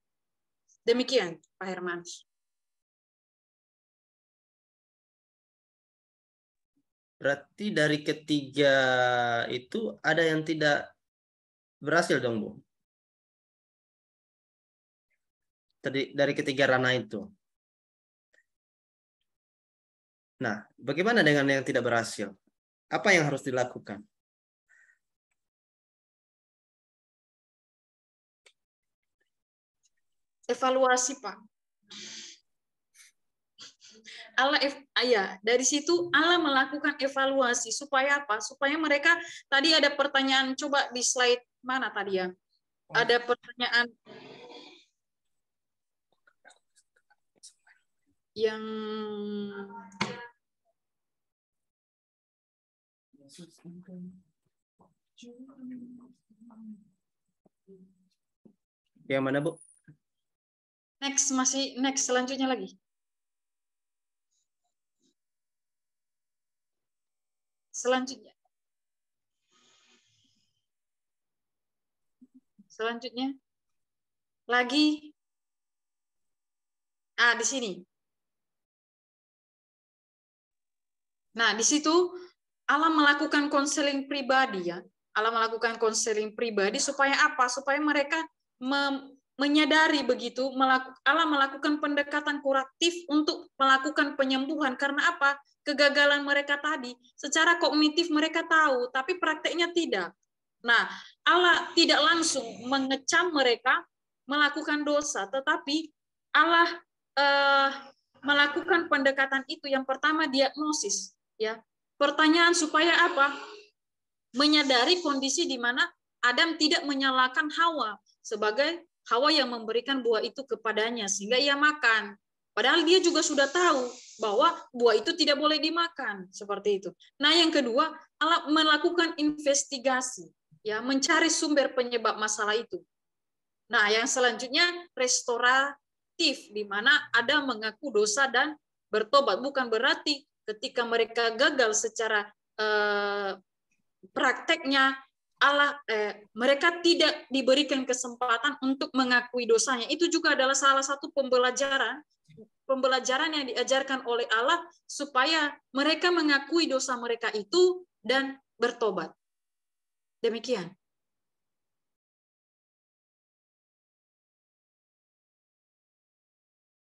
Demikian, Pak Hermanus. Berarti dari ketiga itu ada yang tidak berhasil dong, Bu? Dari ketiga ranah itu. Nah, bagaimana dengan yang tidak berhasil? Apa yang harus dilakukan? Evaluasi, Pak. Dari situ Allah melakukan evaluasi supaya apa? Supaya mereka, tadi ada pertanyaan, coba di slide mana tadi ya? Ada pertanyaan yang Yang mana, Bu? Next selanjutnya lagi. Selanjutnya lagi. Di sini. Nah, di situ Allah melakukan konseling pribadi, ya. Allah melakukan konseling pribadi supaya apa? Supaya mereka menyadari begitu, Allah melakukan pendekatan kuratif untuk melakukan penyembuhan. Karena apa? Kegagalan mereka tadi. Secara kognitif mereka tahu, tapi prakteknya tidak. Nah, Allah tidak langsung mengecam mereka melakukan dosa, tetapi Allah melakukan pendekatan itu. Yang pertama, diagnosis, ya. Pertanyaan supaya apa? Menyadari kondisi di mana Adam tidak menyalahkan Hawa sebagai Hawa yang memberikan buah itu kepadanya sehingga ia makan. Padahal dia juga sudah tahu bahwa buah itu tidak boleh dimakan, seperti itu. Nah, yang kedua, Allah melakukan investigasi, ya, mencari sumber penyebab masalah itu. Nah, yang selanjutnya restoratif, di mana Adam mengaku dosa dan bertobat. Bukan berarti ketika mereka gagal secara prakteknya, mereka tidak diberikan kesempatan untuk mengakui dosanya. Itu juga adalah salah satu pembelajaran yang diajarkan oleh Allah supaya mereka mengakui dosa mereka itu dan bertobat. Demikian.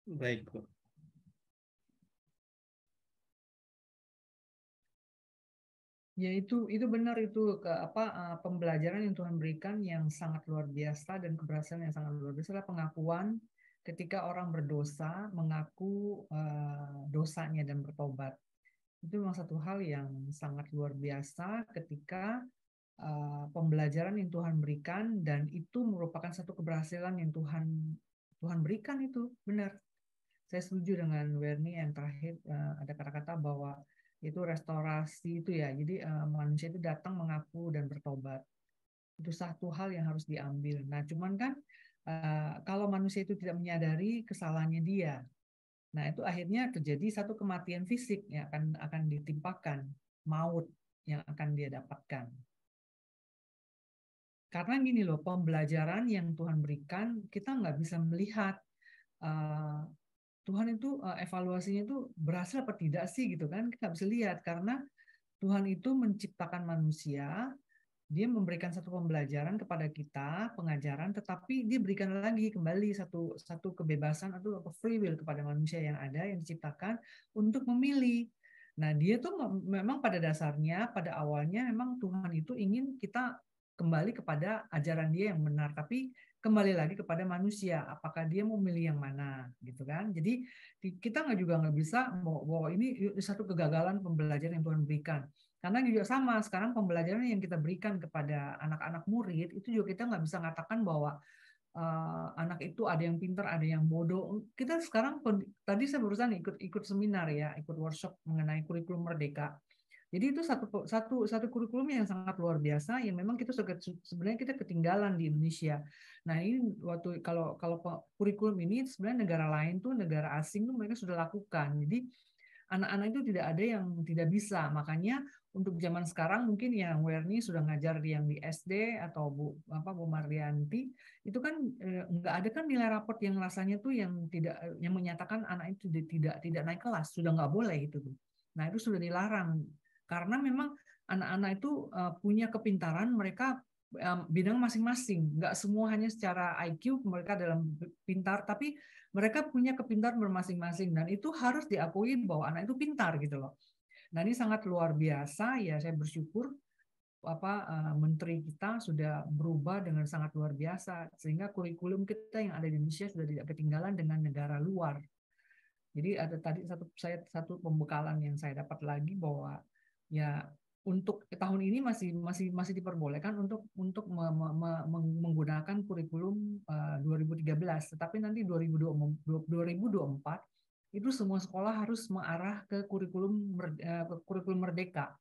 Baik, Bu. Ya, itu benar, itu pembelajaran yang Tuhan berikan yang sangat luar biasa, dan keberhasilan yang sangat luar biasa adalah pengakuan ketika orang berdosa, mengaku dosanya dan bertobat. Itu memang satu hal yang sangat luar biasa ketika pembelajaran yang Tuhan berikan, dan itu merupakan satu keberhasilan yang Tuhan berikan. Itu benar. Saya setuju dengan Werni yang terakhir, ada kata-kata bahwa Itu restorasi itu ya. Jadi manusia itu datang mengaku dan bertobat. Itu satu hal yang harus diambil. Nah, cuman kan kalau manusia itu tidak menyadari kesalahannya dia, nah itu akhirnya terjadi satu kematian fisik yang akan ditimpakan, maut yang akan dia dapatkan. Karena gini loh, pembelajaran yang Tuhan berikan, kita nggak bisa melihat Tuhan itu evaluasinya itu berhasil apa tidak sih gitu kan? Kita nggak bisa lihat karena Tuhan itu menciptakan manusia, dia memberikan satu pembelajaran kepada kita, pengajaran, tetapi dia berikan lagi kembali satu kebebasan atau free will kepada manusia yang ada yang diciptakan untuk memilih. Nah, dia tuh memang pada dasarnya, pada awalnya memang Tuhan itu ingin kita kembali kepada ajaran dia yang benar, tapi kembali lagi kepada manusia, apakah dia mau milih yang mana, gitu kan? Jadi kita juga nggak bisa bahwa ini satu kegagalan pembelajaran yang Tuhan berikan. Karena juga sama, sekarang pembelajaran yang kita berikan kepada anak-anak murid, itu juga kita nggak bisa mengatakan bahwa anak itu ada yang pintar, ada yang bodoh. Kita sekarang, tadi saya barusan ikut seminar ya, ikut workshop mengenai kurikulum Merdeka. Jadi itu satu kurikulum yang sangat luar biasa yang memang kita sebenarnya kita ketinggalan di Indonesia. Nah ini kalau kurikulum ini sebenarnya negara lain tuh, negara asing tuh mereka sudah lakukan. Jadi anak-anak itu tidak ada yang tidak bisa. Makanya untuk zaman sekarang mungkin yang Werni sudah ngajar yang di SD atau Bu Marlianti itu kan nggak ada kan nilai raport yang rasanya tuh yang menyatakan anak itu tidak naik kelas, sudah nggak boleh itu tuh. Nah itu sudah dilarang karena memang anak-anak itu punya kepintaran mereka bidang masing-masing. Nggak semua hanya secara IQ mereka dalam pintar, tapi mereka punya kepintaran bermasing-masing dan itu harus diakui bahwa anak itu pintar gitu loh. Nah ini sangat luar biasa ya, saya bersyukur menteri kita sudah berubah dengan sangat luar biasa sehingga kurikulum kita yang ada di Indonesia sudah tidak ketinggalan dengan negara luar. Jadi ada tadi satu pembekalan yang saya dapat lagi bahwa ya untuk tahun ini masih diperbolehkan untuk menggunakan kurikulum 2013, tetapi nanti 2024 itu semua sekolah harus mengarah ke kurikulum Merdeka.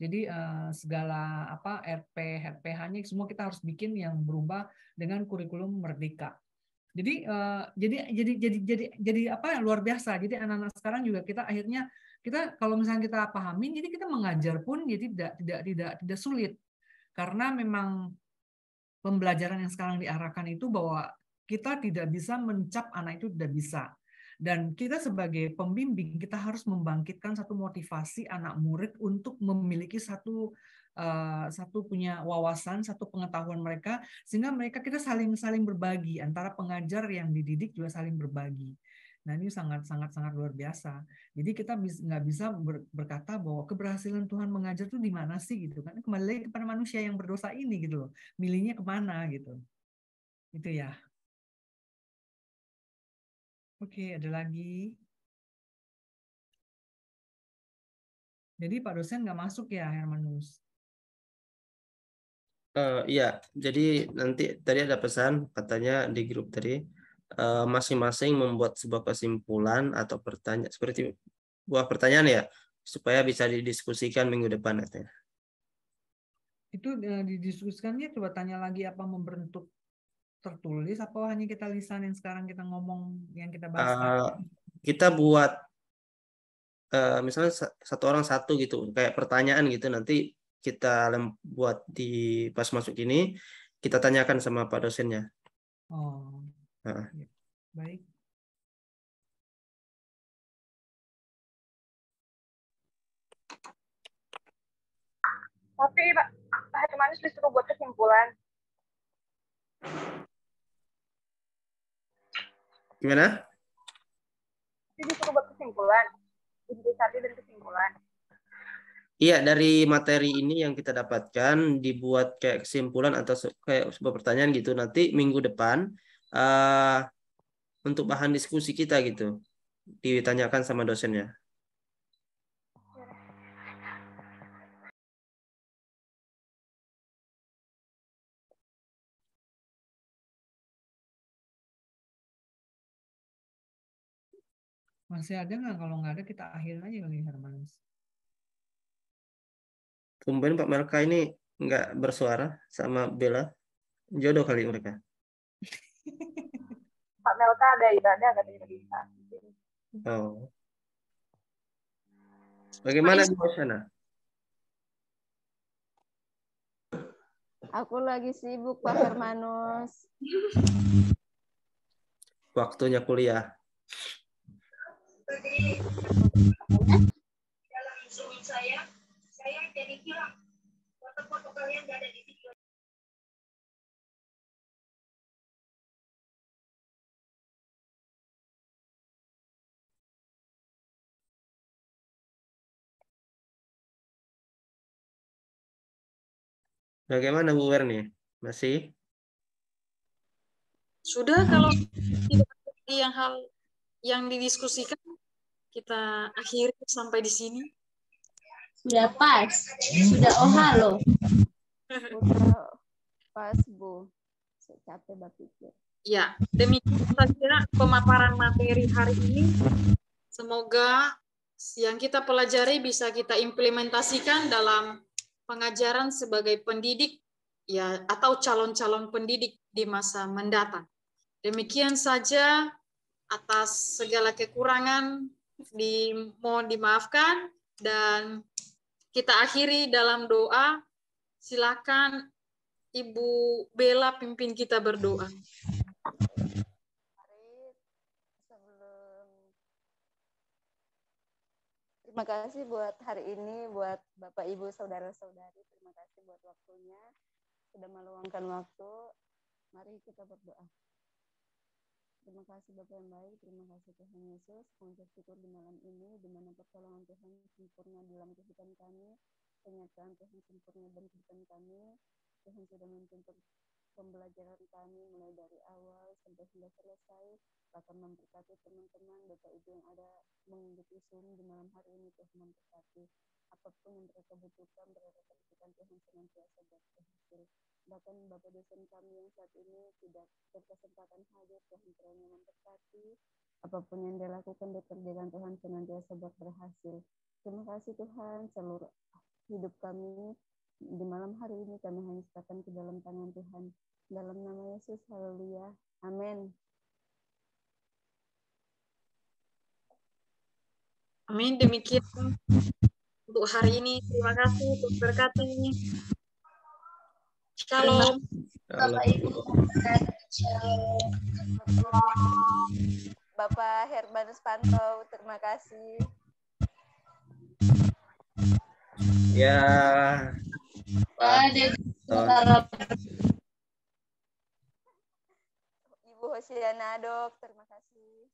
Jadi segala RPH-nya semua kita harus bikin yang berubah dengan kurikulum Merdeka. Jadi luar biasa. Jadi anak-anak sekarang juga kita akhirnya kalau misalnya kita pahamin, jadi kita mengajar pun jadi tidak sulit karena memang pembelajaran yang sekarang diarahkan itu bahwa kita tidak bisa mencap anak itu tidak bisa. Dan kita sebagai pembimbing kita harus membangkitkan satu motivasi anak murid untuk memiliki satu punya wawasan, satu pengetahuan mereka, sehingga kita saling berbagi antara pengajar yang dididik juga saling berbagi. Nah ini sangat luar biasa. Jadi kita nggak bisa berkata bahwa keberhasilan Tuhan mengajar itu di mana sih gitu kan? Kembali lagi kepada manusia yang berdosa ini gitu loh. Milihnya kemana gitu. Itu ya. Oke, ada lagi. Jadi Pak dosen nggak masuk ya, Hermanus? Iya, jadi nanti tadi ada pesan katanya di grup tadi masing-masing membuat sebuah kesimpulan atau pertanyaan seperti buah pertanyaan ya supaya bisa didiskusikan minggu depan katanya. Itu didiskusikannya coba tanya lagi apa membentuk tertulis apa hanya kita lisan yang sekarang kita ngomong yang kita bahas kita buat misalnya satu orang satu gitu kayak pertanyaan gitu nanti kita buat di pas masuk ini kita tanyakan sama Pak dosennya. Oh, ya. Baik. Tapi Pak Hermanus disuruh buat kesimpulan. Gimana? Disuruh buat kesimpulan. Intisari dan kesimpulan. Iya, dari materi ini yang kita dapatkan dibuat kayak kesimpulan atau kayak sebuah pertanyaan gitu. Nanti minggu depan untuk bahan diskusi kita gitu ditanyakan sama dosennya. Masih ada nggak? Kalau nggak ada kita akhirin aja kali Hermanus. Tumben Pak Melka ini nggak bersuara sama Bella. Jodoh kali mereka. Pak Melka ada ibadah katanya bisa. Oh. Bagaimana di sana? Aku lagi sibuk Pak Hermanus. Waktunya kuliah. Dalam Zoom saya jadi hilang. Foto-foto kalian nggak ada di video. Bagaimana Bu Werni? Masih? Sudah, kalau tidak ada yang hal yang didiskusikan, kita akhiri sampai di sini. Sudah pas, sudah loh. Udah pas Bu. Saya capek berpikir. Ya, demikian saja pemaparan materi hari ini. Semoga yang kita pelajari bisa kita implementasikan dalam pengajaran sebagai pendidik ya atau calon-calon pendidik di masa mendatang. Demikian saja, atas segala kekurangan mohon dimaafkan, dan kita akhiri dalam doa. Silakan Ibu Bella pimpin kita berdoa. Terima kasih buat hari ini, buat Bapak, Ibu, Saudara-saudari. Terima kasih buat waktunya. Sudah meluangkan waktu. Mari kita berdoa. Terima kasih Bapak yang baik. Terima kasih Tuhan Yesus. Mengucap syukur di malam ini, di mana pertolongan Tuhan sempurna dalam kehidupan kami. Penyertaan Tuhan sempurna dalam kehidupan kami. Tuhan sudah menuntun pembelajaran kami mulai dari awal sampai sudah selesai. Bahkan memberkati teman-teman Bapak Ibu yang ada mengikuti Zoom di malam hari ini. Tuhan memberkati apapun yang mereka butuhkan, mereka berikan Tuhan senantiasa buat berhasil. Bahkan Bapak dosen kami yang saat ini tidak berkesempatan hadir, Tuhan kiranya memberkati apapun yang dia lakukan, dikerjakan Tuhan senantiasa buat berhasil. Terima kasih Tuhan, seluruh hidup kami di malam hari ini kami hanya serahkan ke dalam tangan Tuhan. Dalam nama Yesus, haleluya, amin. Amin. Demikian untuk hari ini. Terima kasih, Tuhan berkati. Shalom. Bapak Ibu. Bapak Hermanus Pantau, terima kasih. Ya. Ibu Hosiana Dok, terima kasih.